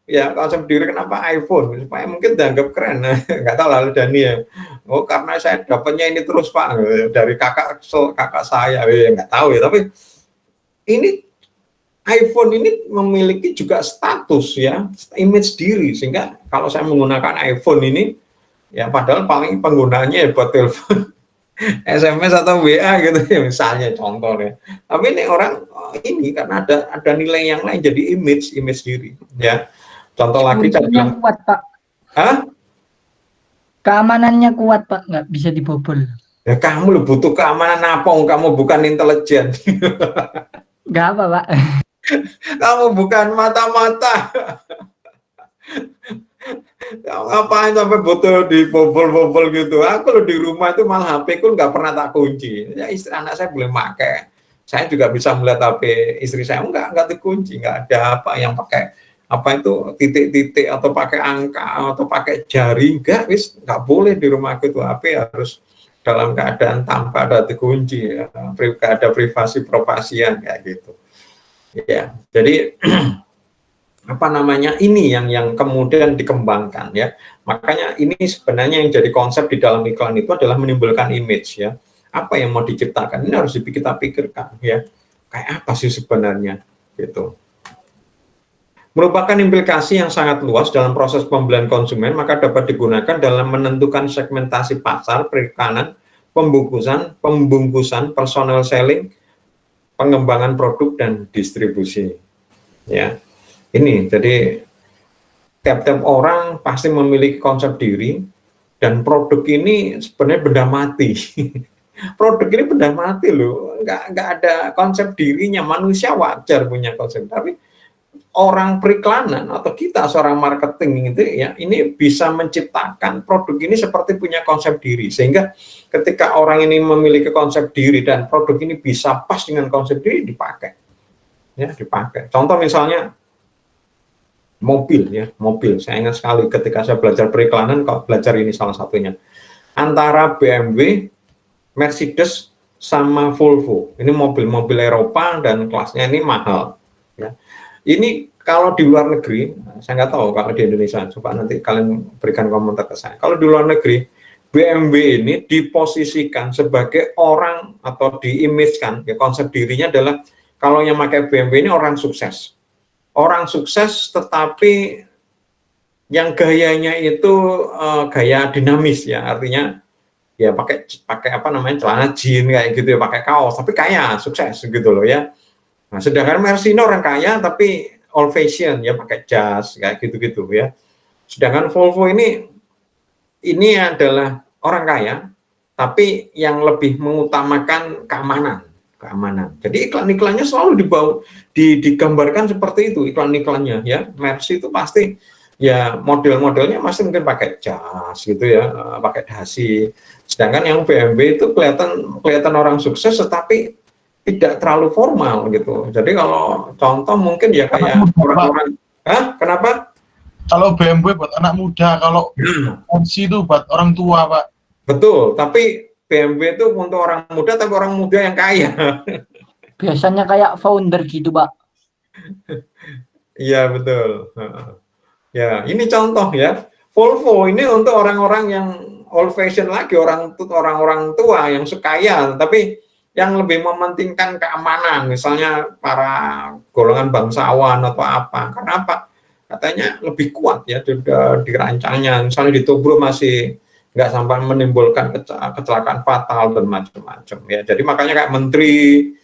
ya, konsep diri kenapa iPhone, supaya mungkin dianggap keren. Nggak tahu lalu Dani ya, oh karena saya dapatnya ini terus Pak dari kakak saya, ya nggak tahu ya, tapi ini iPhone ini memiliki juga status ya, image diri, sehingga kalau saya menggunakan iPhone ini ya padahal paling penggunaannya ya buat telepon SMS atau WA gitu ya misalnya contohnya, tapi ini orang ini karena ada nilai yang lain, jadi image diri ya. Contoh lagi saya Security-nya bilang, kuat, Pak. ah, Keamanannya kuat, Pak. Nggak bisa dibobol. ya kamu lo butuh keamanan apa? Kamu bukan intelijen, Nggak apa, Pak. kamu bukan mata-mata. Ngapain sampai butuh dibobol-bobol gitu? Aku lo di rumah itu malah HP ku nggak pernah tak kunci. Ya istri anak saya boleh pakai. Saya juga bisa melihat HP istri saya nggak dikunci, nggak ada apa yang pakai apa itu titik-titik atau pakai angka atau pakai jari, nggak boleh di rumah aku itu HP harus dalam keadaan tanpa ada dikunci, ya. Ada privasi propasian kayak gitu. Ya, jadi apa namanya ini yang kemudian dikembangkan ya. Makanya ini sebenarnya yang jadi konsep di dalam iklan itu adalah menimbulkan image ya. Apa yang mau diciptakan ini harus kita pikirkan ya. Kayak apa sih sebenarnya gitu. Merupakan implikasi yang sangat luas dalam proses pembelian konsumen, maka dapat digunakan dalam menentukan segmentasi pasar, periklanan, pembungkusan, personal selling, pengembangan produk dan distribusi ya. Ini jadi tiap-tiap orang pasti memiliki konsep diri dan produk ini sebenarnya benda mati. Produk ini benda mati loh, nggak ada konsep dirinya. Manusia wajar punya konsep, tapi orang periklanan atau kita seorang marketing itu ya, ini bisa menciptakan produk ini seperti punya konsep diri, sehingga ketika orang ini memiliki konsep diri dan produk ini bisa pas dengan konsep diri, dipakai ya, dipakai. Contoh misalnya mobil ya, mobil. Saya ingat sekali ketika saya belajar periklanan, kok belajar ini salah satunya. Antara BMW, Mercedes sama Volvo. Ini mobil-mobil Eropa dan kelasnya ini mahal. Ya. Ini kalau di luar negeri, saya nggak tahu kalau di Indonesia. Coba nanti kalian berikan komentar ke saya. Kalau di luar negeri, BMW ini diposisikan sebagai orang atau diimage-kan, ya, konsep dirinya adalah kalau yang pakai BMW ini orang sukses. Orang sukses tetapi yang gayanya itu gaya dinamis ya, artinya ya pakai apa namanya celana jeans kayak gitu ya, pakai kaos tapi kaya, sukses gitu loh ya. Nah, sedangkan Mercy ini orang kaya tapi old fashion ya, pakai jas kayak gitu-gitu ya. Sedangkan Volvo ini adalah orang kaya tapi yang lebih mengutamakan keamanan. Jadi iklan-iklannya selalu digambarkan seperti itu, iklan-iklannya ya. Mercy itu pasti ya model-modelnya masih mungkin pakai jas gitu ya, pakai dasi. Sedangkan yang BMW itu kelihatan orang sukses tetapi tidak terlalu formal gitu. Jadi kalau contoh mungkin ya kayak orang-orang, kenapa? Kalau BMW buat anak muda, kalau Mercy itu buat orang tua, Pak. Betul, tapi BMW itu untuk orang muda, tapi orang muda yang kaya. Biasanya kayak founder gitu, Pak. Iya, betul. Ya, ini contoh ya. Volvo ini untuk orang-orang yang old fashion lagi, orang-orang tua yang sekaya, tapi yang lebih mementingkan keamanan, misalnya para golongan bangsawan atau apa. Karena apa? Katanya lebih kuat ya dirancangnya. Misalnya di Tobruk masih nggak sampai menimbulkan kecelakaan fatal dan macam-macam ya. Jadi makanya kayak menteri,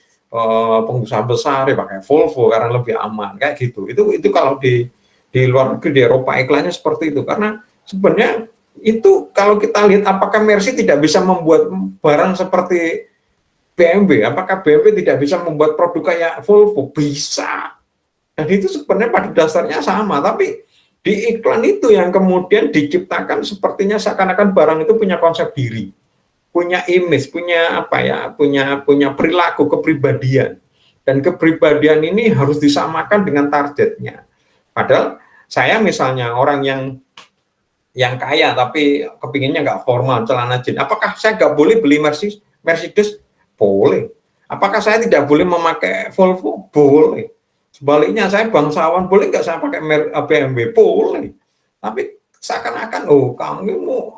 pengusaha besar ya pakai Volvo karena lebih aman kayak gitu. Itu kalau di luar negeri, di Eropa iklannya seperti itu. Karena sebenarnya itu kalau kita lihat apakah Mercy tidak bisa membuat barang seperti BMW, apakah BMW tidak bisa membuat produk kayak Volvo? Bisa. Dan itu sebenarnya pada dasarnya sama, tapi di iklan itu yang kemudian diciptakan sepertinya seakan-akan barang itu punya konsep diri, punya image, punya apa ya, punya perilaku, kepribadian. Dan kepribadian ini harus disamakan dengan targetnya. Padahal saya misalnya orang yang kaya tapi kepinginnya nggak formal, celana jeans, apakah saya nggak boleh beli Mercedes? Boleh. Apakah saya tidak boleh memakai Volvo? Boleh. Sebaliknya saya bangsawan, boleh nggak saya pakai BMW? Boleh. Tapi seakan-akan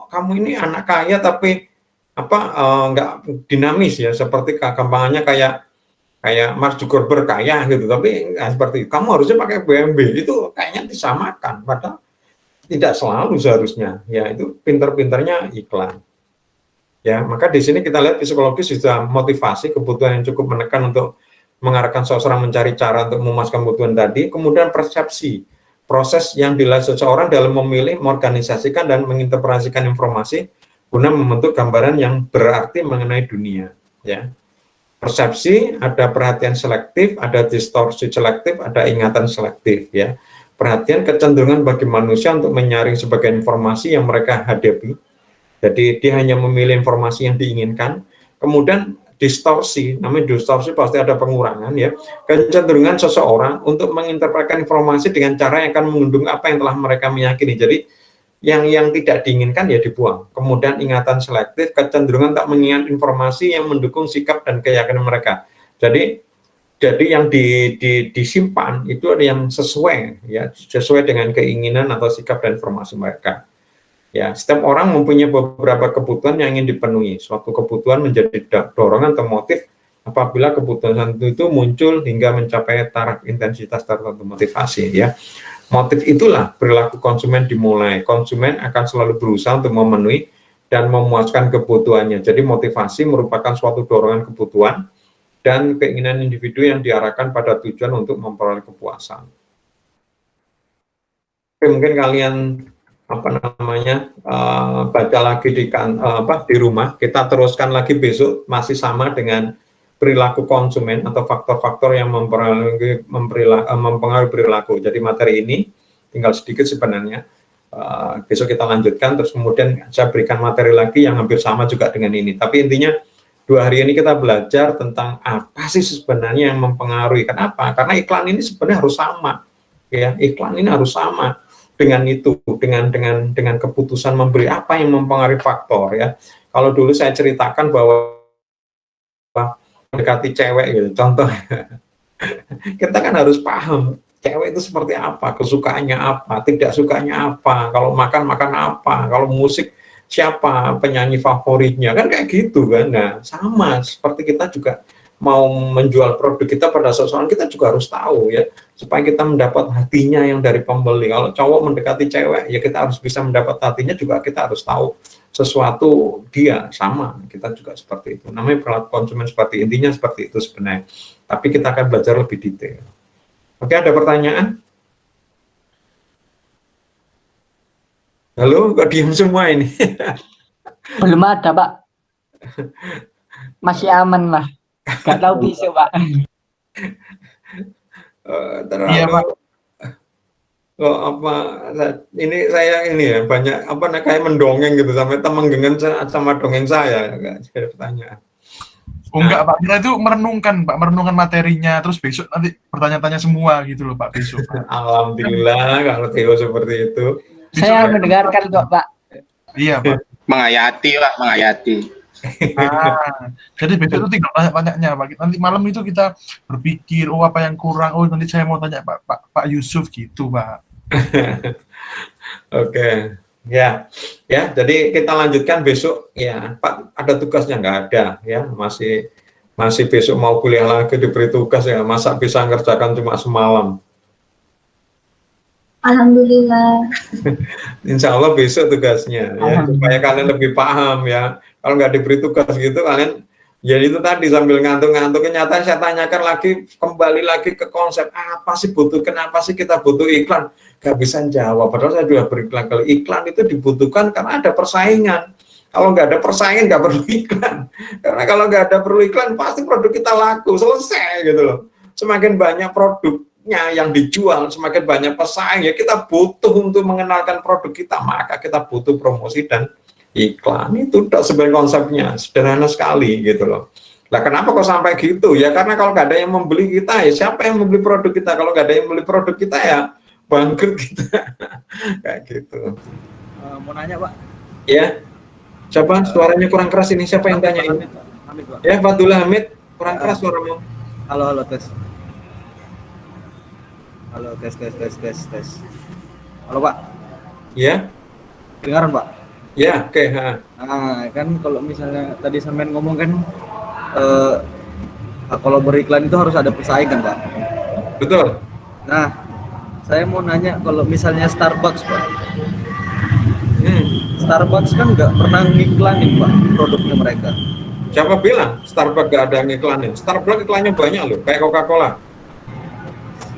kamu ini anak kaya tapi nggak dinamis ya, seperti gampangannya kayak Mark Zuckerberg kaya gitu, tapi seperti itu. Kamu harusnya pakai BMW, itu kayaknya disamakan, padahal tidak selalu seharusnya. Ya itu pinter-pinternya iklan. Ya, maka di sini kita lihat psikologis sudah motivasi, kebutuhan yang cukup menekan untuk mengarahkan seseorang mencari cara untuk memuaskan kebutuhan tadi, kemudian persepsi proses yang dilakukan seseorang dalam memilih, mengorganisasikan, dan menginterpretasikan informasi guna membentuk gambaran yang berarti mengenai dunia. Ya, persepsi, ada perhatian selektif, ada distorsi selektif, ada ingatan selektif. Ya, perhatian kecenderungan bagi manusia untuk menyaring sebagai informasi yang mereka hadapi. Jadi dia hanya memilih informasi yang diinginkan. Kemudian distorsi, namanya distorsi pasti ada pengurangan ya. Kecenderungan seseorang untuk menginterpretasikan informasi dengan cara yang akan mengundang apa yang telah mereka meyakini. Jadi yang tidak diinginkan ya dibuang. Kemudian ingatan selektif, kecenderungan tak mengingat informasi yang mendukung sikap dan keyakinan mereka. Jadi yang disimpan itu ada yang sesuai ya, sesuai dengan keinginan atau sikap dan informasi mereka. Ya, setiap orang mempunyai beberapa kebutuhan yang ingin dipenuhi. Suatu kebutuhan menjadi dorongan atau motif apabila kebutuhan itu muncul hingga mencapai taraf intensitas tertentu motivasi. Ya, motif itulah perilaku konsumen dimulai. Konsumen akan selalu berusaha untuk memenuhi dan memuaskan kebutuhannya. Jadi motivasi merupakan suatu dorongan kebutuhan dan keinginan individu yang diarahkan pada tujuan untuk memperoleh kepuasan. Oke, mungkin kalian baca lagi di rumah. Kita teruskan lagi besok, masih sama dengan perilaku konsumen atau faktor-faktor yang mempengaruhi perilaku. Jadi materi ini tinggal sedikit sebenarnya. Besok kita lanjutkan, terus kemudian saya berikan materi lagi yang hampir sama juga dengan ini. Tapi intinya 2 hari ini kita belajar tentang apa sih sebenarnya yang mempengaruhi. Kenapa? Karena iklan ini sebenarnya harus sama. Ya, iklan ini harus sama dengan itu, dengan keputusan memberi, apa yang mempengaruhi faktor ya. Kalau dulu saya ceritakan bahwa mendekati cewek gitu, contoh kita kan harus paham cewek itu seperti apa, kesukaannya apa, tidak sukanya apa, kalau makan apa, kalau musik siapa penyanyi favoritnya, kan kayak gitu kan. Nah, sama seperti kita juga mau menjual produk kita pada seseorang, kita juga harus tahu ya, supaya kita mendapat hatinya yang dari pembeli. Kalau cowok mendekati cewek, ya kita harus bisa mendapat hatinya juga, kita harus tahu sesuatu dia, sama, kita juga seperti itu. Namanya perilaku konsumen seperti, intinya seperti itu sebenarnya. Tapi kita akan belajar lebih detail. Oke, ada pertanyaan? Halo, kok diam semua ini? Belum ada, Pak. Masih aman lah. Gak tahu besok, Pak. Iya, Pak. Oh, ini saya ya banyak kayak mendongeng gitu sampai temenggengan sama dongeng saya, nggak ada pertanyaan. Oh, enggak, Pak. Kita itu merenungkan materinya, terus besok nanti bertanya-tanya semua gitu loh, Pak, besok. Alhamdulillah kalau Theo seperti itu. Saya mendengarkan kok, Pak. Iya, Pak. Menghayati, Pak, menghayati. Jadi besok itu tinggal tanya-tanya, Pak. Nanti malam itu kita berpikir, oh apa yang kurang, oh nanti saya mau tanya Pak Yusuf gitu, Pak. Oke. Ya, jadi kita lanjutkan besok ya. Pak, ada tugasnya nggak ada ya, masih besok mau kuliah lagi diberi tugas ya, masa bisa ngerjakan cuma semalam. Alhamdulillah. Insya Allah besok tugasnya ya, supaya kalian lebih paham ya. Kalau nggak diberi tugas gitu kalian ya itu tadi sambil ngantuk-ngantuk, kenyataan saya tanyakan lagi, kembali lagi ke konsep apa sih butuh, kenapa sih kita butuh iklan, nggak bisa jawab. Padahal saya juga beriklan, kalau iklan itu dibutuhkan karena ada persaingan. Kalau nggak ada persaingan nggak perlu iklan, karena kalau nggak ada perlu iklan pasti produk kita laku, selesai gitu loh. Semakin banyak produknya yang dijual, semakin banyak pesaing, ya kita butuh untuk mengenalkan produk kita, maka kita butuh promosi dan iklan. Itu sebenarnya konsepnya sederhana sekali gitu loh. Nah, kenapa kok sampai gitu? Ya karena kalau nggak ada yang membeli kita, ya siapa yang membeli produk kita? Kalau nggak ada yang membeli produk kita, ya bangkrut kita. Kayak gitu. Mau nanya, Pak? Ya, siapa? Suaranya kurang keras ini. Siapa yang tanya ini? Hamid, Pak. Ya, Fadullah Hamid. Kurang keras suaramu. Halo, tes. Halo, tes. Halo, Pak. Ya. Dengaran, Pak? Ya, oke. Nah, kan kalau misalnya tadi sampean ngomong kan kalau beriklan itu harus ada persaingan, Pak. Betul. Nah, saya mau nanya kalau misalnya Starbucks, Pak. Starbucks kan nggak pernah ngiklanin, Pak, produknya mereka. Siapa bilang Starbucks nggak ada ngiklanin? Starbucks iklannya banyak loh, kayak Coca-Cola.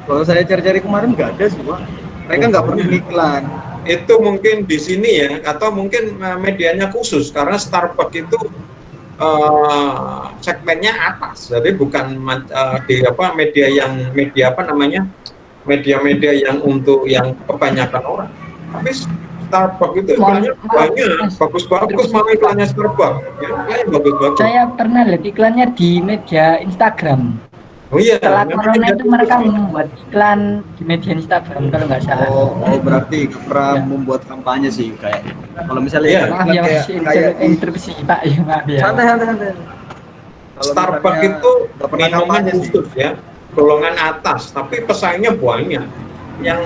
Kalau saya cari-cari kemarin nggak ada sih, Pak. Mereka nggak perlu iklan. Itu mungkin di sini ya, atau mungkin medianya khusus karena Starbucks itu segmennya atas, jadi bukan di apa media apa namanya media-media yang untuk yang kebanyakan orang. Tapi Starbucks itu iklannya banyak, bagus-bagus malah iklannya Starbucks, ya, iklannya bagus-bagus. Saya pernah lihat iklannya di media Instagram. Oh iya, Setelah memang corona media itu mereka membuat iklan di media Instagram kalau nggak salah. Oh, berarti nggak pernah membuat kampanye sih kayak. Kalau misalnya Iya. Maaf ya kayak masih interupsi Pak, ya maaf ya. santai. Kalau Starbucks misalnya itu nggak pernah minuman kampanye sih. khusus ya, golongan atas, tapi pesaingnya banyak. Yang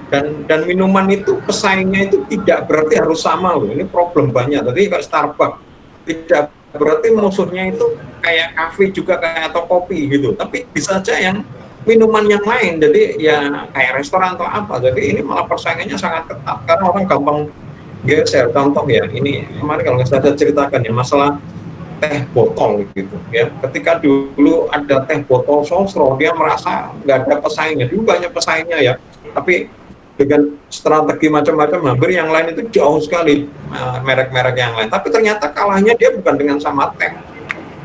dan minuman itu pesaingnya itu tidak berarti harus sama loh. Ini problem banyak. Tadi kayak Starbucks tidak berarti musuhnya itu kayak kafe juga kayak atau kopi gitu. Tapi bisa aja yang minuman yang lain. Jadi ya kayak restoran atau apa. Jadi ini malah persaingannya sangat ketat karena orang gampang geser. Contoh ya, ini kemarin kalau saya ceritakan ya masalah teh botol gitu ya. Ketika dulu ada teh botol sosro, dia merasa nggak ada pesaingnya. Dulu banyak pesaingnya ya, tapi dengan strategi macam-macam hampir yang lain itu jauh sekali merek-merek yang lain. Tapi ternyata kalahnya dia bukan dengan sama teh.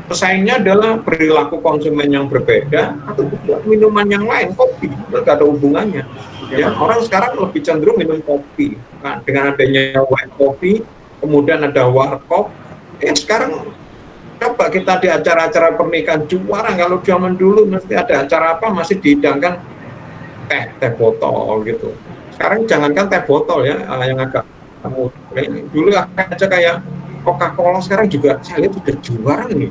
Pesaingnya adalah perilaku konsumen yang berbeda atau minuman yang lain, kopi, itu nggak ada hubungannya. Ya, orang sekarang lebih cenderung minum kopi. Nah, dengan adanya white coffee, kemudian ada warkop, sekarang coba kita di acara-acara pernikahan juara, kalau zaman dulu mesti ada acara apa masih dihidangkan teh botol gitu. Sekarang jangankan teh botol ya, yang agak dulu aja kayak Coca-Cola sekarang juga saya lihat sudah juara nih.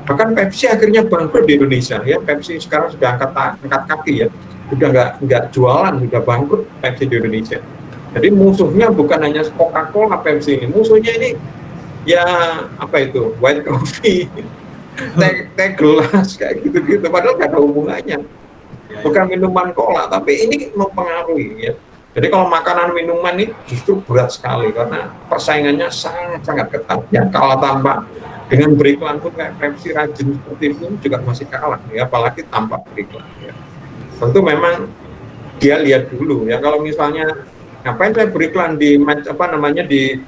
Bahkan Pepsi akhirnya bangkrut di Indonesia ya. Pepsi sekarang sudah angkat kaki ya, sudah nggak jualan, sudah bangkrut Pepsi di Indonesia. Jadi musuhnya bukan hanya Coca-Cola, Pepsi ini, musuhnya ini ya apa itu white coffee, teh gelas kayak gitu-gitu, padahal nggak ada hubungannya, bukan minuman cola, tapi ini mempengaruhi ya. Jadi kalau makanan minuman ini justru berat sekali karena persaingannya sangat ketat ya. Kalah tanpa dengan beriklan pun kayak Pepsi rajin seperti itu juga masih kalah ya, apalagi tanpa beriklan ya. Tentu memang dia lihat dulu ya, kalau misalnya ngapain saya beriklan di apa namanya di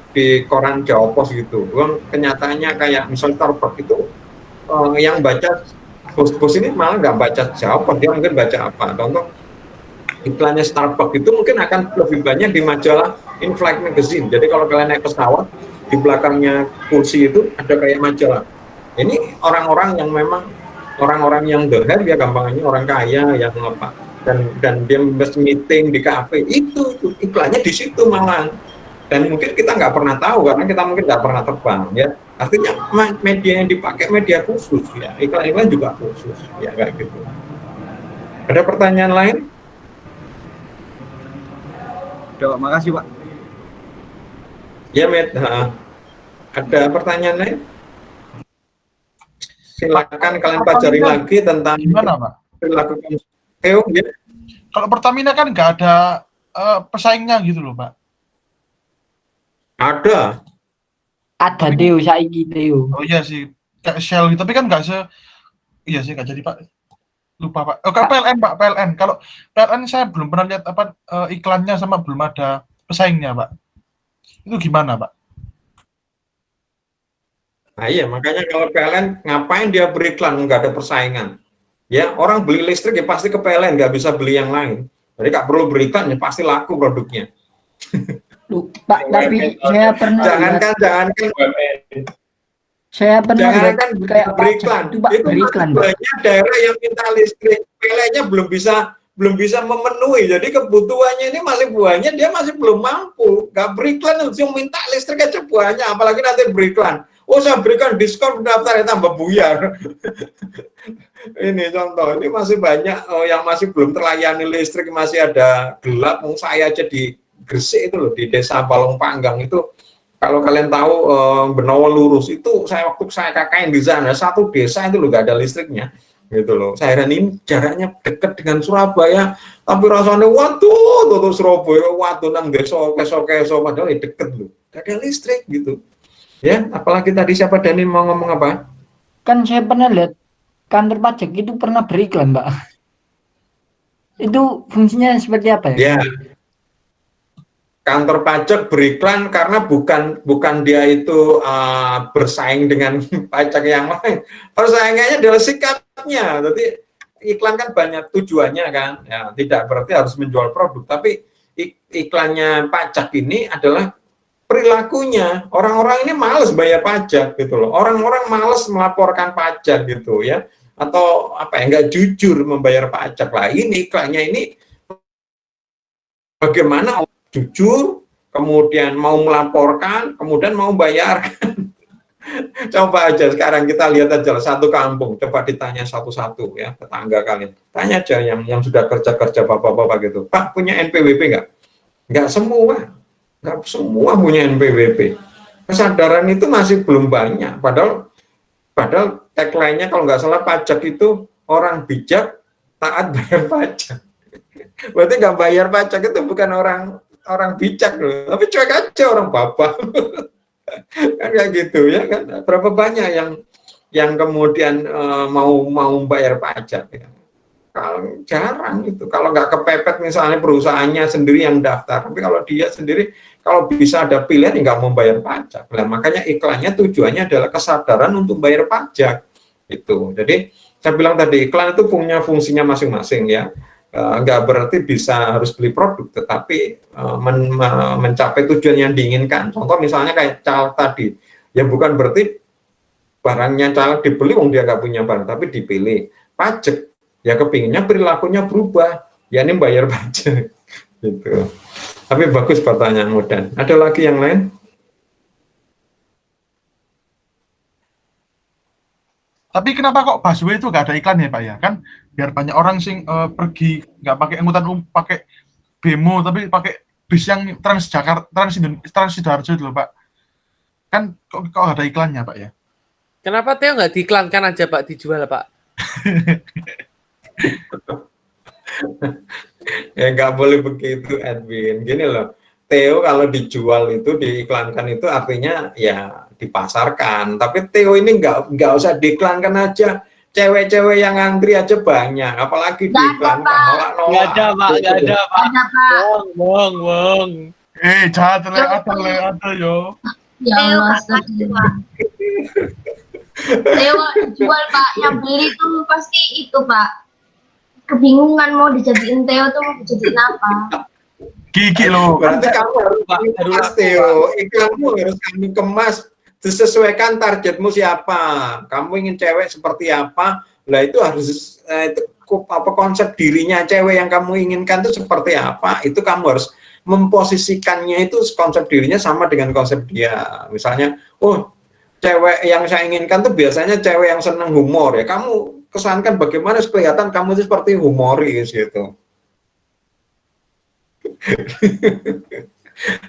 koran Jawa Pos gitu. Kenyataannya kayak misal Starbucks itu yang baca bos-bos ini malah nggak baca Jawa Pos, dia mungkin baca apa. Contoh iklannya Starbucks itu mungkin akan lebih banyak di majalah In-Flight Magazine. Jadi kalau kalian naik pesawat di belakangnya kursi itu ada kayak majalah. Ini orang-orang yang memang orang-orang yang doher ya, gampangnya orang kaya yang apa, dan dia meeting di kafe itu iklannya di situ malah. Dan mungkin kita nggak pernah tahu karena kita mungkin nggak pernah terbang ya. Artinya media yang dipakai media khusus ya, iklan-iklan juga khusus ya kayak gitu. Ada pertanyaan lain? Udah, makasih Pak. Ya, ada pertanyaan lain? Silakan kalian pelajari lagi tentang gimana Pak? perilaku ya. Kalau Pertamina kan nggak ada pesaingnya gitu loh Pak. Ada Teo saiki Teo. Oh iya sih, kayak Shell gitu, tapi kan nggak iya sih nggak jadi Pak. Lupa Pak. Oh, PLN Pak, PLN. Kalau PLN saya belum pernah lihat apa iklannya sama belum ada pesaingnya Pak. Itu gimana Pak? Nah iya, makanya kalau PLN ngapain dia beriklan, nggak ada persaingan. Ya, orang beli listrik ya pasti ke PLN, nggak bisa beli yang lain. Jadi nggak perlu beriklan, ya pasti laku produknya. Pak, tapi saya pernah jangankan lihat kayak beriklan. itu Pak, beriklan. Banyak daerah yang minta listrik, PLN-nya belum bisa memenuhi. Jadi kebutuhannya ini masih banyak, dia masih belum mampu. Nggak beriklan, langsung minta listrik aja banyak, apalagi nanti beriklan. Oh, saya berikan diskon pendaftar, tambah buyar. Ini contoh, ini masih banyak yang masih belum terlayani listrik, masih ada gelap. Saya aja di Gresik itu loh, di desa Balong Panggang itu, kalau kalian tahu Benowo Lurus itu, waktu saya KKN di sana, satu desa itu loh nggak ada listriknya, gitu loh. Saya heran, ini jaraknya dekat dengan Surabaya, tapi rasanya waduh, tuh Surabaya, waduh nang keso, padahal deket loh, nggak ada listrik gitu. Ya, apalagi tadi siapa Dani mau ngomong apa? Kan saya pernah lihat kantor pajak itu pernah beriklan, Mbak. Itu fungsinya seperti apa ya? Ya, kantor pajak beriklan karena bukan dia itu bersaing dengan pajak yang lain. Persaingannya adalah sikapnya. Jadi iklan kan banyak tujuannya kan. Ya, tidak berarti harus menjual produk, tapi iklannya pajak ini adalah perilakunya. Orang-orang ini malas bayar pajak gitu loh. Orang-orang malas melaporkan pajak gitu ya. Atau apa ya, nggak jujur membayar pajak lah. Ini iklannya ini bagaimana jujur, kemudian mau melaporkan, kemudian mau bayarkan. Coba aja sekarang kita lihat aja satu kampung, coba ditanya satu-satu ya tetangga kalian. Tanya aja yang sudah kerja-kerja bapak-bapak gitu. Pak punya NPWP nggak? Nggak semua punya NPWP. Kesadaran itu masih belum banyak. Padahal tagline-nya kalau nggak salah pajak itu orang bijak taat bayar pajak. Berarti nggak bayar pajak itu bukan orang bijak loh, tapi cuek aja orang bapak. Kan kayak gitu ya kan. Berapa banyak yang kemudian mau bayar pajak ya. Kalau jarang itu, kalau nggak kepepet misalnya perusahaannya sendiri yang daftar, tapi kalau dia sendiri kalau bisa ada pilihan nggak mau bayar pajak. Nah, makanya iklannya tujuannya adalah kesadaran untuk bayar pajak itu. Jadi saya bilang tadi iklan itu punya fungsinya masing-masing ya. Nggak berarti bisa harus beli produk, tetapi mencapai tujuan yang diinginkan. Contoh misalnya kayak caleg tadi, ya bukan berarti barangnya caleg dibeli, wong dia nggak punya barang, tapi dipilih. Pajak, ya kepinginnya perilakunya berubah, ya ini bayar pajak. Gitu. Tapi bagus pertanyaan Mudan. Ada lagi yang lain? Tapi kenapa kok busway itu nggak ada iklan ya Pak ya? Kan biar banyak orang sing pergi nggak pakai angkutan umum, pakai bemo, tapi pakai bis yang Transjakarta, Sidoarjo itu loh Pak. Kan kok ada iklannya Pak ya? Kenapa Theo nggak diiklankan aja Pak, dijual Pak? Ya nggak boleh begitu Edwin. Gini loh, Theo kalau dijual itu, diiklankan itu artinya ya dipasarkan. Tapi Theo ini nggak usah diiklankan aja. Cewek-cewek yang antri aja banyak, apalagi diiklankan. Nggak ada Pak, nggak ada Pak. Wong. Jahat ada yo. Ya Allah, Theo jual Pak, yang beli tuh pasti itu Pak. Kebingungan mau dijadiin Theo tuh mau dijadiin apa? Gigi loh. Berarti kamu harus kemas Theo, iklanmu harus kamu kemas disesuaikan targetmu siapa. Kamu ingin cewek seperti apa? Lah itu harus konsep dirinya cewek yang kamu inginkan itu seperti apa? Itu kamu harus memposisikannya itu konsep dirinya sama dengan konsep dia. Misalnya, oh cewek yang saya inginkan tuh biasanya cewek yang senang humor ya. Kamu kesankan bagaimana kelihatan kamu itu seperti humoris gitu.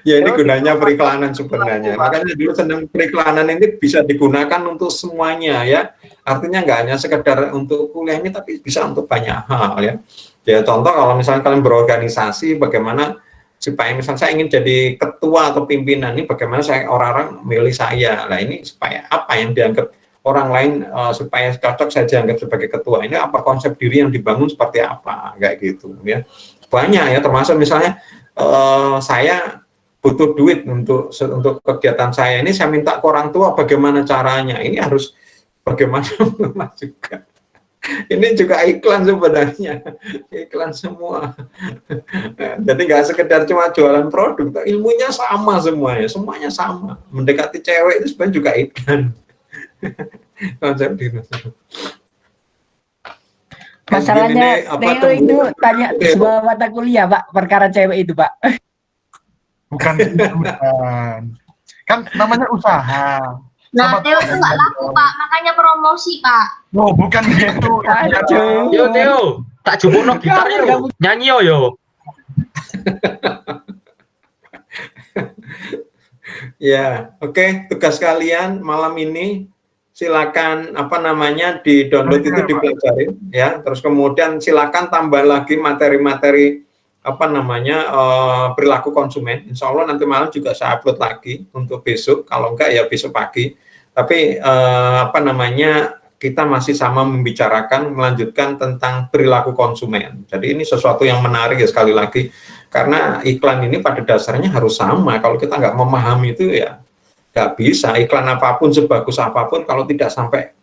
Ya ini gunanya periklanan sebenarnya. Makanya dulu senang periklanan ini bisa digunakan untuk semuanya ya. Artinya nggak hanya sekedar untuk kuliah ini, tapi bisa untuk banyak hal ya. Ya contoh kalau misalnya kalian berorganisasi, bagaimana supaya misalnya saya ingin jadi ketua atau pimpinan ini, bagaimana saya orang-orang milih saya. Nah ini supaya apa yang dianggap orang lain supaya cocok saya dianggap sebagai ketua. Ini apa konsep diri yang dibangun seperti apa kayak gitu ya. Banyak ya, termasuk misalnya saya butuh duit untuk kegiatan saya ini, saya minta ke orang tua bagaimana caranya. Ini harus bagaimana memajukan. Ini juga iklan sebenarnya, iklan semua. Jadi nggak sekedar cuma jualan produk, ilmunya sama semuanya sama. Mendekati cewek itu sebenarnya juga iklan. Konsep diri. Masalahnya Theo itu tanya sebuah mata kuliah Pak, perkara cewek itu Pak. Bukan. Kan namanya usaha. Nah, Theo itu nggak laku Pak, makanya promosi Pak. Oh, bukan gitu. Yo Theo, tak jupukno gitar yo. Nyanyi yo. Ya, oke. Tugas kalian malam ini silakan di-download itu dipelajari ya. Terus kemudian silakan tambah lagi materi-materi perilaku konsumen. Insya Allah nanti malam juga saya upload lagi untuk besok. Kalau enggak ya besok pagi. Tapi kita masih sama melanjutkan tentang perilaku konsumen. Jadi ini sesuatu yang menarik ya, sekali lagi Karena iklan ini pada dasarnya harus sama. Kalau kita nggak memahami itu ya nggak bisa. Iklan apapun sebagus apapun kalau tidak sampai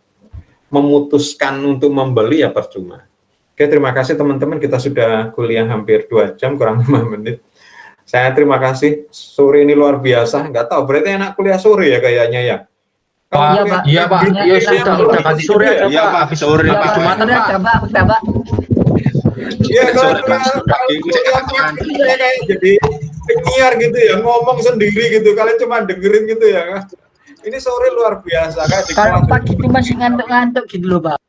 memutuskan untuk membeli ya percuma. Oke, terima kasih teman-teman. Kita sudah kuliah hampir 2 jam kurang 5 menit. Saya terima kasih. Sore ini luar biasa. Nggak tahu berarti enak kuliah sore ya kayaknya ya. Pak, iya Pak, ya sudah ganti sore aja Iya Pak. Pak, habis sore Pak. Jumatan Pak. Pak. Iya, kayak jadi penyiar gitu ya, ngomong sendiri gitu. Kalian cuma dengerin gitu ya. Ini sore luar biasa kayak di Kalau kelas. pagi itu masih ngantuk-ngantuk gitu loh, Pak.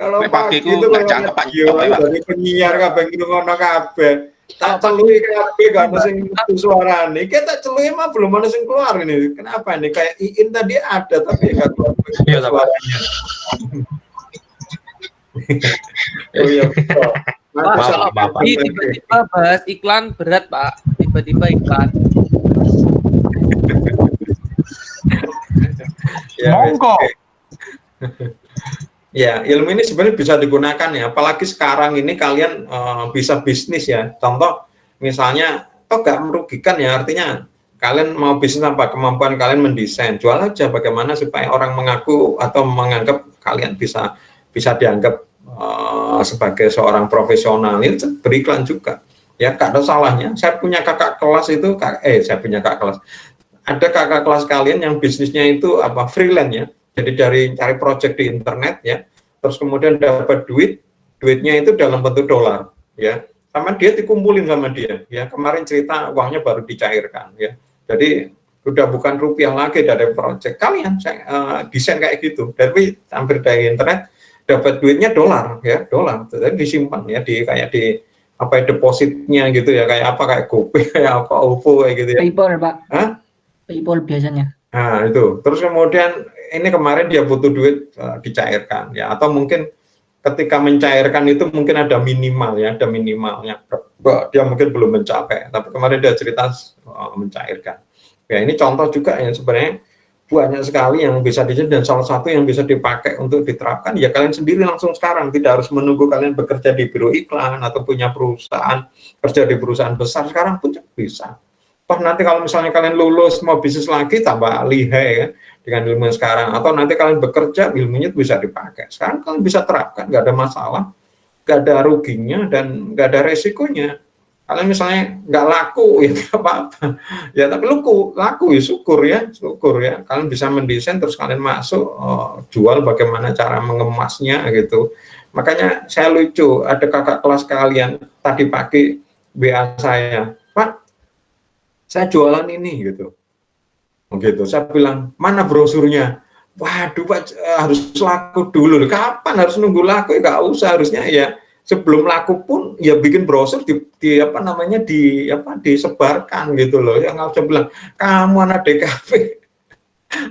Kalau Nek pagi pagiku itu nggak kalau cangkep, Pak. radio dari penyiar kabeh ngono kabeh. Tak celui kabeh gak ono sing metu suarane. Kita celui mah belum ada sing keluar ini. Kenapa ini? Kayak Iin tadi ada tapi enggak keluar Iya, Pak. suaranya. Oh iya. betul. Pak, kalau Bapak. Pak, tiba-tiba bahas iklan berat, Pak. Tiba-tiba iklan. Ya, Monggo. oke. Ya, ilmu ini sebenarnya bisa digunakan ya, apalagi sekarang ini kalian bisa bisnis ya. Contoh, misalnya, toh nggak merugikan ya, artinya kalian mau bisnis apa, kemampuan kalian mendesain, jual aja bagaimana supaya orang mengaku atau menganggap kalian bisa dianggap sebagai seorang profesional, itu beriklan juga. Ya, nggak ada salahnya. Saya punya kakak kelas itu, saya punya kakak kelas. Ada kakak kelas kalian yang bisnisnya itu apa freelance ya. Jadi dari cari project di internet ya, terus kemudian dapat duitnya itu dalam bentuk dolar ya, sama dia dikumpulin sama dia ya. Kemarin cerita uangnya baru dicairkan ya, jadi udah bukan rupiah lagi dari project kalian. Desain kayak gitu, tapi hampir dari internet dapat duitnya dolar ya, dolar, jadi disimpan ya di kayak di apa ya, depositnya gitu ya, kayak apa kayak GoPay kayak apa OVO kayak gitu ya. PayPal, Pak. Hah? PayPal biasanya. Nah itu, terus kemudian ini kemarin dia butuh duit dicairkan ya, atau mungkin ketika mencairkan itu mungkin ada minimal ya, ada minimalnya, dia mungkin belum mencapai, tapi kemarin dia cerita mencairkan. Ya ini contoh juga yang sebenarnya banyak sekali yang bisa dicapai, dan salah satu yang bisa dipakai untuk diterapkan ya kalian sendiri langsung sekarang, tidak harus menunggu kalian bekerja di biro iklan atau punya perusahaan, kerja di perusahaan besar, sekarang pun bisa. Toh nanti kalau misalnya kalian lulus mau bisnis lagi tambah lihai ya dengan ilmu sekarang, atau nanti kalian bekerja ilmunya bisa dipakai sekarang, kalian bisa terapkan, nggak ada masalah, nggak ada ruginya dan nggak ada resikonya. Kalian misalnya nggak laku ya nggak apa-apa ya, tapi laku ya syukur ya kalian bisa mendesain terus kalian masuk jual, bagaimana cara mengemasnya gitu. Makanya saya lucu, ada kakak kelas kalian tadi pagi WA saya, Pak saya jualan ini gitu. Saya bilang, mana brosurnya? Waduh Pak, harus laku dulu. Kapan harus nunggu laku? Ya nggak usah, harusnya ya sebelum laku pun ya bikin brosur disebarkan gitu loh. Yang nggak usah bilang, kamu anak DKV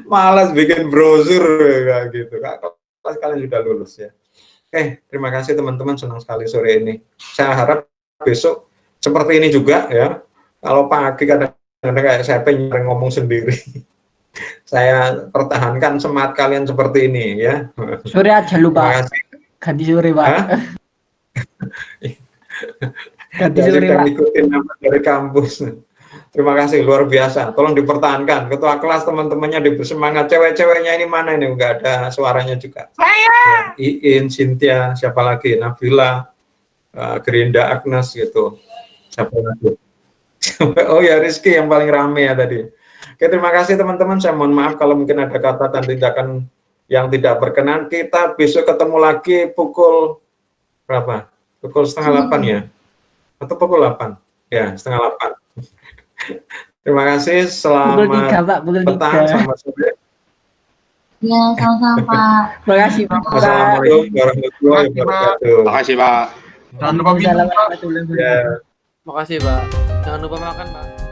malas bikin brosur kayak gitu. Kalau kalian sudah lulus ya. Terima kasih teman-teman, senang sekali sore ini. Saya harap besok seperti ini juga ya. Kalau pagi kadang-kadang kayak saya pengen ngomong sendiri. Saya pertahankan semangat kalian seperti ini ya. Sore aja lupa. Ganti sore, Pak. Ganti sore, Pak. Ikutin nama dari kampus. Terima kasih, luar biasa. Tolong dipertahankan. Ketua kelas teman-temannya bersemangat. Cewek-ceweknya ini mana ini? Enggak ada suaranya juga. Saya. Iin, Cynthia, siapa lagi? Nabila, Gerinda, Agnes gitu. Siapa lagi? Oh ya, Rizky yang paling rame ya tadi. Oke, terima kasih teman-teman. Saya mohon maaf kalau mungkin ada kata dan tindakan yang tidak berkenan. Kita besok ketemu lagi pukul berapa? Pukul 7:30 ya? Atau pukul 8? Ya, 7:30. Terima kasih. Selamat pukul 3, Pak. Pukul 3. petang, selamat sore. Ya, sama-sama, Pak. Terima kasih, Pak. Assalamualaikum warahmatullahi wabarakatuh. Terima kasih Pak. Jangan lupa minum, Pak. Assalamualaikum warahmatullahi wabarakatuh. Ya. Makasih, Pak. Jangan lupa makan, Pak.